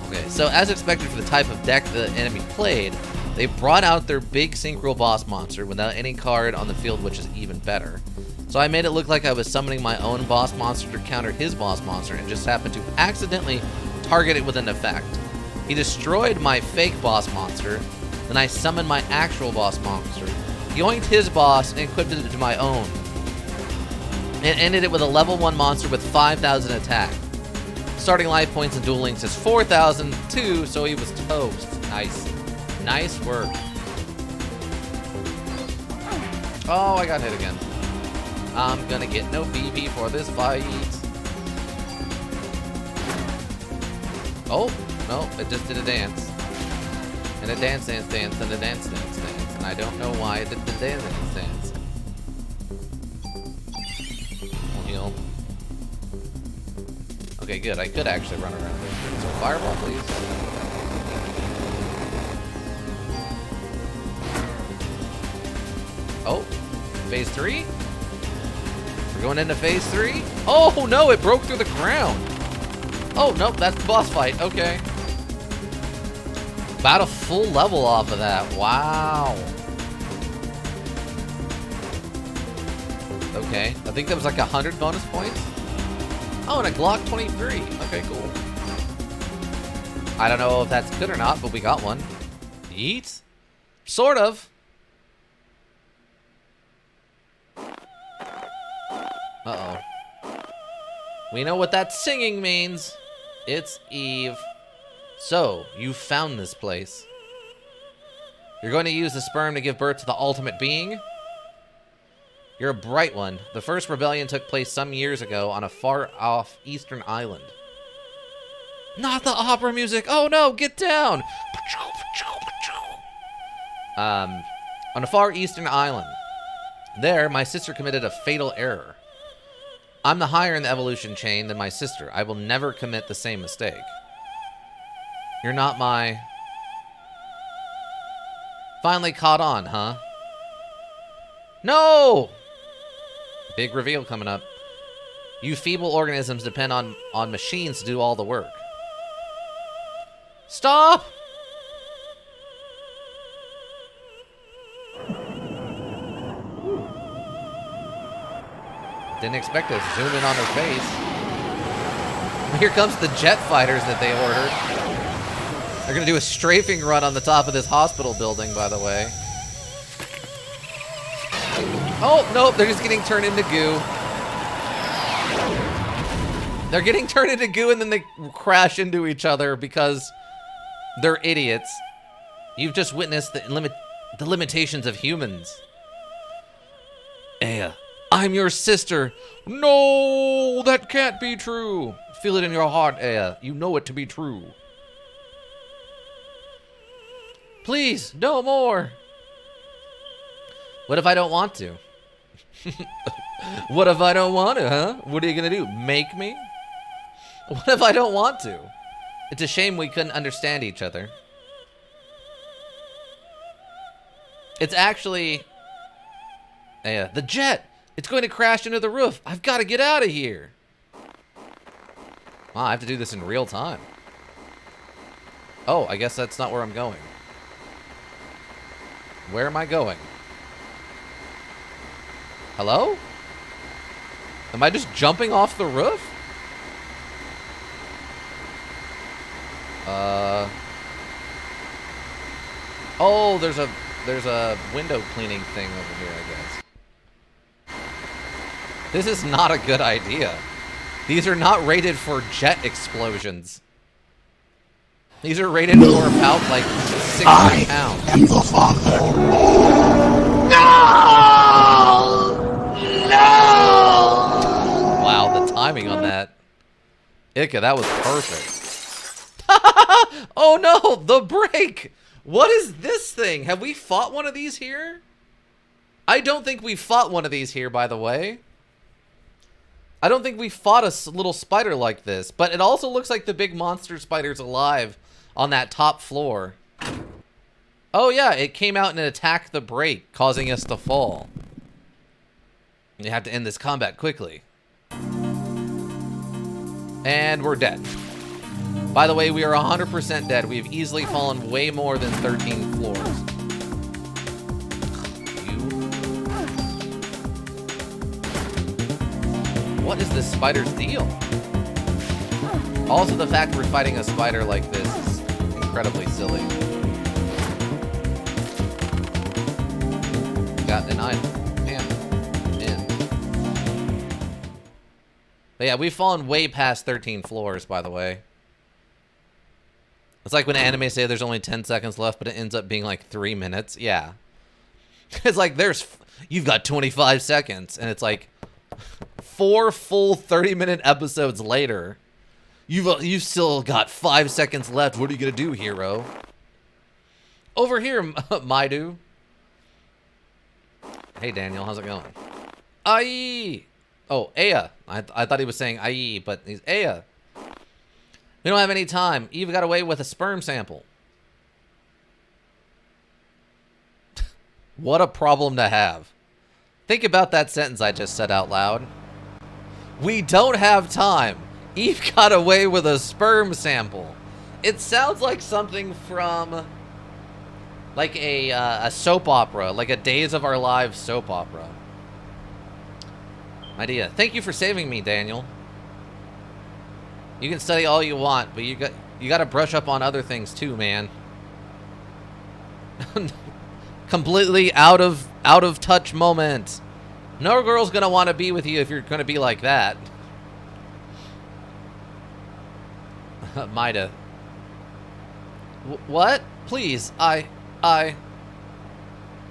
Okay, so as expected for the type of deck the enemy played, they brought out their big synchro boss monster without any card on the field, which is even better. So I made it look like I was summoning my own boss monster to counter his boss monster and just happened to accidentally target it with an effect. He destroyed my fake boss monster, then I summoned my actual boss monster, yoinked his boss, and equipped it to my own. And ended it with a level 1 monster with 5,000 attack. Starting life points in Duel Links is 4,002, so he was toast. Nice. Nice work. Oh, I got hit again. I'm gonna get no BP for this fight. Oh, no, it just did a dance. And a dance, and a dance. And I don't know why it did the dance. We'll heal. Okay, good. I could actually run around there. So fireball, please. Oh, phase 3? We're going into phase 3? Oh, no, it broke through the ground. Oh, nope, that's the boss fight. Okay. About a full level off of that. Wow. Okay, I think that was like 100 bonus points. Oh, and a Glock 23. Okay, cool. I don't know if that's good or not, but we got one. Yeet? Sort of. Uh-oh. We know what that singing means. It's Eve. So, you found this place. You're going to use the sperm to give birth to the ultimate being? You're a bright one. The first rebellion took place some years ago on a far-off eastern island. Not the opera music! Oh no, get down! On a far eastern island. There, my sister committed a fatal error. I'm the higher in the evolution chain than my sister. I will never commit the same mistake. You're not my... Finally caught on, huh? No! Big reveal coming up. You feeble organisms depend on machines to do all the work. Stop! Didn't expect to zoom in on her face. Here comes the jet fighters that they ordered. They're gonna do a strafing run on the top of this hospital building, by the way. Oh, nope, they're just getting turned into goo. They're getting turned into goo and then they crash into each other because they're idiots. You've just witnessed the limitations of humans. Aya, I'm your sister. No, that can't be true. Feel it in your heart, Aya. You know it to be true. Please, no more. What if I don't want to? What if I don't want to, huh? What are you gonna do? Make me? What if I don't want to? It's a shame we couldn't understand each other. It's actually... Aya, the jet! It's going to crash into the roof. I've got to get out of here. Wow, I have to do this in real time. Oh, I guess that's not where I'm going. Where am I going? Hello? Am I just jumping off the roof? Oh, there's a window cleaning thing over here, I guess. This is not a good idea. These are not rated for jet explosions. These are rated for about like 60 pounds. I am the father. No! No! Wow, the timing on that. Ika, that was perfect. Oh no, the brake! What is this thing? Have we fought one of these here? I don't think we fought one of these here, by the way. I don't think we fought a little spider like this, but it also looks like the big monster spider's alive on that top floor. Oh yeah, it came out and attacked the brake, causing us to fall. You have to end this combat quickly. And we're dead. By the way, we are 100% dead. We've easily fallen way more than 13 floors. What is this spider's deal? Also, the fact we're fighting a spider like this is incredibly silly. Got an item. But yeah, we've fallen way past 13 floors, by the way. It's like when anime say there's only 10 seconds left, but it ends up being like 3 minutes. Yeah. It's like you've got 25 seconds, and it's like 4 full 30-minute episodes later, you've still got 5 seconds left. What are you gonna do, hero? Over here, Maidu. Hey, Daniel, how's it going? Aye. Oh, Aya. I thought he was saying Aye, but he's Aya. We don't have any time. Eve got away with a sperm sample. What a problem to have. Think about that sentence I just said out loud. We don't have time. Eve got away with a sperm sample. It sounds like something from like a soap opera, like a Days of Our Lives soap opera. Idea. Thank you for saving me, Daniel. You can study all you want, but you got to brush up on other things too, man. Completely out of touch moment. No girl's gonna want to be with you if you're gonna be like that. Maida. What? Please,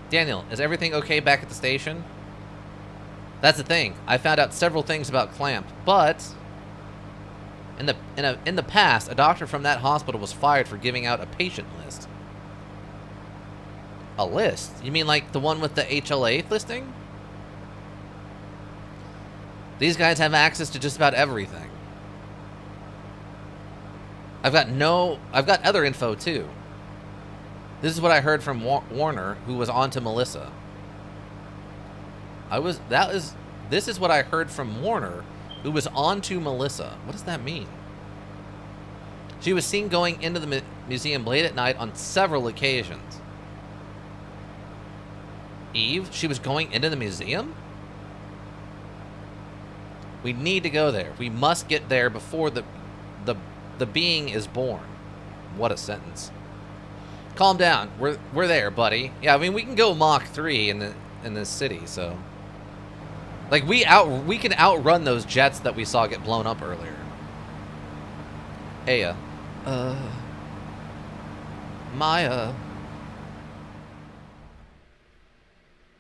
Daniel, is everything okay back at the station? That's the thing. I found out several things about Clamp, but in the past, a doctor from that hospital was fired for giving out a patient list. A list? You mean like the one with the HLA listing? These guys have access to just about everything. I've got other info too. This is what I heard from Warner, who was on to Melissa. This is what I heard from Warner, who was on to Melissa. What does that mean? She was seen going into the museum late at night on several occasions. Eve, she was going into the museum? We need to go there. We must get there before the being is born. What a sentence. Calm down. We're there, buddy. Yeah, I mean, we can go Mach 3 in this city, so like we can outrun those jets that we saw get blown up earlier. Aya. Maya.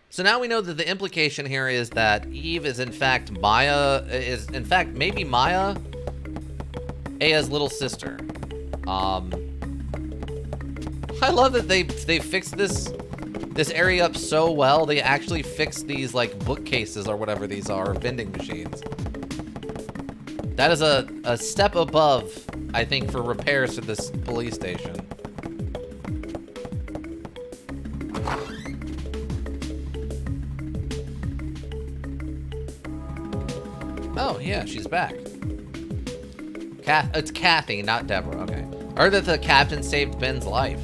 So now we know that the implication here is that Eve is in fact maybe Maya, Aya's little sister. I love that they fixed this area up so well. They actually fixed these like bookcases or whatever these are, vending machines. That is a step above, I think, for repairs to this police station. Oh, yeah, she's back. It's Kathy, not Deborah. Okay. I heard that the captain saved Ben's life.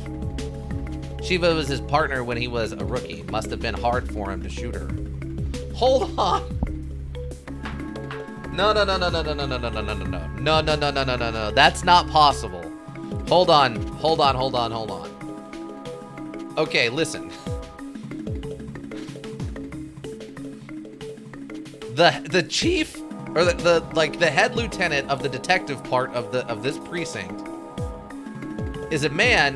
Shiva was his partner when he was a rookie. Must have been hard for him to shoot her. Hold on. No. That's not possible. Hold on. Okay, listen. The chief, or the head lieutenant of the detective part of this precinct is a man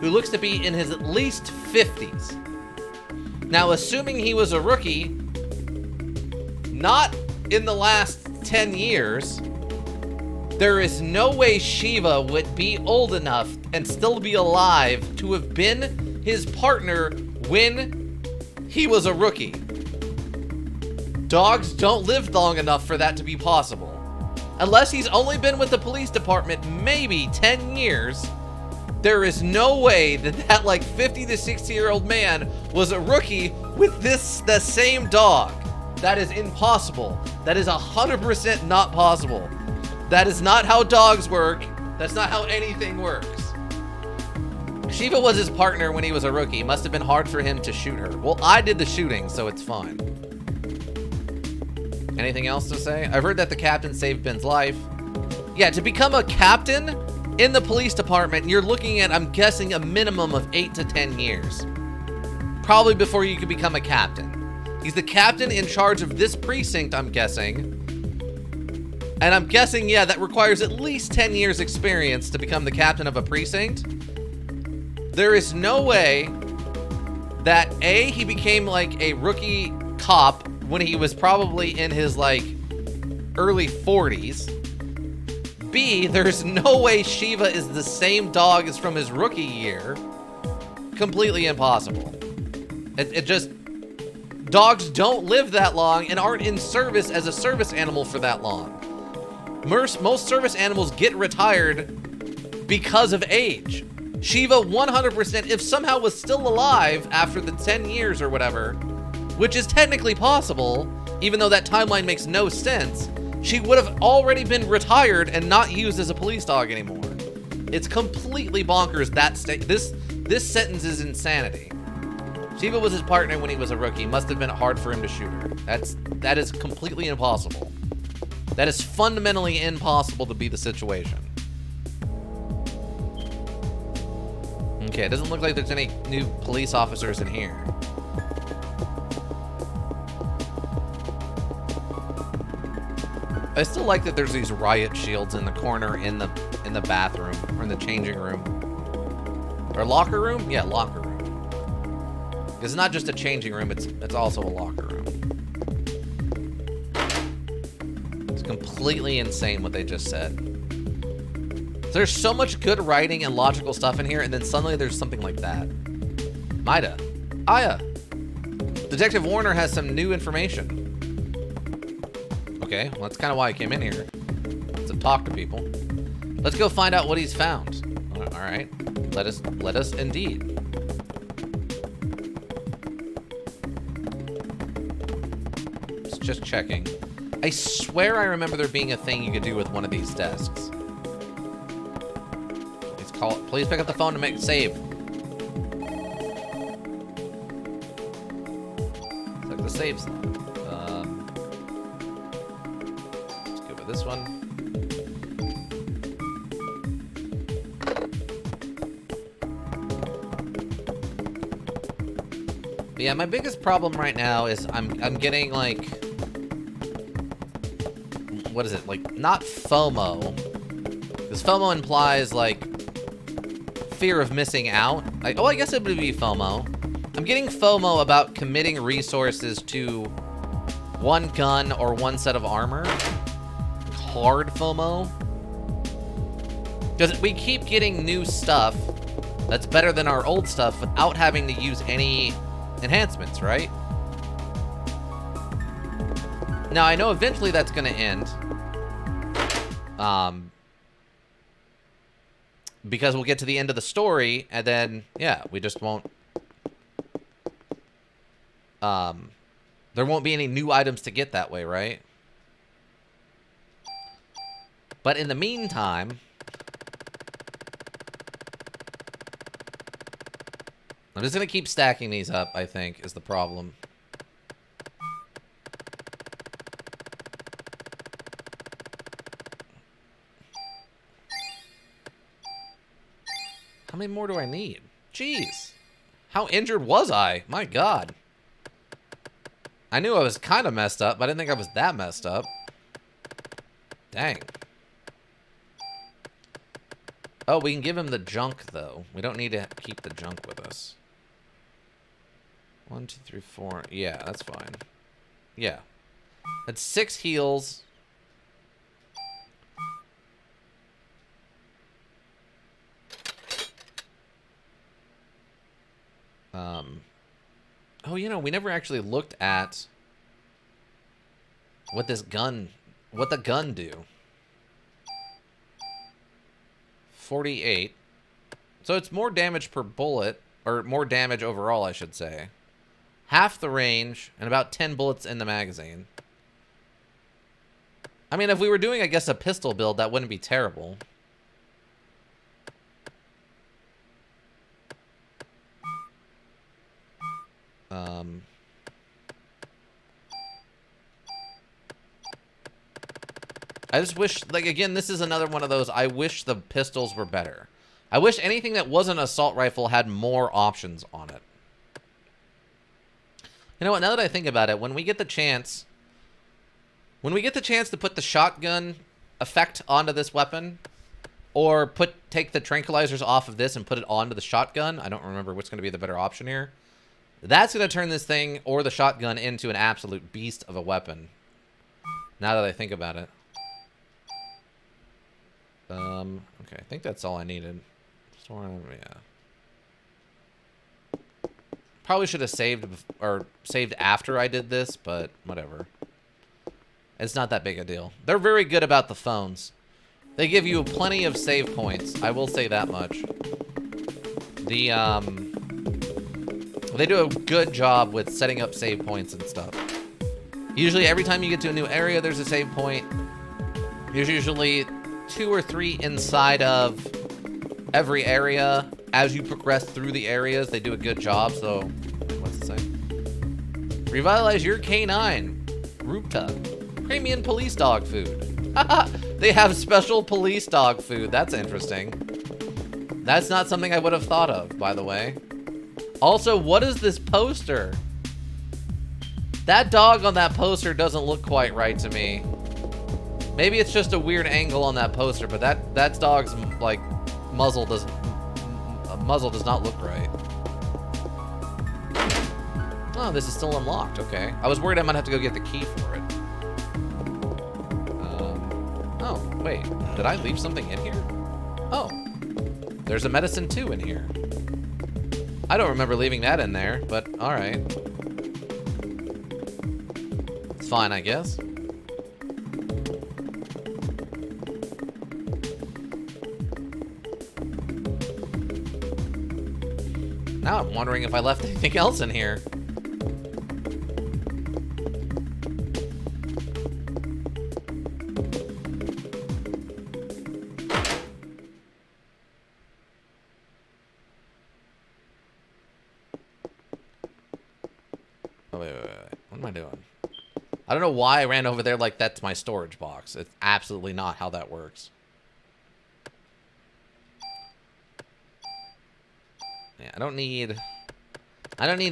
who looks to be in his at least 50s. Now, assuming he was a rookie, not in the last 10 years, there is no way Shiva would be old enough and still be alive to have been his partner when he was a rookie. Dogs don't live long enough for that to be possible. Unless he's only been with the police department maybe 10 years, there is no way that like 50 to 60-year-old man was a rookie with the same dog. That is impossible. That is 100% not possible. That is not how dogs work. That's not how anything works. Shiva was his partner when he was a rookie. Must have been hard for him to shoot her. Well, I did the shooting, so it's fine. Anything else to say? I've heard that the captain saved Ben's life. Yeah, to become a captain in the police department, you're looking at, I'm guessing, a minimum of 8 to 10 years. Probably before you could become a captain. He's the captain in charge of this precinct, I'm guessing. And I'm guessing, yeah, that requires at least 10 years experience to become the captain of a precinct. There is no way that A, he became like a rookie cop when he was probably in his like early 40s. B, there's no way Shiva is the same dog as from his rookie year. Completely impossible. It just, dogs don't live that long and aren't in service as a service animal for that long. Most service animals get retired because of age. Shiva 100%, if somehow was still alive after the 10 years or whatever, which is technically possible, even though that timeline makes no sense, she would have already been retired and not used as a police dog anymore. It's completely bonkers. This sentence is insanity. Shiva was his partner when he was a rookie. Must have been hard for him to shoot her. That is completely impossible. That is fundamentally impossible to be the situation. Okay, it doesn't look like there's any new police officers in here. I still like that there's these riot shields in the corner in the bathroom or in the changing room. Or locker room? Yeah, locker room. It's not just a changing room, it's also a locker room. It's completely insane what they just said. There's so much good writing and logical stuff in here, and then suddenly there's something like that. Aya. Detective Warner has some new information. Okay, Okay, well, that's kind of why I came in here. To talk to people. Let's go find out what he's found. All right. Let us indeed. Just checking. I swear I remember there being a thing you could do with one of these desks. Please pick up the phone to make save. It's like the save slot. Let's go with this one. But yeah, my biggest problem right now is I'm getting like, what is it? Like, not FOMO. Because FOMO implies like fear of missing out. Like, oh, I guess it would be FOMO. I'm getting FOMO about committing resources to one gun or one set of armor. Hard FOMO. Because we keep getting new stuff that's better than our old stuff without having to use any enhancements, right? Now, I know eventually that's going to end. Because we'll get to the end of the story, and then, yeah, we just won't... there won't be any new items to get that way, right? But in the meantime... I'm just going to keep stacking these up, I think, is the problem. How many more do I need? Jeez. How injured was I? My God. I knew I was kind of messed up, but I didn't think I was that messed up. Dang. Oh, we can give him the junk, though. We don't need to keep the junk with us. 1, 2, 3, 4. Yeah, that's fine. Yeah. That's 6 heals. Oh, you know, we never actually looked at what the gun do. 48. So it's more damage per bullet, or more damage overall, I should say. Half the range, and about 10 bullets in the magazine. I mean, if we were doing, I guess, a pistol build, that wouldn't be terrible. I just wish, like, again, this is another one of those, I wish the pistols were better. I wish anything that wasn't an assault rifle had more options on it. You know what, now that I think about it, when we get the chance to put the shotgun effect onto this weapon, or take the tranquilizers off of this and put it onto the shotgun, I don't remember what's going to be the better option here. That's going to turn this thing, or the shotgun, into an absolute beast of a weapon. Now that I think about it. Okay, I think that's all I needed. Yeah. Probably should have saved after I did this, but whatever. It's not that big a deal. They're very good about the phones. They give you plenty of save points. I will say that much. They do a good job with setting up save points and stuff. Usually every time you get to a new area, there's a save point. There's usually 2 or 3 inside of every area. As you progress through the areas, they do a good job. So, what's it say? Revitalize your canine. Rupta. Premium police dog food. They have special police dog food. That's interesting. That's not something I would have thought of, by the way. Also, what is this poster? That dog on that poster doesn't look quite right to me. Maybe it's just a weird angle on that poster, but that dog's like muzzle does not look right. Oh, this is still unlocked. Okay, I was worried I might have to go get the key for it. Oh, wait, did I leave something in here? Oh, there's a medicine too in here. I don't remember leaving that in there, but all right. It's fine, I guess. Now I'm wondering if I left anything else in here. Oh, wait. What am I doing? I don't know why I ran over there like that's my storage box. It's absolutely not how that works. Yeah, I don't need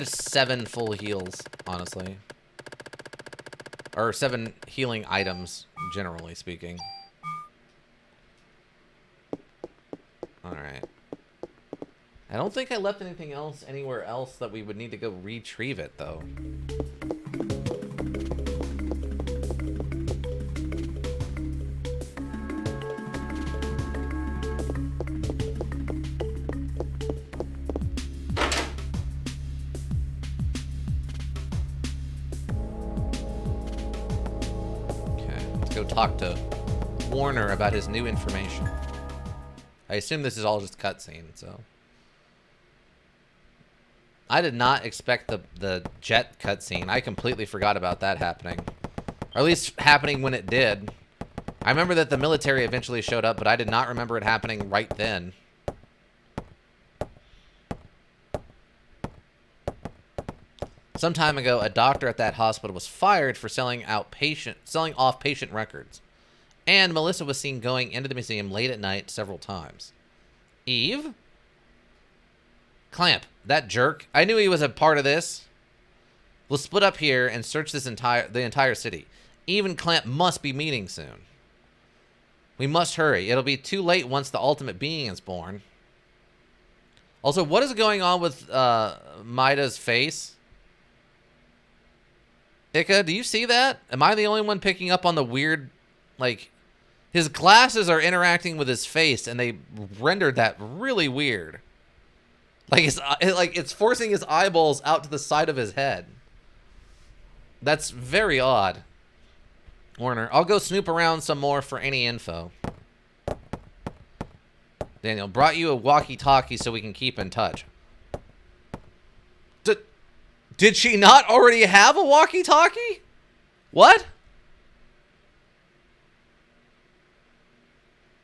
7 full heals, honestly. Or 7 healing items, generally speaking. Alright. I don't think I left anything else anywhere else that we would need to go retrieve it, though. Talk to Warner about his new information. I assume this is all just cutscene, so. I did not expect the jet cutscene. I completely forgot about that happening. Or at least happening when it did. I remember that the military eventually showed up, but I did not remember it happening right then. Some time ago, a doctor at that hospital was fired for selling off patient records. And Melissa was seen going into the museum late at night several times. Eve? Clamp, that jerk. I knew he was a part of this. We'll split up here and search the entire city. Eve and Clamp must be meeting soon. We must hurry. It'll be too late once the ultimate being is born. Also, what is going on with Maida's face? Ika, do you see that? Am I the only one picking up on the weird, like, his glasses are interacting with his face, and they rendered that really weird. Like, it's forcing his eyeballs out to the side of his head. That's very odd. Warner, I'll go snoop around some more for any info. Daniel, brought you a walkie-talkie so we can keep in touch. Did she not already have a walkie-talkie? What?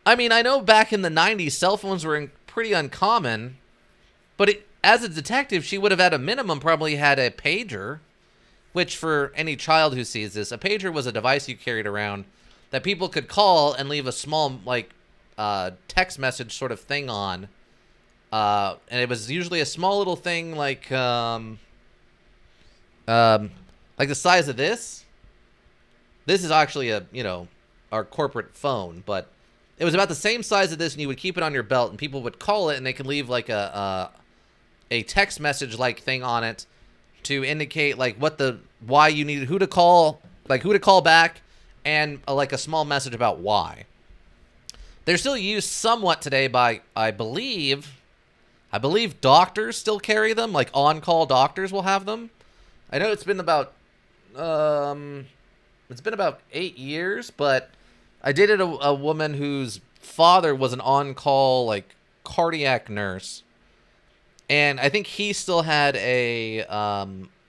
I mean, I know back in the 90s, cell phones were pretty uncommon, but as a detective, she would have at a minimum probably had a pager, which for any child who sees this, a pager was a device you carried around that people could call and leave a small, like, text message sort of thing on. And it was usually a small little thing like the size of this. This is actually our corporate phone, but it was about the same size of this, and you would keep it on your belt, and people would call it, and they could leave like a text message like thing on it to indicate like why you needed who to call back, and like a small message about why. They're still used somewhat today by I believe doctors still carry them, like on-call doctors will have them. I know it's been about 8 years, but I dated a woman whose father was an on-call, like, cardiac nurse, and I think he still had a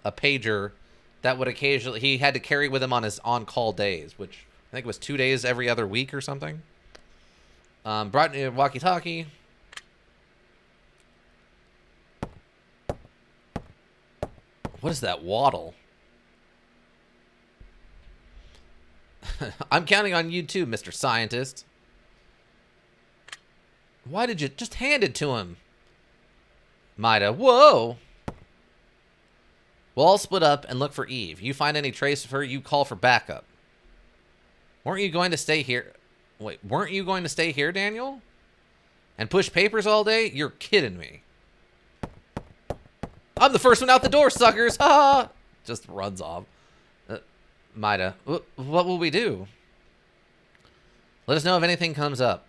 pager that would occasionally he had to carry with him on his on-call days, which I think was 2 days every other week or something. Brought me a walkie-talkie. What is that waddle? I'm counting on you too, Mr. Scientist. Why did you just hand it to him? Maida, whoa! We'll all split up and look for Eve. You find any trace of her, you call for backup. Weren't you going to stay here? Wait, weren't you going to stay here, Daniel? And push papers all day? You're kidding me. I'm the first one out the door, suckers! Ha! Just runs off. Maida, what will we do? Let us know if anything comes up.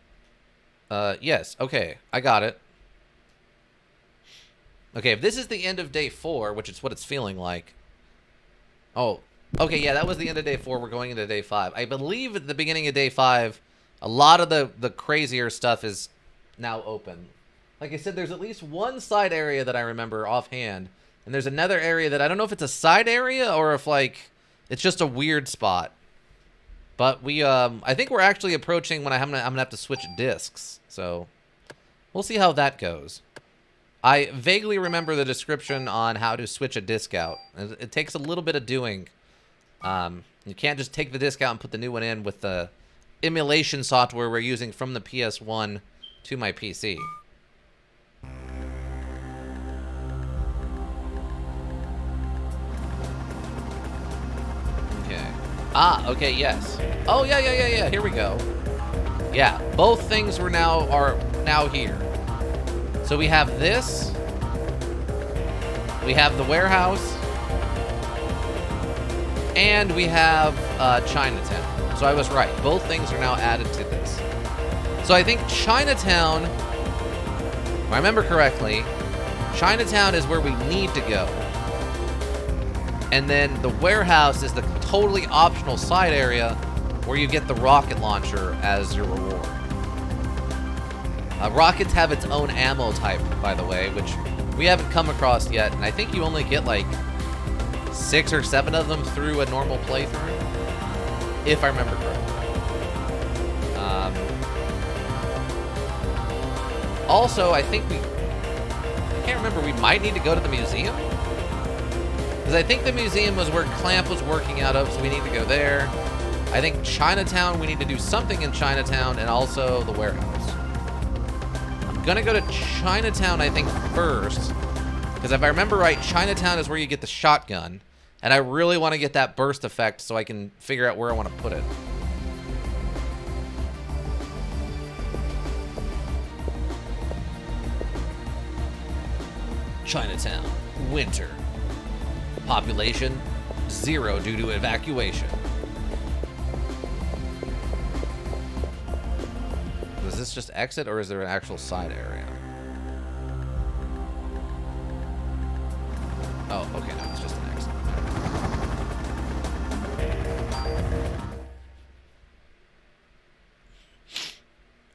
Yes. Okay, I got it. Okay, if this is the end of day 4, which is what it's feeling like. Oh, okay, yeah, that was the end of day 4. We're going into day 5. I believe at the beginning of day 5, a lot of the crazier stuff is now open. Like I said, there's at least one side area that I remember offhand. And there's another area that I don't know if it's a side area or if, like, it's just a weird spot. But we, I think we're actually approaching when I'm gonna have to switch discs. So, we'll see how that goes. I vaguely remember the description on how to switch a disc out. It takes a little bit of doing. You can't just take the disc out and put the new one in with the emulation software we're using from the PS1 to my PC. Okay. Ah, okay, yes. Oh, yeah. Here we go. Yeah, both things are now here. So we have this. We have the warehouse. And we have Chinatown. So I was right. Both things are now added to this. So I think Chinatown, if I remember correctly, Chinatown is where we need to go. And then the warehouse is the totally optional side area where you get the rocket launcher as your reward. Rockets have its own ammo type, by the way, which we haven't come across yet. And I think you only get like 6 or 7 of them through a normal playthrough, if I remember correctly. Also, I think I can't remember, we might need to go to the museum? Because I think the museum was where Clamp was working out of, so we need to go there. I think Chinatown, we need to do something in Chinatown, and also the warehouse. I'm gonna go to Chinatown, I think, first. Because if I remember right, Chinatown is where you get the shotgun. And I really want to get that burst effect so I can figure out where I want to put it. Chinatown, winter. Population, 0 due to evacuation. Does this just exit or is there an actual side area? Oh, okay, no, it's just an exit.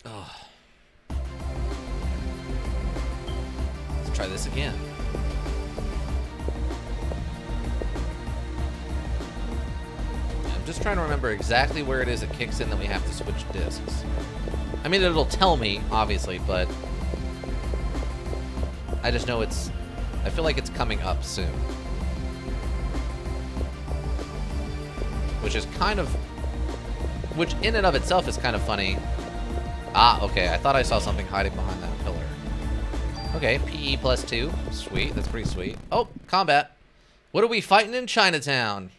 Oh. Let's try this again. I'm just trying to remember exactly where it is it kicks in that we have to switch discs. I mean, it'll tell me, obviously, but I just know it's... I feel like it's coming up soon. Which is kind of... Which in and of itself is kind of funny. Ah, okay. I thought I saw something hiding behind that pillar. Okay, PE +2. Sweet. That's pretty sweet. Oh, combat. What are we fighting in Chinatown?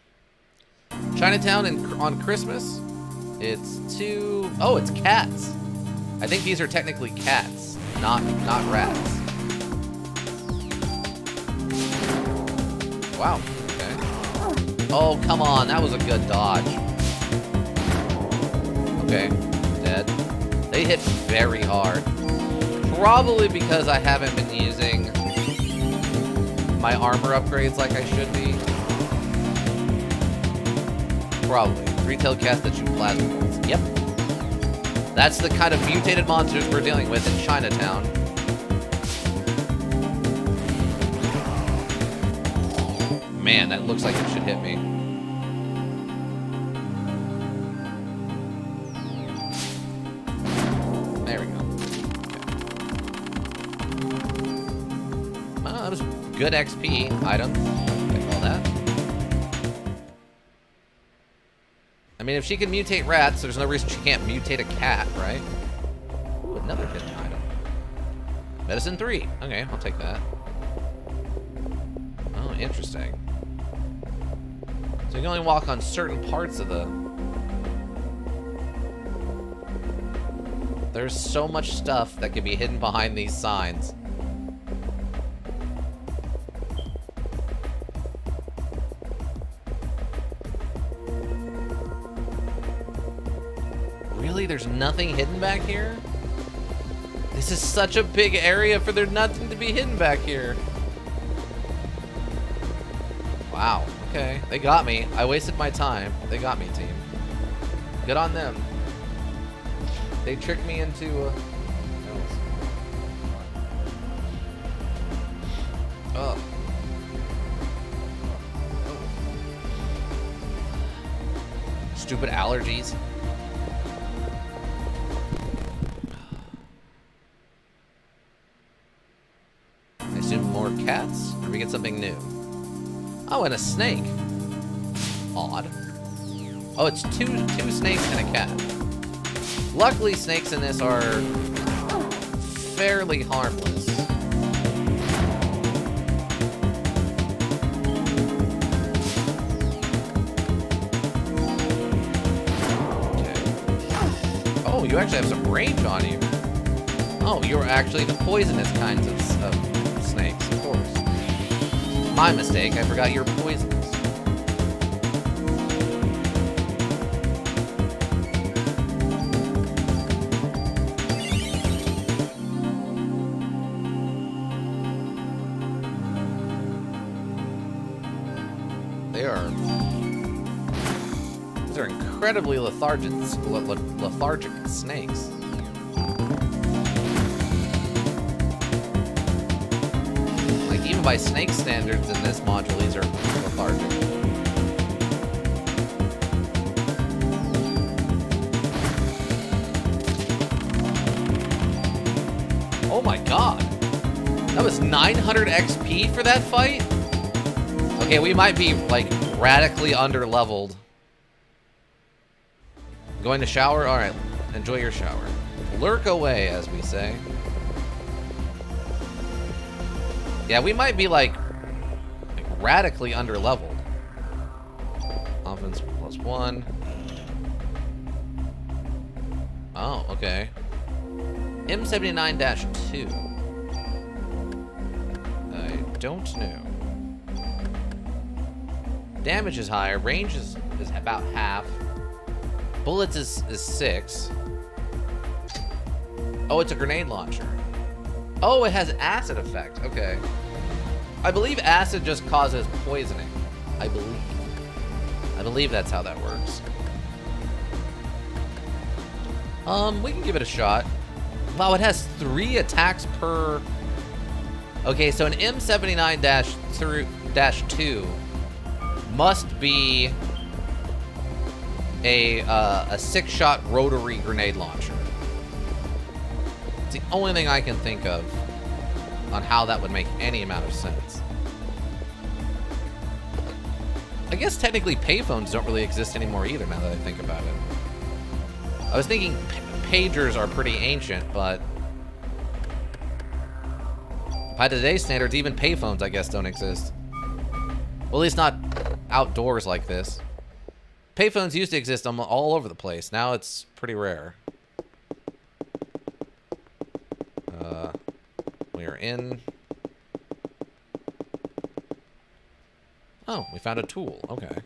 Chinatown on Christmas? It's 2... Oh, it's cats. I think these are technically cats, not rats. Wow. Okay. Oh, come on. That was a good dodge. Okay. Dead. They hit very hard. Probably because I haven't been using my armor upgrades like I should be. Probably. Three-tailed cats that shoot plasma bolts. Yep. That's the kind of mutated monsters we're dealing with in Chinatown. Man, that looks like it should hit me. There we go. Oh, that was good XP item. I call that. I mean, if she can mutate rats, there's no reason she can't mutate a cat, right? Ooh, another hidden item. Medicine 3. Okay, I'll take that. Oh, interesting. So you can only walk on certain parts of the... There's so much stuff that can be hidden behind these signs. Really? There's nothing hidden back here? This is such a big area for there nothing to be hidden back here. Wow. Okay. They got me. I wasted my time. They got me, team. Good on them. They tricked me into... Stupid allergies. I assume more cats? Or we get something new? Oh, and a snake. Odd. Oh, it's two snakes and a cat. Luckily, snakes in this are fairly harmless. Okay. Oh, you actually have some range on you. Oh, you're actually the poisonous kinds of snakes, of course. My mistake, I forgot you're poisonous. These are incredibly lethargic snakes. Like, even by snake standards in this module, these are lethargic. Oh my god. That was 900 XP for that fight? Okay, we might be, like, radically under-leveled. Going to shower? Alright, enjoy your shower. Lurk away, as we say. Yeah, we might be, like radically under-leveled. Offense +1. Oh, okay. M79-2. I don't know. Damage is higher. Range is about half. Bullets is 6. Oh, it's a grenade launcher. Oh, it has acid effect. Okay. I believe acid just causes poisoning. I believe that's how that works. We can give it a shot. Wow, it has 3 attacks per... Okay, so an M79-2 must be a 6-shot rotary grenade launcher. It's the only thing I can think of on how that would make any amount of sense. I guess technically payphones don't really exist anymore either, now that I think about it. I was thinking pagers are pretty ancient, but by today's standards, even payphones, I guess, don't exist. Well, at least not outdoors like this. Payphones used to exist all over the place. Now it's pretty rare. We are in... Oh, we found a tool. Okay.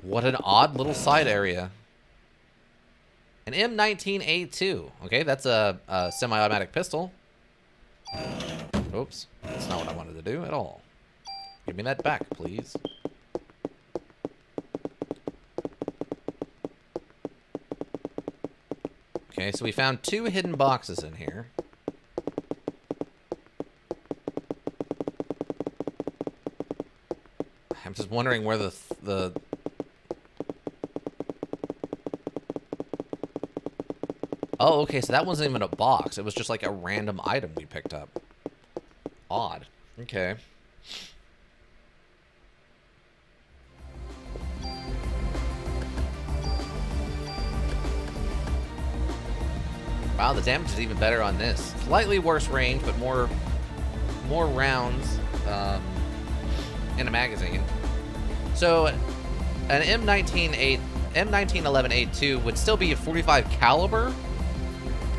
What an odd little side area. An M19A2. Okay, that's a semi-automatic pistol. Oops. That's not what I wanted to do at all. Give me that back, please. Okay, so we found 2 hidden boxes in here. I'm just wondering where the Oh, okay, so that wasn't even a box. It was just like a random item we picked up. Odd. Okay. Wow, the damage is even better on this. Slightly worse range, but more rounds in a magazine. So an M1911A2 would still be a .45 caliber,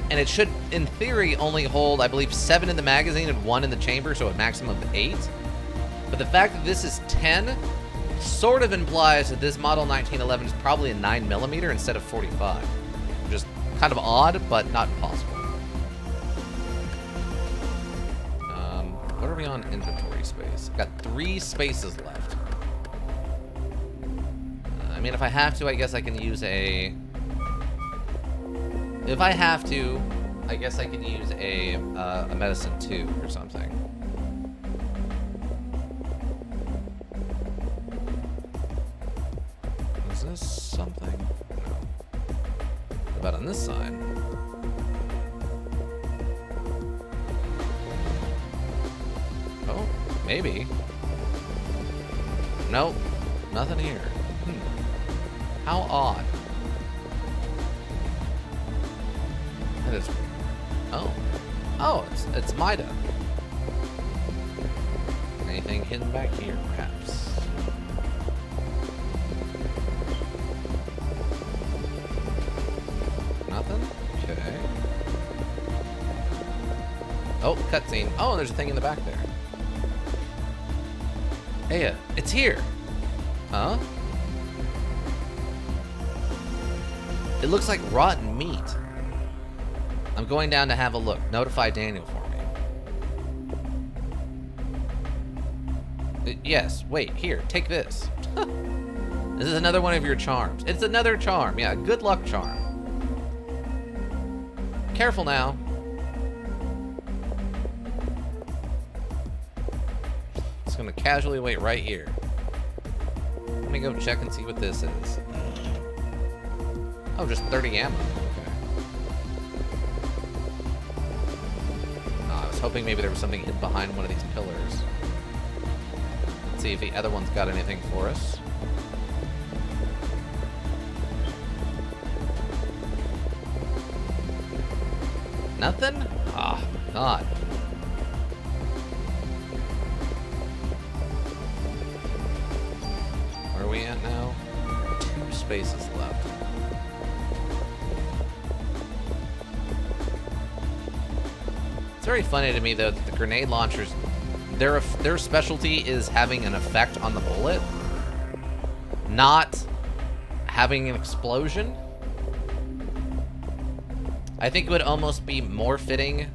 and it should, in theory, only hold, I believe, 7 in the magazine and 1 in the chamber, so a maximum of 8. But the fact that this is 10 sort of implies that this model 1911 is probably a 9mm instead of .45, which is kind of odd, but not impossible. What are we on inventory space? Got 3 spaces left. I mean, if I have to, I guess I can use a... If I have to, I guess I can use a medicine 2 or something. something? No. What about on this side? Oh, maybe. Nope. Nothing here. How odd. That is... Oh. Oh, it's Mida. Anything hidden back here, perhaps? Nothing? Okay. Oh, cutscene. Oh, there's a thing in the back there. Hey, it's here. Huh? It looks like rotten meat. I'm going down to have a look. Notify Daniel for me. Yes, wait, here, take this. This is another one of your charms. It's another charm, yeah, good luck charm. Careful now. Just gonna casually wait right here. Let me go check and see what this is. Oh, just 30 ammo. Okay. I was hoping maybe there was something hidden behind one of these pillars. Let's see if the other one's got anything for us. Nothing? Ah, oh, God. Where are we at now? 2 spaces left. It's very funny to me, though, that the grenade launchers, their specialty is having an effect on the bullet, not having an explosion. I think it would almost be more fitting.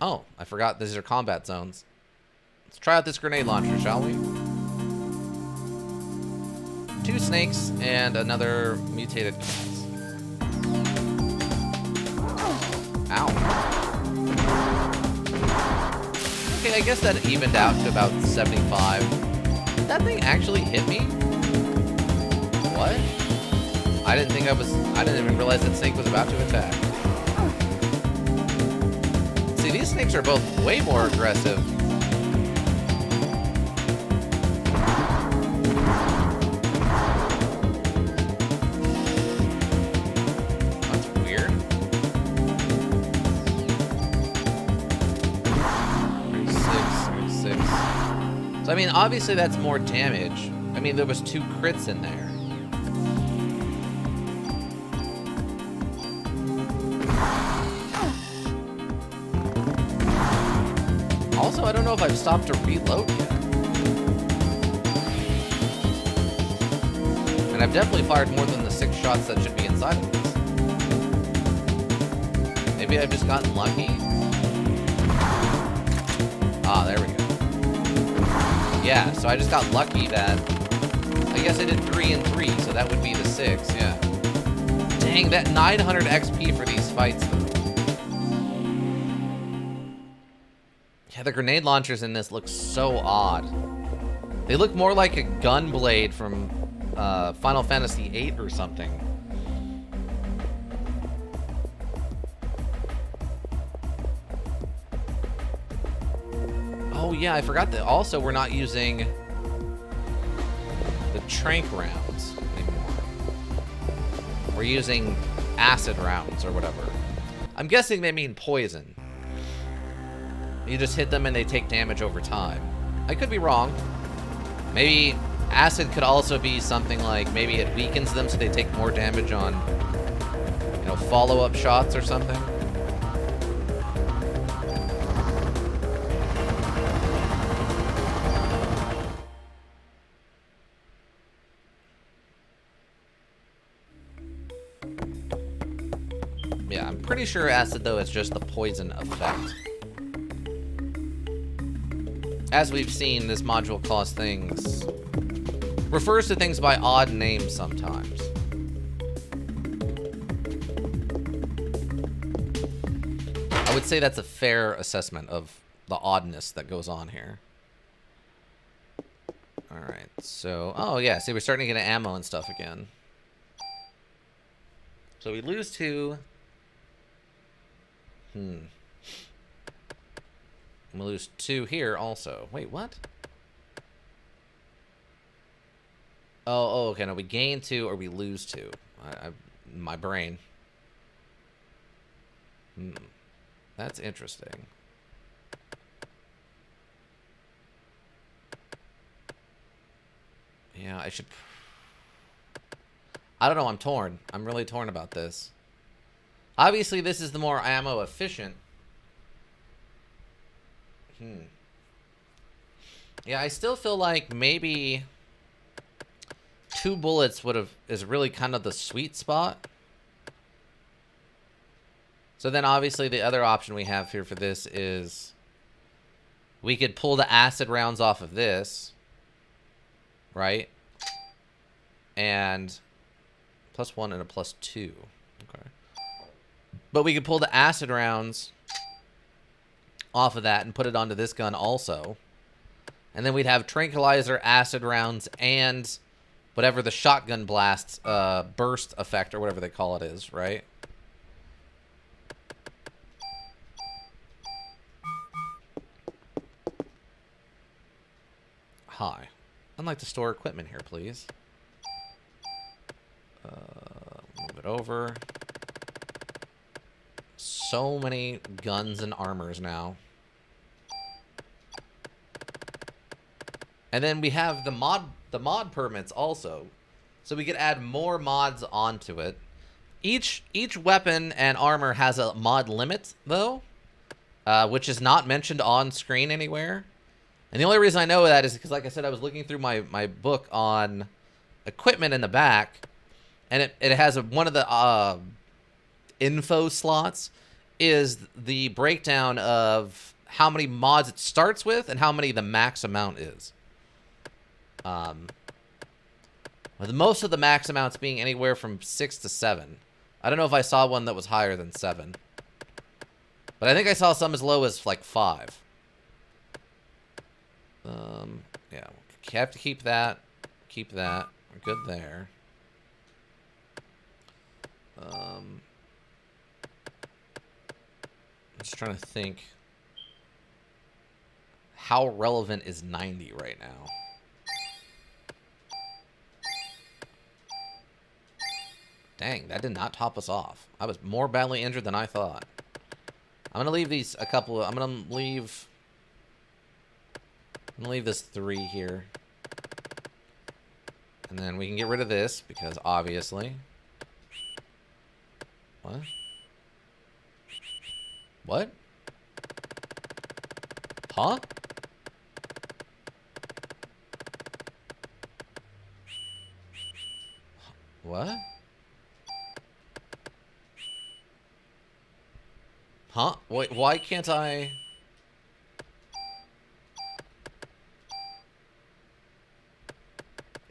Oh, I forgot these are combat zones. Let's try out this grenade launcher, shall we? 2 snakes and another mutated class. Ow. Okay, I guess that evened out to about 75. Did that thing actually hit me? What? I didn't even realize that snake was about to attack. See, these snakes are both way more aggressive. That's weird. 36. So, I mean, obviously that's more damage. I mean, there was 2 crits in there. Also, I don't know if I've stopped to reload yet. And I've definitely fired more than the 6 shots that should be inside of this. Maybe I've just gotten lucky? Ah, there we go. Yeah, so I just got lucky that... I guess I did 3 and 3, so that would be the 6, yeah. Dang, that 900 XP for these fights, though. Yeah, the grenade launchers in this look so odd. They look more like a gun blade from Final Fantasy VIII or something. Oh yeah, I forgot that also we're not using the trank rounds anymore. We're using acid rounds or whatever. I'm guessing they mean poison. You just hit them and they take damage over time. I could be wrong. Maybe acid could also be something like maybe it weakens them so they take more damage on, you know, follow-up shots or something. Yeah, I'm pretty sure acid, though, is just the poison effect. As we've seen, this module calls things... refers to things by odd names sometimes. I would say that's a fair assessment of the oddness that goes on here. Alright, so... Oh, yeah, see, we're starting to get ammo and stuff again. So we lose 2. We lose 2 here also. Wait, what? Oh, okay, no, we gain 2 or we lose 2. My brain. That's interesting. Yeah, I should... I don't know, I'm torn. I'm really torn about this. Obviously, this is the more ammo efficient. Yeah, I still feel like maybe 2 bullets is really kind of the sweet spot. So then obviously the other option we have here for this is we could pull the acid rounds off of this, right? And +1 and a +2. Okay. But we could pull the acid rounds off of that and put it onto this gun also. And then we'd have tranquilizer, acid rounds, and whatever the shotgun blast burst effect or whatever they call it is, right? Hi. I'd like to store equipment here, please. Move it over. So many guns and armors now. And then we have the mod permits also. So we could add more mods onto it. Each weapon and armor has a mod limit, though, which is not mentioned on screen anywhere. And the only reason I know that is because, like I said, I was looking through my book on equipment in the back, and it has one of the info slots is the breakdown of how many mods it starts with and how many the max amount is. With most of the max amounts being anywhere from 6 to 7. I don't know if I saw one that was higher than 7. But I think I saw some as low as, like, 5. Yeah. Have to keep that. Keep that. We're good there. I'm just trying to think. How relevant is 90 right now? Dang, that did not top us off. I was more badly injured than I thought. I'm gonna leave these a couple of... I'm gonna leave this 3 here. And then we can get rid of this, because obviously... What? What? Huh? What? Huh? Wait, why can't I...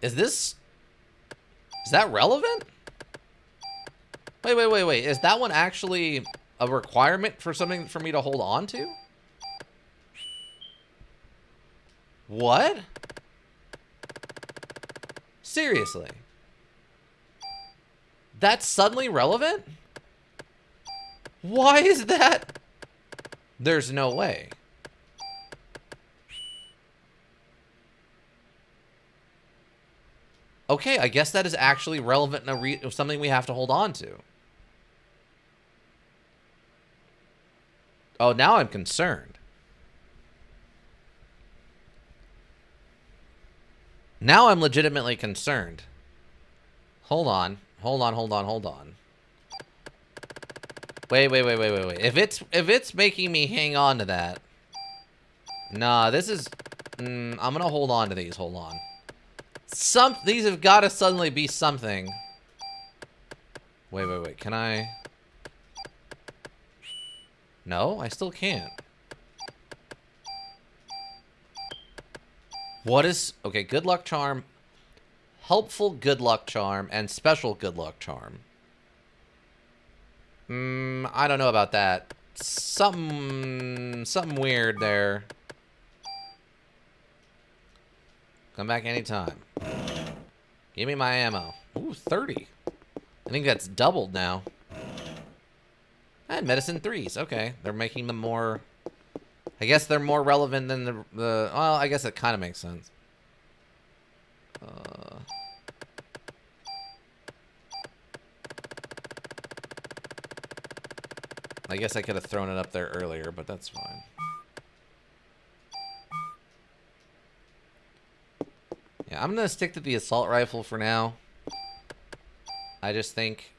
Is that relevant? Wait. Is that one actually a requirement for something for me to hold on to? What? Seriously? That's suddenly relevant? Why is that? There's no way. Okay, I guess that is actually relevant and something we have to hold on to. Oh, now I'm concerned. Now I'm legitimately concerned. Hold on. Wait. If it's making me hang on to that. Nah, this is... I'm gonna hold on to these. Hold on. These have got to suddenly be something. Wait. Can I... No, I still can't. What is... Okay, good luck charm. Helpful good luck charm and special good luck charm. I don't know about that. Something weird there. Come back anytime. Give me my ammo. Ooh, 30. I think that's doubled now. And medicine 3s. Okay. They're making them more... I guess they're more relevant than the well, I guess it kind of makes sense. I guess I could have thrown it up there earlier, but that's fine. Yeah, I'm going to stick to the assault rifle for now. I just think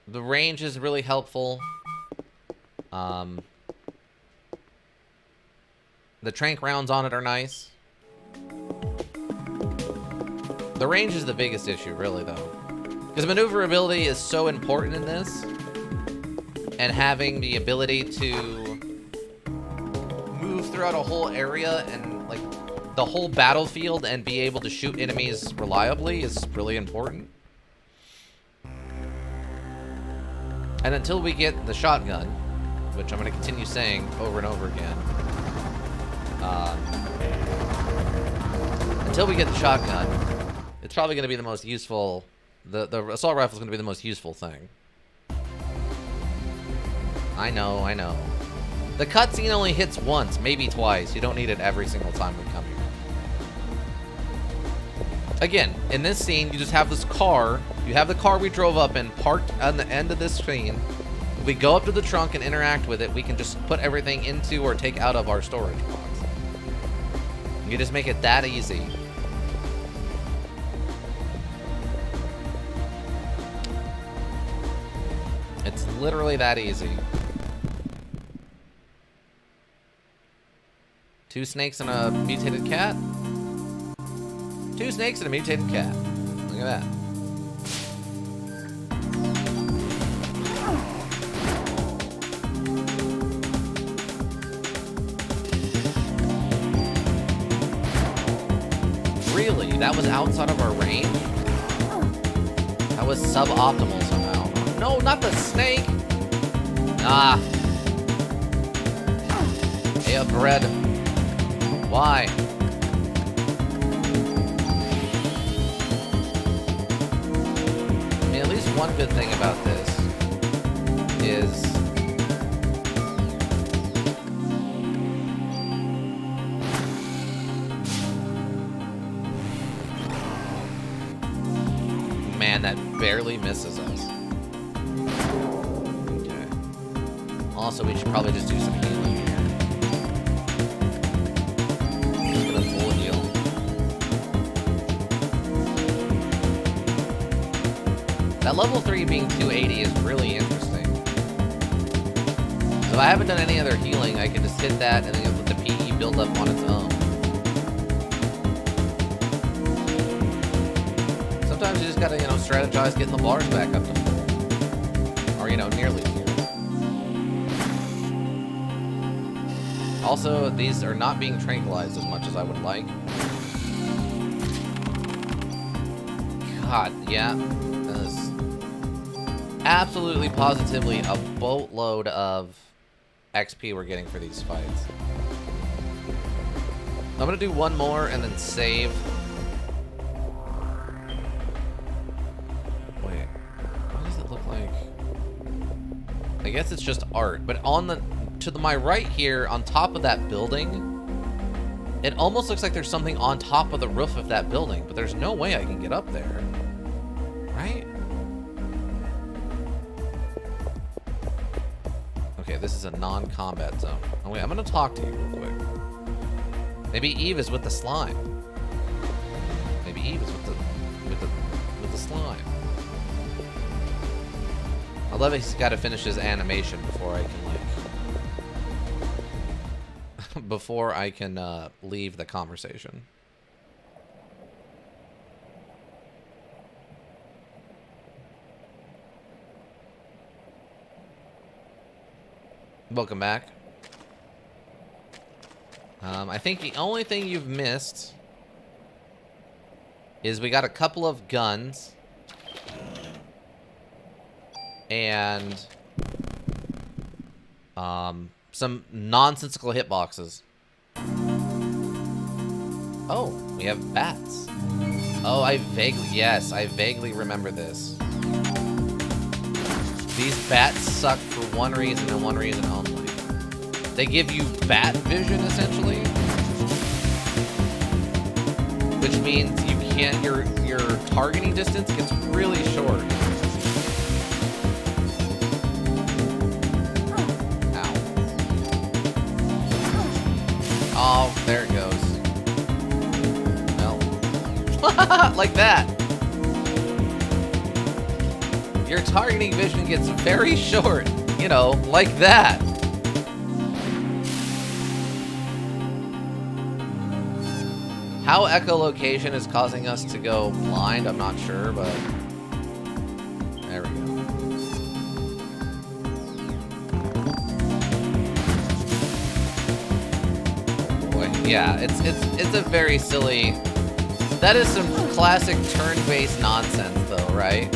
the range is really helpful. The tranq rounds on it are nice. The range is the biggest issue, really, though. Because maneuverability is so important in this. And having the ability to move throughout a whole area and, like, the whole battlefield and be able to shoot enemies reliably is really important. And until we get the shotgun, which I'm going to continue saying over and over again, until we get the shotgun, it's probably going to be the most useful. The assault rifle is going to be the most useful thing. I know. The cutscene only hits once, maybe twice. You don't need it every single time we come here. Again, in this scene, you just have this car. You have the car we drove up in parked on the end of this screen. If we go up to the trunk and interact with it, we can just put everything into or take out of our storage box. You just make it that easy. It's literally that easy. 2 snakes and a mutated cat? 2 snakes and a mutated cat. Look at that. Really? That was outside of our range? That was suboptimal somehow. No, not the snake! Ah. Hey, bread. Why? I mean, at least one good thing about this is man, that barely misses us. Okay. Also, we should probably just do some healing here. Just gonna full heal. That level 3 being 280 is really interesting. So if I haven't done any other healing, I can just hit that and then let the PE build up on its own. Sometimes you just gotta, you know, strategize getting the bars back up to full. Or, you know, nearly full. Also, these are not being tranquilized as much as I would like. God, yeah. This is absolutely, positively a boatload of XP we're getting for these fights. I'm gonna do one more and then save. Wait, what does it look like? I guess it's just art, but on the my right here, on top of that building, it almost looks like there's something on top of the roof of that building, but there's no way I can get up there, right? Okay, this is a non-combat zone. Oh wait, I'm gonna talk to you real quick. Maybe Eve is with the slime. Maybe Eve is with the slime. I love it. He's got to finish his animation before I can before I can leave the conversation. Welcome back. I think the only thing you've missed is we got a couple of guns and some nonsensical hitboxes. Oh, we have bats. Oh, I vaguely remember this. These bats suck for one reason and one reason only. They give you bat vision, essentially. Which means you can't, your targeting distance gets really short. Ow. Oh, there it goes. Well. Like that. Your targeting vision gets very short. You know, like that. How echolocation is causing us to go blind, I'm not sure, but there we go. Boy, yeah, it's a very silly. That is some classic turn-based nonsense, though, right?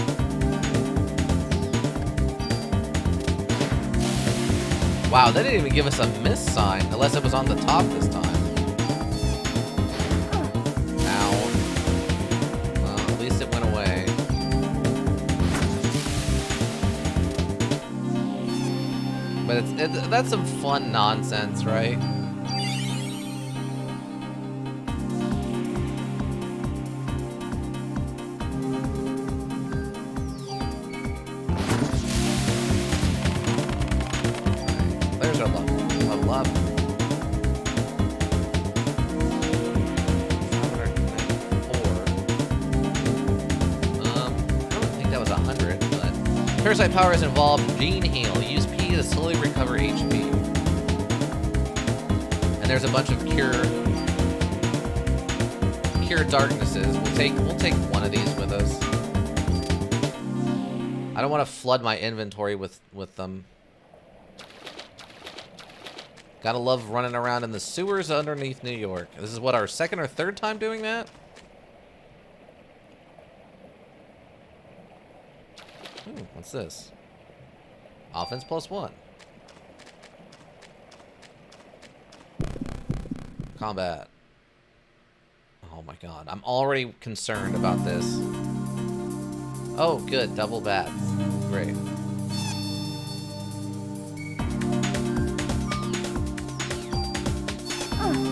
Wow, that didn't even give us a miss sign, unless it was on the top this time. But that's some fun nonsense, right? There's our level up. 594. I don't think that was 100, but Parasite power is involved in gene heal. Use P to slowly recover HP. And there's a bunch of cure darknesses. We'll take one of these with us. I don't want to flood my inventory with them. Gotta love running around in the sewers underneath New York. This is what, our second or third time doing that? Ooh, what's this? Offense +1. Combat. Oh my god. I'm already concerned about this. Oh, good. Double bats. Great.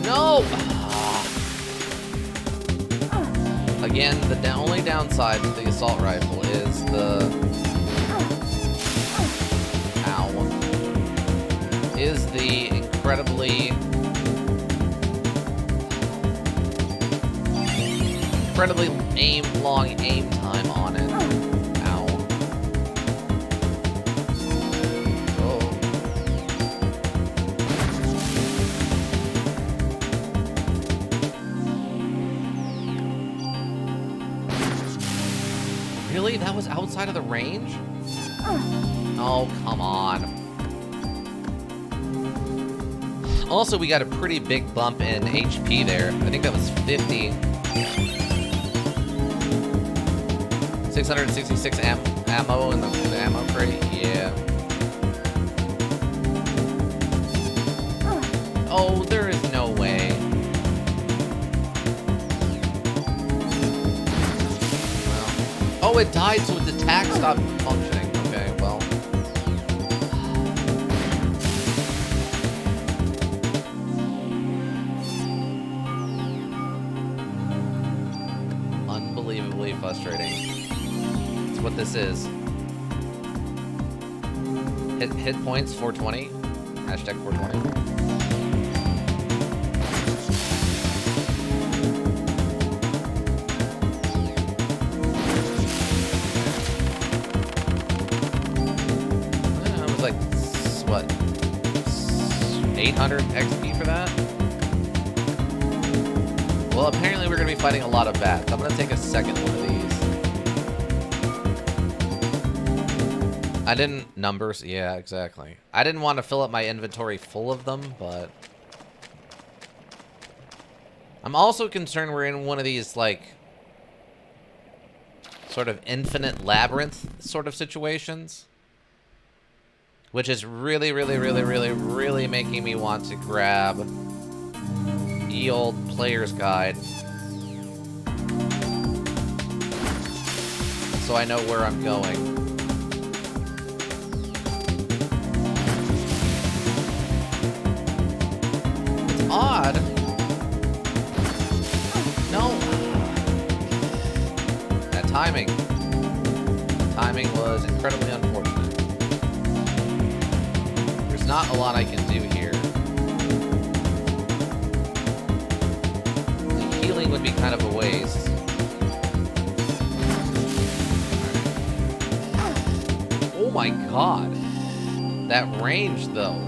No! Again, the only downside with the assault rifle is the... is the incredibly long aim time on it. Ow. Oh. Really? That was outside of the range? Oh, come on. Also, we got a pretty big bump in HP there. I think that was 50. 666 ammo in the ammo crate. Yeah. Oh, there is no way. Well. Oh, it died, so its attack stopped functioning. Okay, well. Unbelievably frustrating. That's what this is. Hit points 420. Hashtag 420. It was like, what? 800 XP for that? Well, apparently we're going to be fighting a lot of bats. I'm going to take a second one of these. I didn't... Numbers? Yeah, exactly. I didn't want to fill up my inventory full of them, but... I'm also concerned we're in one of these, like... sort of infinite labyrinth sort of situations. Which is really, really, really, really, really making me want to grab... ye old player's guide. So I know where I'm going. It's odd. No. That timing. Timing was incredibly unfortunate. There's not a lot I can do here. The healing would be kind of a waste. Oh my god. That range, though.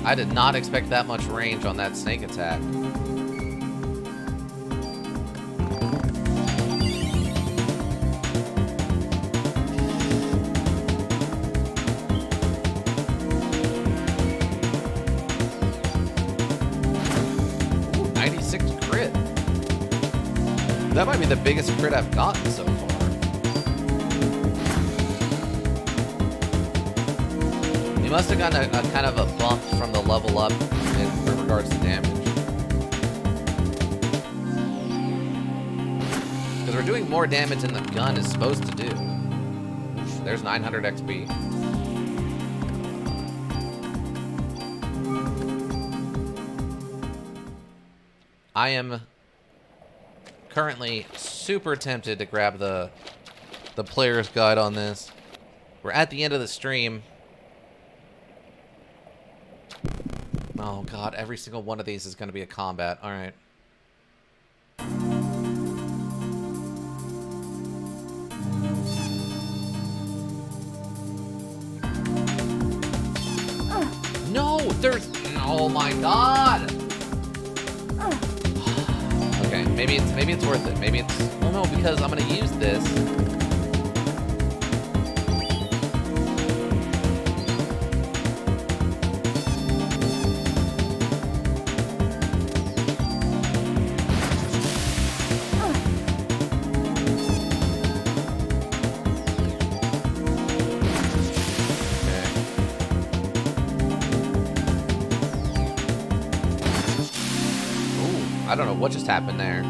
I did not expect that much range on that snake attack. Ooh, 96 crit. That might be the biggest crit I've gotten so far. We must have gotten a kind of a bump from the level up in regards to damage. Because we're doing more damage than the gun is supposed to do. Oof, there's 900 XP. I am currently super tempted to grab the player's guide on this. We're at the end of the stream. Oh god, every single one of these is going to be a combat. All right. No, there's... Oh my god! Okay, maybe it's worth it. Maybe it's... Well, no, because I'm going to use this. I don't know what just happened there.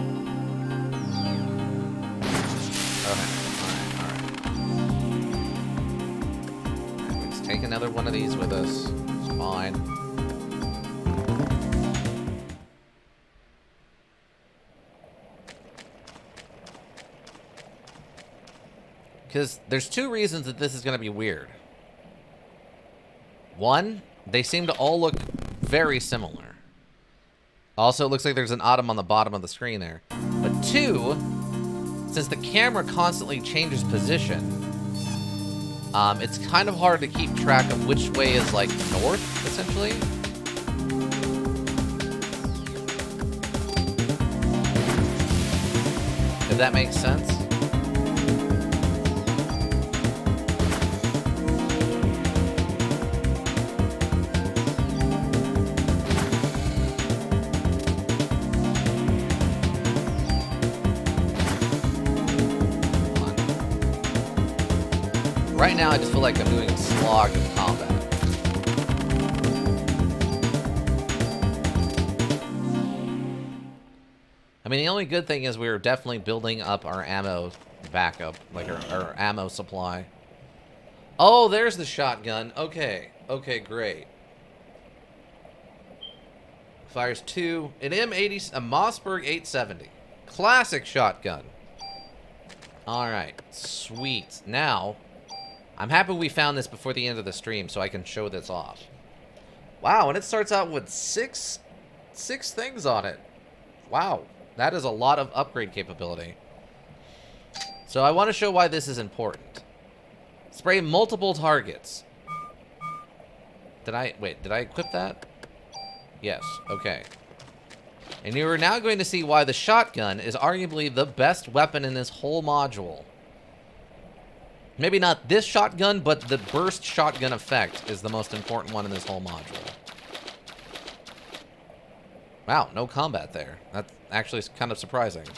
Okay, alright. Let's take another one of these with us. It's fine. Because there's two reasons that this is going to be weird. One, they seem to all look very similar. Also, it looks like there's an item on the bottom of the screen there. But two, since the camera constantly changes position, it's kind of hard to keep track of which way is, like, north, essentially. If that makes sense. Right now, I just feel like I'm doing a slog of combat. I mean, the only good thing is we're definitely building up our ammo backup, like our ammo supply. Oh, there's the shotgun. Okay. Okay, great. Fires 2, an M80, a Mossberg 870. Classic shotgun. Alright, sweet. Now... I'm happy we found this before the end of the stream so I can show this off. Wow, and it starts out with six things on it. Wow, that is a lot of upgrade capability. So I want to show why this is important. Spray multiple targets. Did I equip that? Yes, okay. And you are now going to see why the shotgun is arguably the best weapon in this whole module. Maybe not this shotgun, but the burst shotgun effect is the most important one in this whole module. Wow, no combat there. That's actually kind of surprising.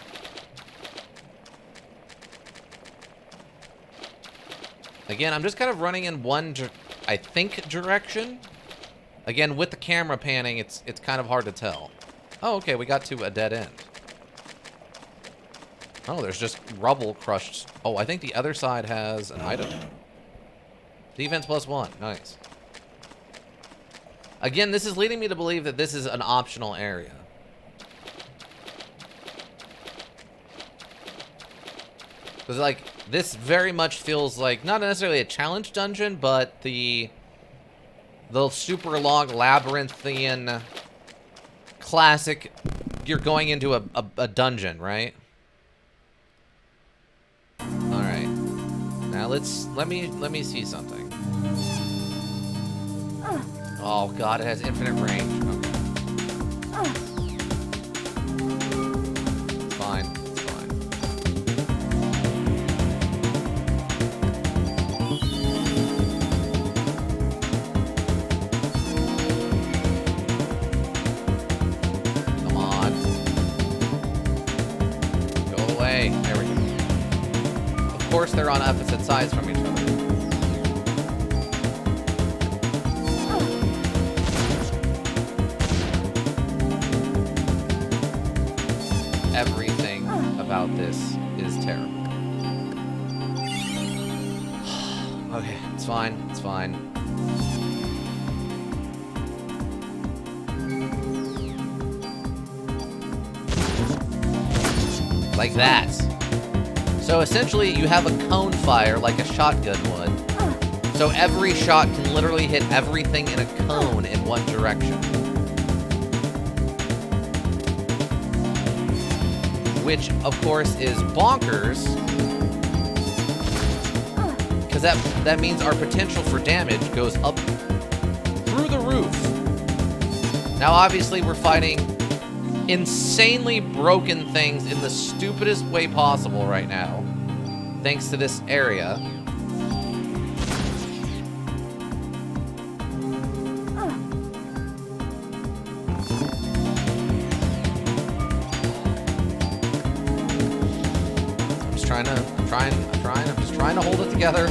Again, I'm just kind of running in one, I think, direction. Again, with the camera panning, it's kind of hard to tell. Oh, okay, we got to a dead end. Oh, there's just rubble crushed. Oh, I think the other side has an item. Defense +1. Nice. Again, this is leading me to believe that this is an optional area. Because, like, this very much feels like, not necessarily a challenge dungeon, but the super long labyrinthian classic, you're going into a dungeon, right? Alright. Now let me see something. Oh god, it has infinite range. Okay. It's fine. It's fine. Come on. Go away. There we go. Of course they're on opposite sides from each other. Everything about this is terrible. Okay, it's fine. It's fine. Like that. So essentially, you have a cone fire like a shotgun would. So every shot can literally hit everything in a cone in one direction. Which, of course, is bonkers, because that means our potential for damage goes up through the roof. Now, obviously, we're fighting insanely broken things in the stupidest way possible right now, thanks to this area. I'm just trying to hold it together.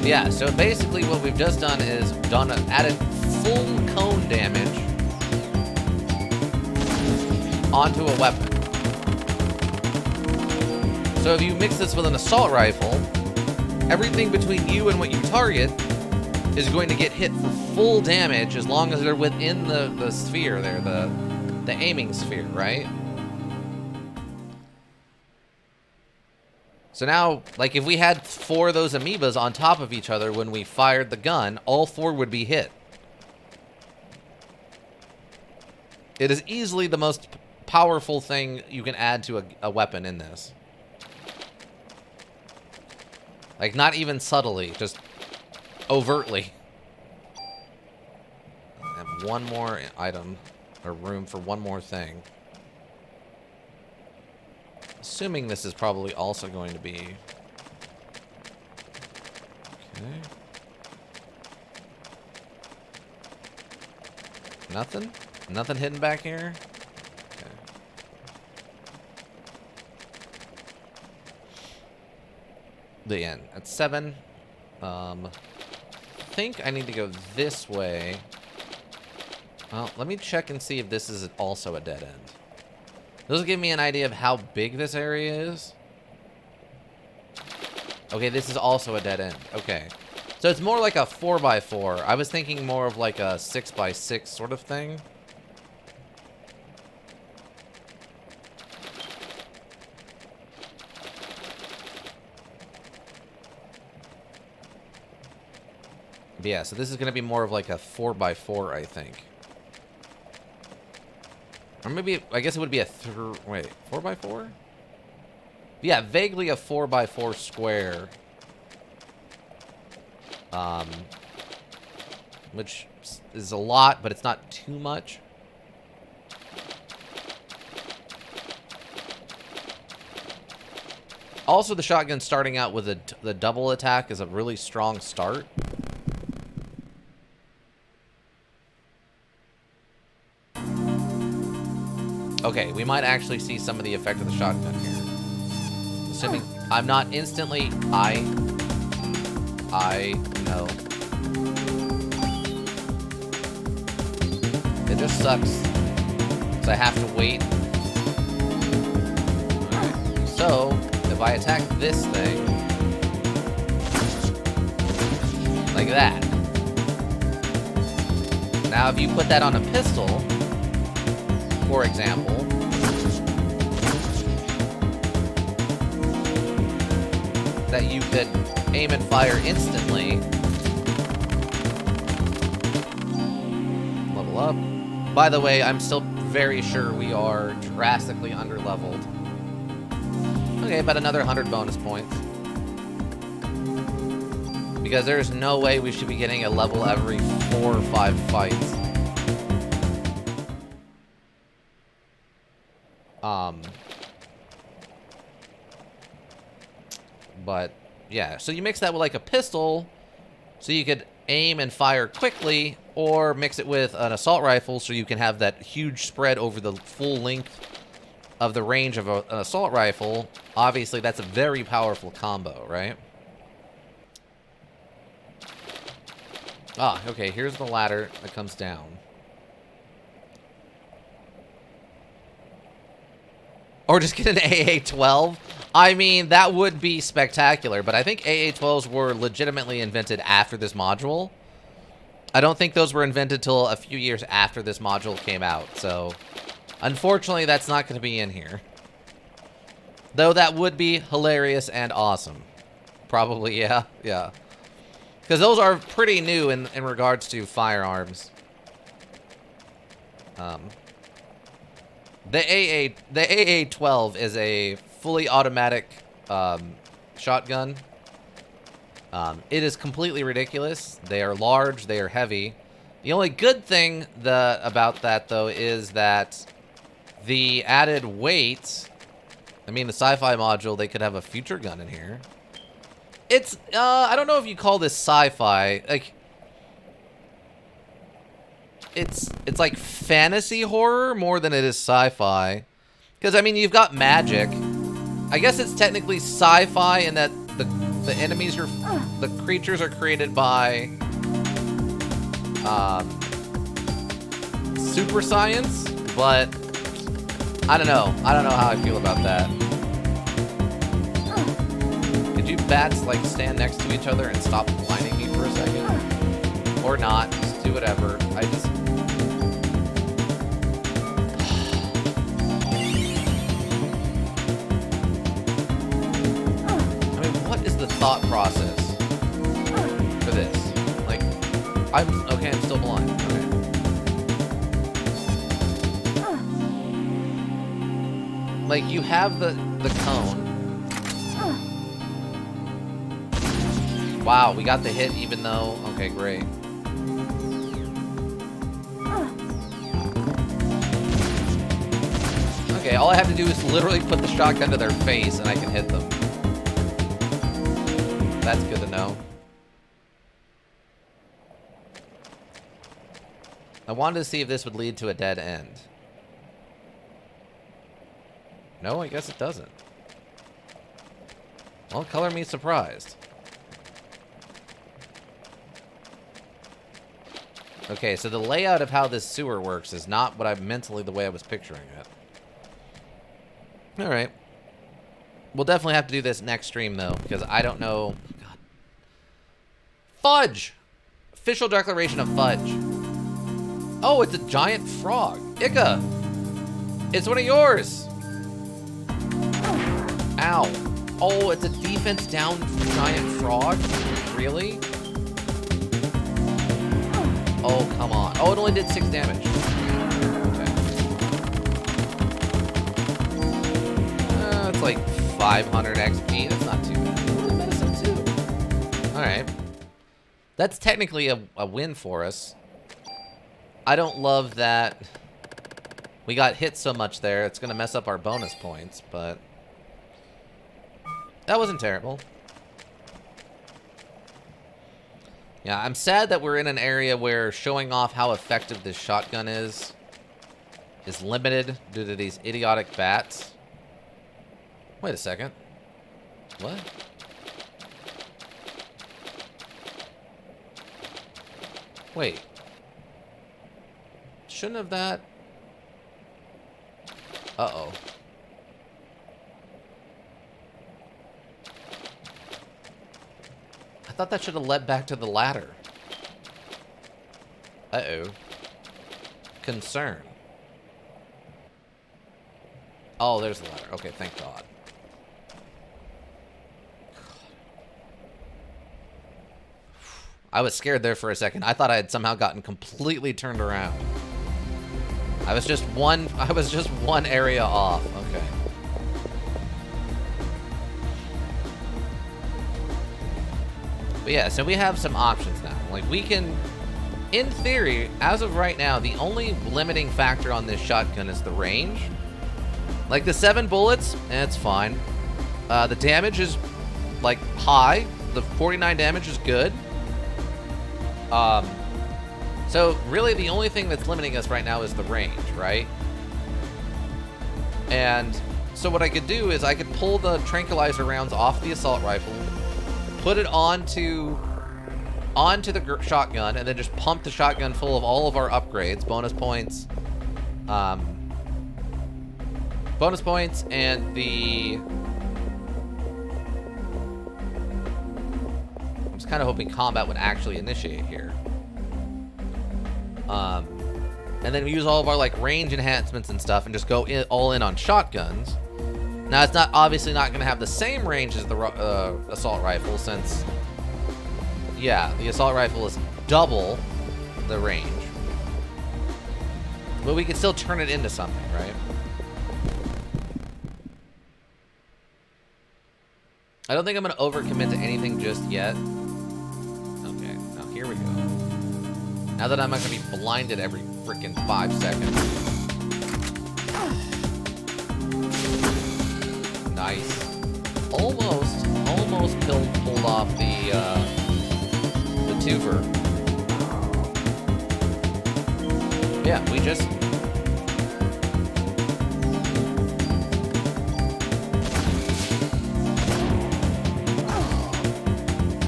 Yeah, so basically what we've just done is added full cone damage onto a weapon. So if you mix this with an assault rifle, everything between you and what you target is going to get hit for full damage as long as they're within the sphere there, the aiming sphere, right? So now, like, if we had 4 of those amoebas on top of each other when we fired the gun, all 4 would be hit. It is easily the most powerful thing you can add to a weapon in this. Like, not even subtly, just overtly. I have one more item, or room for one more thing. Assuming this is probably also going to be... Okay. Nothing? Nothing hidden back here? Okay. The end. At 7. I think I need to go this way. Well, let me check and see if this is also a dead end. This will give me an idea of how big this area is. Okay, this is also a dead end. Okay. So it's more like a 4x4. I was thinking more of like a 6x6 sort of thing. But yeah, so this is going to be more of like a 4x4, I think. Or maybe, I guess it would be a 4x4? Yeah, vaguely a 4x4 square. Which is a lot, but it's not too much. Also, the shotgun starting out with the double attack is a really strong start. Okay, we might actually see some of the effect of the shotgun here. Assuming I'm not instantly... I know. It just sucks. So I have to wait. Alright. So, if I attack this thing, like that. Now, if you put that on a pistol, for example, that you could aim and fire instantly. Level up. By the way, I'm still very sure we are drastically underleveled. Okay, about another 100 bonus points. Because there's no way we should be getting a level every 4 or 5 fights. But, yeah. So you mix that with, like, a pistol, so you could aim and fire quickly, or mix it with an assault rifle, so you can have that huge spread over the full length of the range of an assault rifle. Obviously, that's a very powerful combo, right? Ah, okay, here's the ladder that comes down. Or just get an AA-12. I mean, that would be spectacular, but I think AA-12s were legitimately invented after this module. I don't think those were invented till a few years after this module came out, so unfortunately that's not going to be in here. Though that would be hilarious and awesome. Probably, yeah, yeah. Because those are pretty new in regards to firearms. The AA-12 is a fully automatic shotgun. It is completely ridiculous. They are large. They are heavy. The only good thing about that, though, is that the added weight... I mean, the sci-fi module, they could have a future gun in here. It's, I don't know if you call this sci-fi. Like... It's like fantasy horror more than it is sci-fi. Because, I mean, you've got magic. I guess it's technically sci-fi in that the enemies are... The creatures are created by... super science, but... I don't know. I don't know how I feel about that. Could you bats, like, stand next to each other and stop blinding me for a second? Or not. Just do whatever. I just... the thought process for this. Like, I'm still blind. Okay. Like, you have the cone. Wow, we got the hit even though... Okay, great. Okay, all I have to do is literally put the shotgun to their face and I can hit them. That's good to know. I wanted to see if this would lead to a dead end. No, I guess it doesn't. Well, color me surprised. Okay, so the layout of how this sewer works is not what the way I was picturing it. Alright. We'll definitely have to do this next stream, though, because I don't know... God. Fudge! Official declaration of fudge. Oh, it's a giant frog. Ika! It's one of yours! Ow. Oh, it's a defense down giant frog? Really? Oh, come on. Oh, it only did 6 damage. Okay. It's like 500 XP. That's not too bad. Oh, medicine too. Alright. That's technically a win for us. I don't love that we got hit so much there. It's going to mess up our bonus points, but that wasn't terrible. Yeah, I'm sad that we're in an area where showing off how effective this shotgun is limited due to these idiotic bats. Wait a second. What? Wait. Shouldn't have that... Uh-oh. I thought that should have led back to the ladder. Uh-oh. Concern. Oh, there's the ladder. Okay, thank God. I was scared there for a second. I thought I had somehow gotten completely turned around. I was just one area off. Okay. But yeah, so we have some options now. Like, we can, in theory, as of right now, the only limiting factor on this shotgun is the range. Like, the 7 bullets, it's fine. The damage is, like, high. The 49 damage is good. So really the only thing that's limiting us right now is the range, right? And so what I could do is I could pull the tranquilizer rounds off the assault rifle, put it onto the shotgun, and then just pump the shotgun full of all of our upgrades, bonus points, and the... I'm just kind of hoping combat would actually initiate here. And then we use all of our like range enhancements and stuff and just go all in on shotguns. Now it's obviously not going to have the same range as the assault rifle, since yeah, the assault rifle is double the range. But we can still turn it into something, right? I don't think I'm going to overcommit to anything just yet. Okay, now here we go. Now that I'm not going to be blinded every freaking 5 seconds. Nice. Almost pulled off the twofer. Yeah, we just...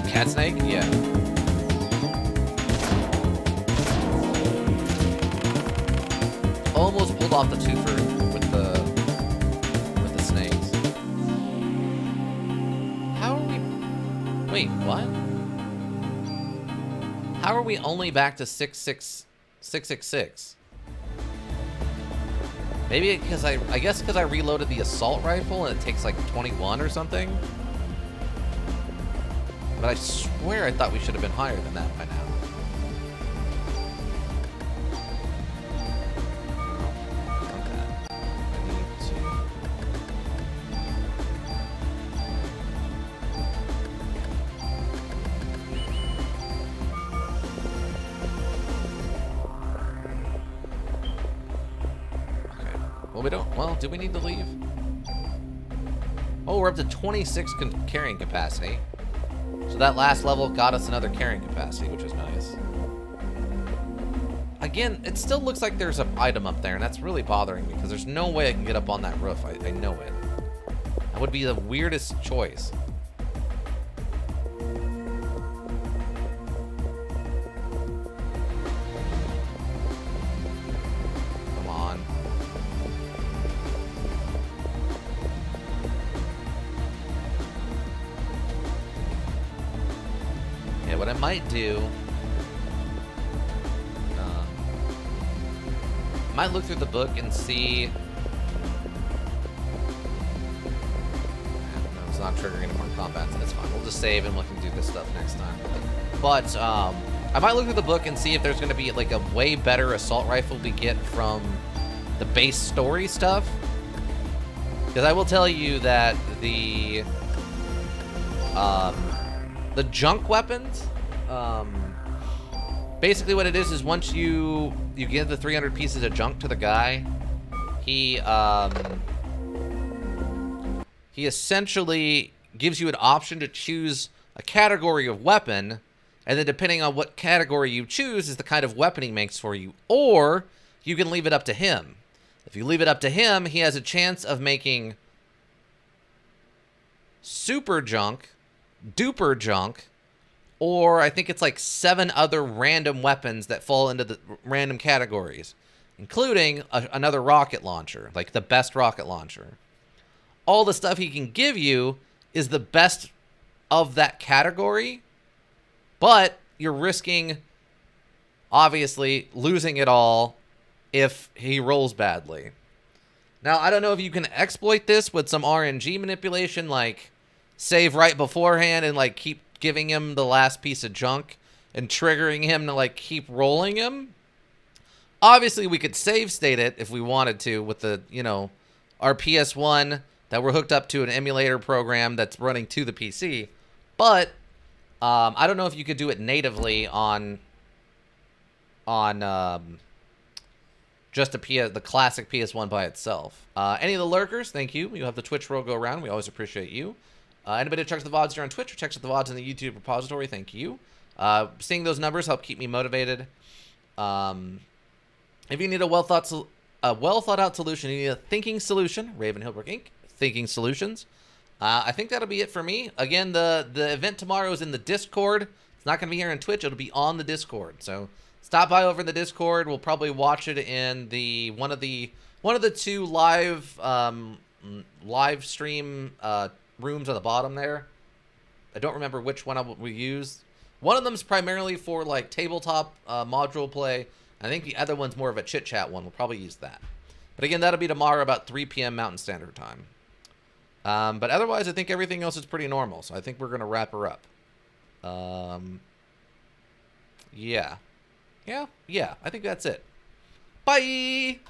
Cat snake? Yeah. Almost pulled off the twofer with the snakes. How are we... Wait, what? How are we only back to 666? Maybe because I guess because I reloaded the assault rifle and it takes like 21 or something. But I swear I thought we should have been higher than that by now. Well, do we need to leave? Oh, we're up to 26 carrying capacity. So that last level got us another carrying capacity, which is nice. Again, it still looks like there's an item up there, and that's really bothering me, because there's no way I can get up on that roof. I know it. That would be the weirdest choice. What I might do, might look through the book and see. No, it's not triggering any more combat, so that's fine. We'll just save and we can do this stuff next time. But I might look through the book and see if there's going to be like a way better assault rifle we get from the base story stuff. Because I will tell you that the junk weapons, basically what it is once you give the 300 pieces of junk to the guy, he essentially gives you an option to choose a category of weapon, and then depending on what category you choose is the kind of weapon he makes for you, or you can leave it up to him. If you leave it up to him, he has a chance of making super junk, duper junk, or I think it's like 7 other random weapons that fall into the random categories. including another rocket launcher, like the best rocket launcher. All the stuff he can give you is the best of that category, but you're risking, obviously, losing it all if he rolls badly. Now, I don't know if you can exploit this with some RNG manipulation, like save right beforehand and like keep giving him the last piece of junk and triggering him to like keep rolling him. Obviously, we could save state it if we wanted to with the, you know, our PS1 that we're hooked up to an emulator program that's running to the PC. But I don't know if you could do it natively on just the classic PS1 by itself. Any of the lurkers, thank you. You have the Twitch roll go around. We always appreciate you. Anybody that checks the VODs here on Twitch or checks the VODs in the YouTube repository, thank you. Seeing those numbers help keep me motivated. If you need a well thought out solution, you need a thinking solution. Raven Hillbrook Inc. Thinking Solutions. I think that'll be it for me. Again, the event tomorrow is in the Discord. It's not going to be here on Twitch. It'll be on the Discord. So stop by over in the Discord. We'll probably watch it in the one of the two live stream rooms on the bottom there. I don't remember which one we use. One of them's primarily for like tabletop module play. I think the other one's more of a chit chat one. We'll probably use that. But again, that'll be tomorrow about 3 p.m. Mountain Standard Time. But otherwise, I think everything else is pretty normal. So I think we're going to wrap her up. Yeah. I think that's it. Bye!